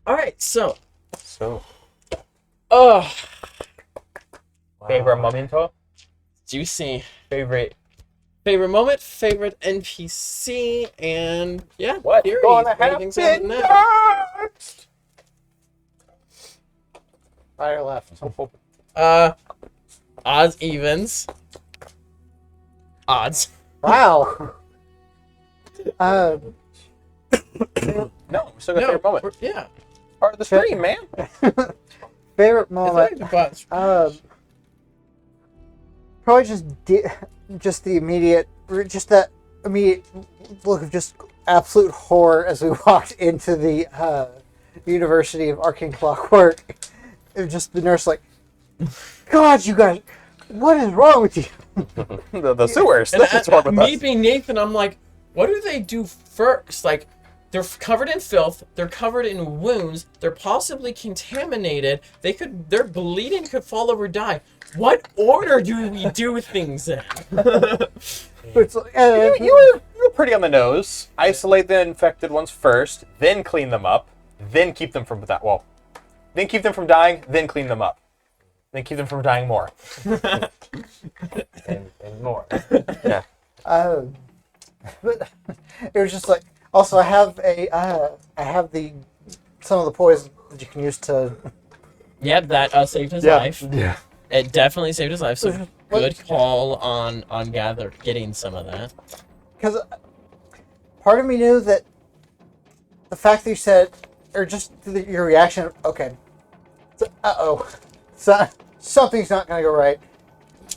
All right, so So, Favorite momento? juicy. Favorite. Favorite moment, favorite NPC, and yeah, What's theories. gonna Anything's happen happening now. next? Right or left? Odds, evens. Odds. Wow. No, we still got favorite moment. Yeah. Part of the stream, man. Favorite I moment. think the Probably just the immediate, just that immediate look of just absolute horror as we walked into the University of Arcane Clockwork. It was just the nurse like, God, you guys, what is wrong with you? The sewers. And That's what's wrong with me us. being Nathan, I'm like, what do they do first? Like, they're covered in filth. They're covered in wounds. They're possibly contaminated. Their bleeding could fall over, die. What order do we do things in? It's, You were pretty on the nose. Isolate the infected ones first, then clean them up, then keep them from that. Well, then keep them from dying, then clean them up, then keep them from dying more. and more. Yeah. but it was just like. Also, I have some of the poison that you can use to. Yep, that saved his life. Yeah. It definitely saved his life. So good call on getting some of that. Because part of me knew that the fact that you said, or just your reaction, okay, so, something's not going to go right.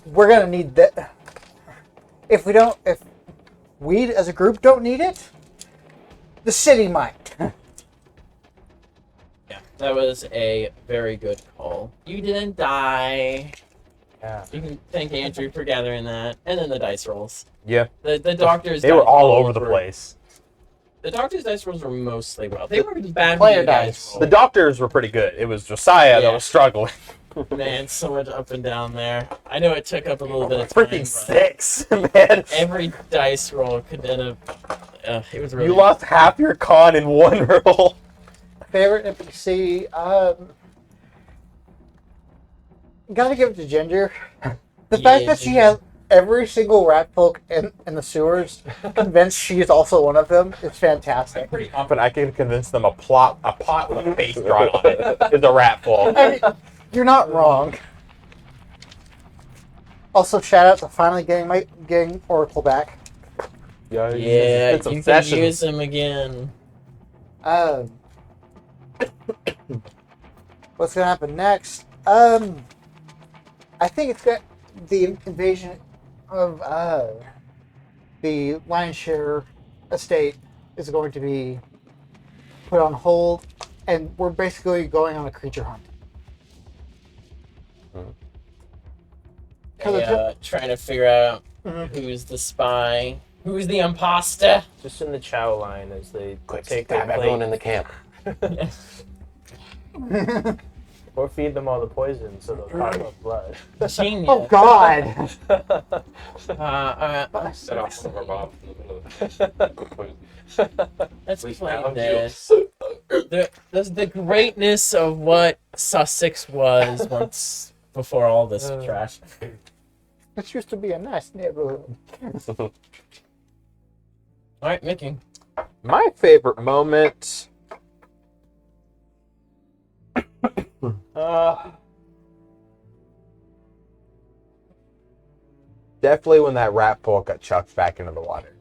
We're going to need that. If we as a group don't need it, the city might. Yeah, that was a very good call. You didn't die. Yeah. You can thank Andrew for gathering that, and then the dice rolls. Yeah. The doctors. They were dice all rolls over the were- place. The doctor's dice rolls were mostly well. They were bad player for you guys. dice. roll. The doctors were pretty good. It was Josiah that was struggling. Man, so much up and down there. I know it took up a little bit of time. Freaking but 6, man. every dice roll could end up. It was really. You lost half your con in one roll. Favorite NPC, gotta give it to Ginger. The fact Yeah, that she Ginger. has every single rat folk in the sewers convinced she is also one of them is fantastic. Pretty confident I can convince them a pot with a face drawn on it is a rat full. I mean, you're not wrong. Also, shout out to finally getting Oracle back. Yeah, it's you can obsession. use them again. What's gonna happen next? I think it's got the invasion of the Lion's Share estate is going to be put on hold, and we're basically going on a creature hunt. Trying to figure out Mhm. who's the spy, who's the imposter. Just in the chow line as they quick, take their stab everyone in plate. the camp. Or feed them all the poison so they'll cough up blood. Genius. Oh God! Set off one of our bombs in the middle of the Let's We play found this. The greatness of what Sussex was once before all this trash. This used to be a nice neighborhood. All right, Mickey. My favorite moment. Definitely when that rat folk got chucked back into the water.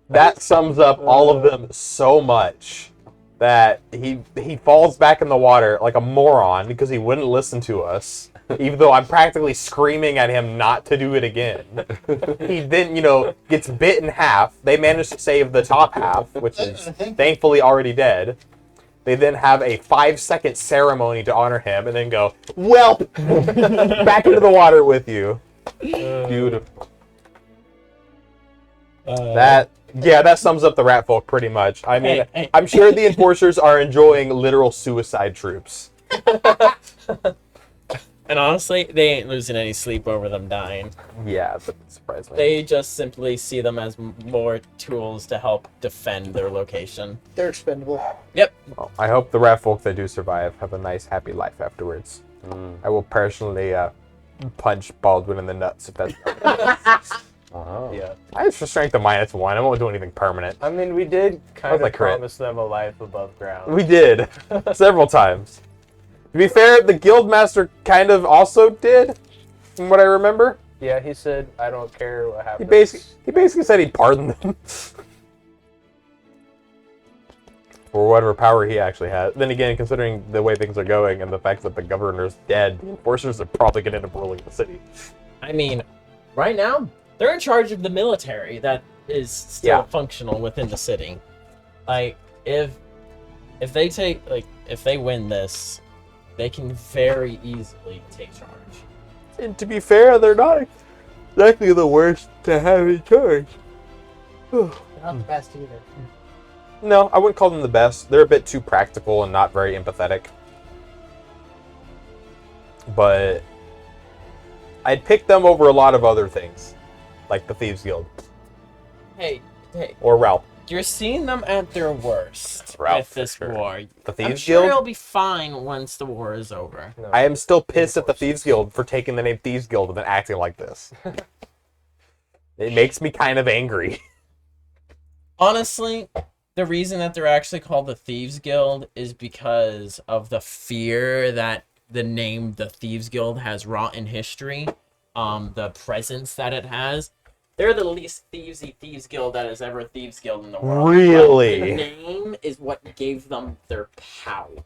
that sums up all of them so much that he falls back in the water like a moron because he wouldn't listen to us. Even though I'm practically screaming at him not to do it again. He then, gets bit in half. They manage to save the top half, which is thankfully already dead. They then have a 5-second ceremony to honor him and then go, well, back into the water with you. Beautiful. That sums up the rat folk pretty much. I mean, Hey. I'm sure the enforcers are enjoying literal suicide troops. And honestly, they ain't losing any sleep over them dying. Yeah, that surprised me. They just simply see them as more tools to help defend their location. They're expendable. Yep. Well, I hope the rat folk that do survive have a nice, happy life afterwards. I will personally punch Baldwin in the nuts if that's. Wow. Yeah. I have strength of -1. I won't do anything permanent. I mean, we did kind of like crit. promise them a life above ground. We did several times. To be fair, the guildmaster kind of also did, from what I remember. Yeah, he said, I don't care what He happens. basically said he'd pardon them for whatever power he actually had. Then again, considering the way things are going and the fact that the governor's dead, the enforcers are probably going to end up ruling the city. I mean, right now, they're in charge of the military that is still Yeah. functional within the city. Like, if they win this, they can very easily take charge. And to be fair, they're not exactly the worst to have in charge. They're not the best either. No, I wouldn't call them the best. They're a bit too practical and not very empathetic. But I'd pick them over a lot of other things, like the Thieves Guild Hey, or Ralph. you're seeing them at their worst Ralph, with this for sure. war. The I'm Thieves sure Guild? it'll be fine once the war is over. No. I am still pissed at the Thieves Guild for taking the name Thieves Guild and then acting like this. It makes me kind of angry. Honestly, the reason that they're actually called the Thieves Guild is because of the fear that the name the Thieves Guild has wrought in history, the presence that it has. They're the least thievesy Thieves Guild that is ever a Thieves Guild in the world. Really? The name is what gave them their power.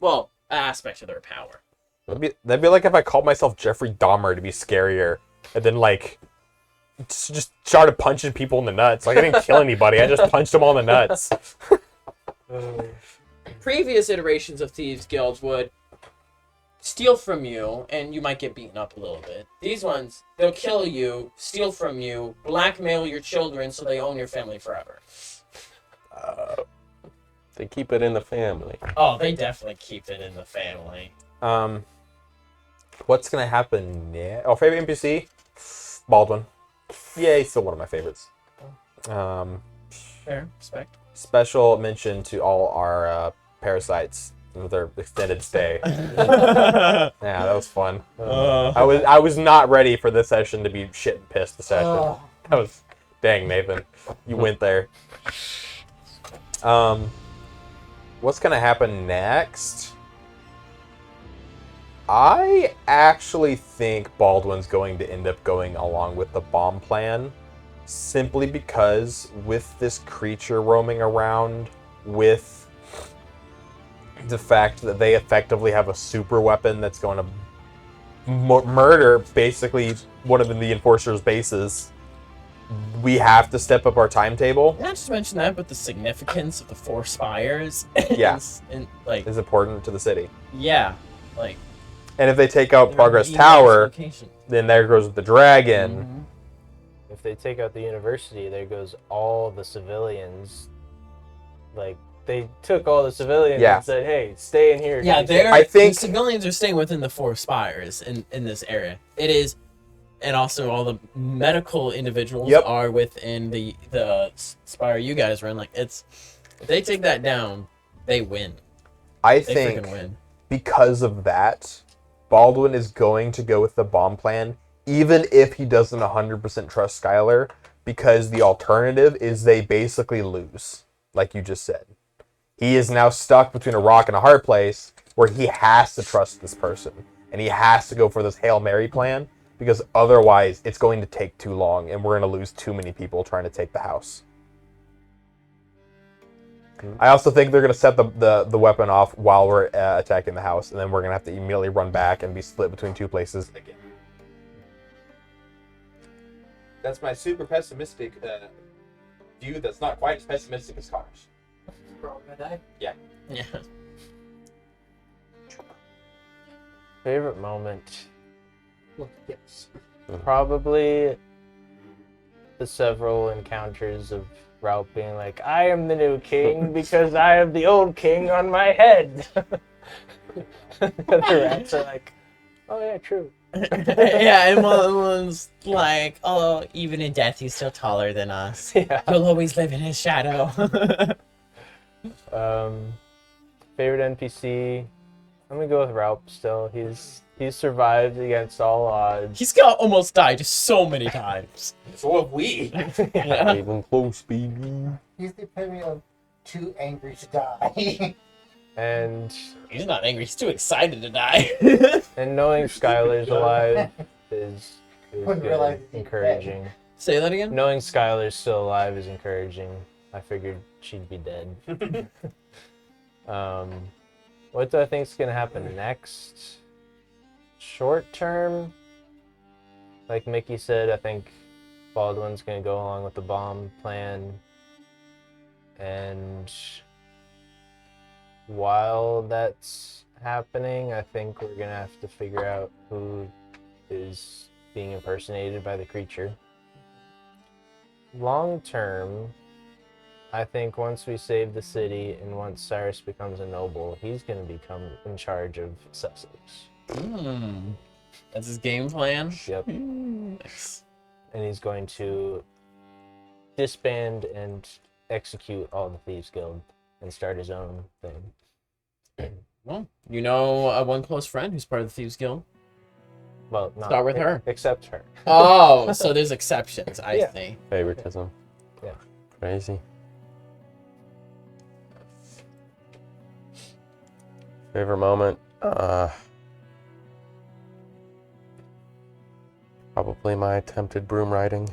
Well, aspect of their power. That'd be like if I called myself Jeffrey Dahmer to be scarier, and then like just started punching people in the nuts. Like I didn't kill anybody, I just punched them all in the nuts. Previous iterations of Thieves Guilds would steal from you, and you might get beaten up a little bit. These ones, they'll kill you, steal from you, blackmail your children so they own your family forever. They keep it in the family. Oh, they definitely keep it in the family. What's gonna happen next? Oh, favorite NPC? Baldwin. Yeah, he's still one of my favorites. Fair, respect. Special mention to all our parasites with their extended stay. Yeah, that was fun. I was not ready for this session to be shit and pissed. The session. That was dang, Nathan, you went there. What's gonna happen next? I actually think Baldwin's going to end up going along with the bomb plan, simply because with this creature roaming around, with the fact that they effectively have a super weapon that's going to murder basically one of the Enforcer's bases, we have to step up our timetable. Not just mention that, but the significance of the four spires. Yeah. and like, Is important to the city. yeah, like. And if they take out they're Progress in nice Tower, location. then there goes the dragon. Mhm. If they take out the university, there goes all the civilians, like, they took all the civilians Yeah. and said, "Hey, stay in here." Yeah, I think- the civilians are staying within the 4 spires in this area. It is, and also all the medical individuals Yep. are within the spire you guys are in. Like, it's, if they take that down, they win. I They think freaking win. because of that, Baldwin is going to go with the bomb plan, even if he doesn't 100% trust Skylar, because the alternative is they basically lose, like you just said. He is now stuck between a rock and a hard place where he has to trust this person, and he has to go for this Hail Mary plan, because otherwise it's going to take too long, and we're going to lose too many people trying to take the house. I also think they're going to set the weapon off while we're attacking the house, and then we're going to have to immediately run back and be split between 2 places again. That's my super pessimistic view that's not quite as pessimistic as Connor's. We're all gonna die. Yeah. Favorite moment? Look, yes. Probably the several encounters of Ralph being like, "I am the new king because I have the old king on my head." The rats are like, "Oh yeah, true." Yeah, and one's like, oh, even in death, he's still taller than us. Yeah. You'll always live in his shadow. Favorite NPC? I'm gonna go with Ralph still. He's survived against all odds. He's got almost died so many times. So have we. Yeah. Not even close, baby. He's the epitome of too angry to die. And He's not angry. He's too excited to die. knowing Skylar's alive is Wouldn't good, realize he's encouraging. Say that again. Knowing Skylar's still alive is encouraging. I figured she'd be dead. What do I think is gonna happen next? Short term, like Mickey said, I think Baldwin's gonna go along with the bomb plan. And while that's happening, I think we're gonna have to figure out who is being impersonated by the creature. Long term, I think once we save the city and once Cyrus becomes a noble, he's gonna become in charge of Sussex. That's his game plan. Yep. Nice. And he's going to disband and execute all the Thieves Guild and start his own thing. Well, you know one close friend who's part of the Thieves Guild. Well, not Start with her. Except her. Oh, so there's exceptions. I Yeah. see. Favoritism. Yeah. Crazy. Favorite moment? Probably my attempted broom riding.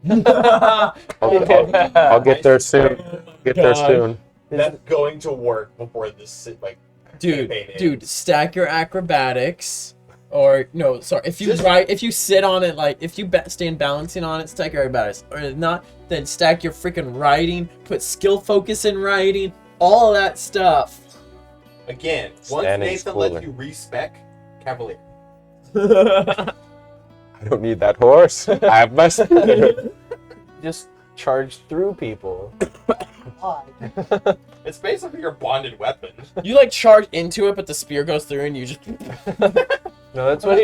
I'll get there soon. Get there God. soon. That's going to work before this Dude, campaign ends. stack your acrobatics. Or no, sorry. If you sit on it, like if you stand balancing on it, stack your acrobatics. Or if not, then stack your freaking riding. Put skill focus in riding. All of that stuff. Again, once Standing's Nathan cooler. lets you respec Cavalier. I don't need that horse. I have my speed. Just charge through people. Why? It's basically your bonded weapon. You like charge into it, but the spear goes through, and you just. No, that's what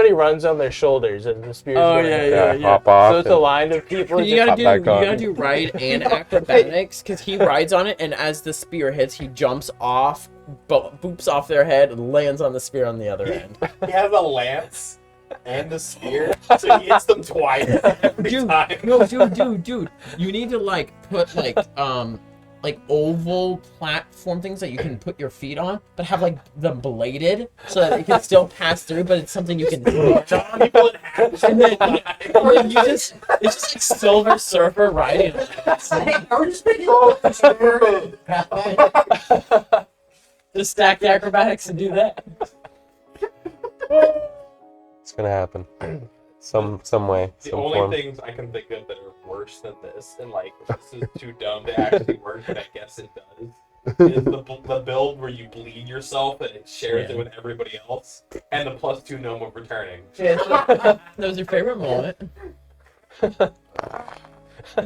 he runs on their shoulders and the spear's Oh, going. yeah. Hop off. So it's a line of people. You just- gotta do ride and acrobatics because he rides on it, and as the spear hits, he jumps off, boops off their head, and lands on the spear on the other end. He has a lance and a spear, so he hits them twice every time. No, dude, you need to like put like oval platform things that you can put your feet on, but have like them bladed so that it can still pass through, but it's something you can stand on. People in half. And then it's just like Silver Surfer riding. Are we just making all the spirit? Just stack the acrobatics and do that. It's gonna happen. Some way. The Some only form. things I can think of that are worse than this, and like this is too dumb to actually work, but I guess it does, is the build where you bleed yourself and it shares it with everybody else, and the +2 gnome of returning. That was your favorite moment.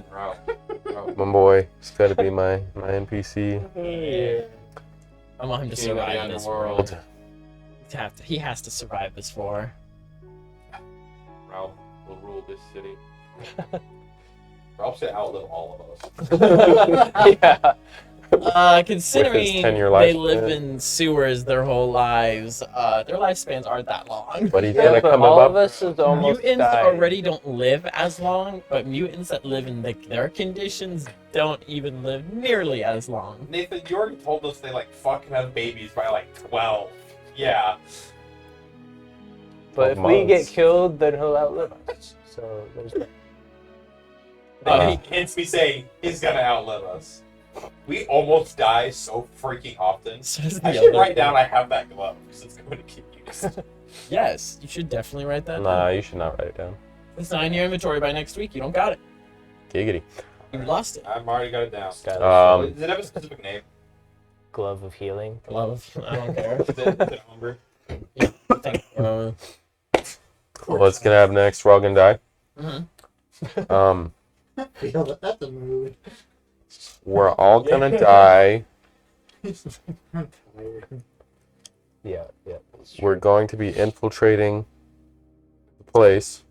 Bro. My boy. It's got to be my NPC. I want him to King of the survive this world. underworld. He has to survive this war. Ralph will rule this city. Ralph's gonna outlive all of us. Yeah. Considering 10-year they lifespan. live in sewers their whole lives, their lifespans aren't that long. But he's Yeah, gonna but come all of up. us is almost Mutants died. already don't live as long, but mutants that live in their conditions don't even live nearly as long. Nathan, you already told us they like fucking have babies by like 12. Yeah. But if 12 we get months. killed, then he'll outlive us. So there's that. Hence me saying he's gonna outlive us. We almost die so freaking often. So does the I should other- write down I have that glove because it's going to get used. Yes, you should definitely write that Nah, down. you should not write it down. It's not in your inventory by next week. You don't got it. Giggity. You lost it. I've already got it down. Skylar, Does it have a specific name? glove of healing. Love. I don't care. Is it Umber? Thank Well, what's gonna happen next? We're all gonna die. Mhm. I feel that that's a mood. We're all gonna die. Yeah. We're going to be infiltrating the place.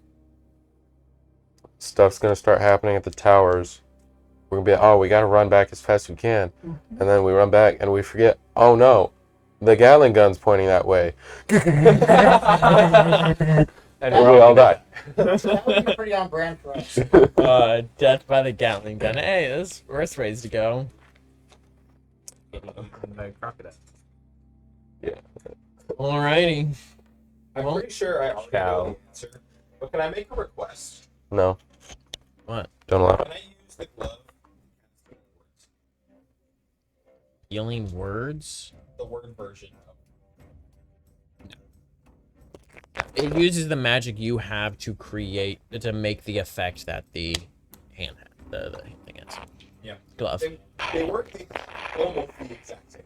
Stuff's gonna start happening at the towers. We're gonna be, oh, we gotta run back as fast as we can. And then we run back and we forget, oh no, the Gatling gun's pointing that way. And We all die. That would be pretty on brand for us. Death by the Gatling gun. Hey, that's worse ways to go. Crocodile. Alrighty. I'm Well, pretty sure I already know the answer. But can I make a request? No. What? Don't allow Can it. I use the glove? Healing words? The word version of It uses the magic you have to create, to make the effect that the hand had, the thing is. Yeah. Glove. They work almost the exact same.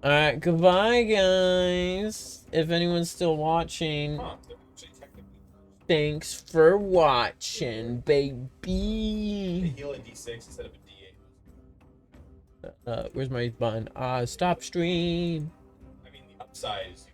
Alright, goodbye, guys. If anyone's still watching, Huh, they're actually technically thanks for watching, they baby. heal a D6 instead of a D8. Where's my button? Stop stream. I mean, the upside is you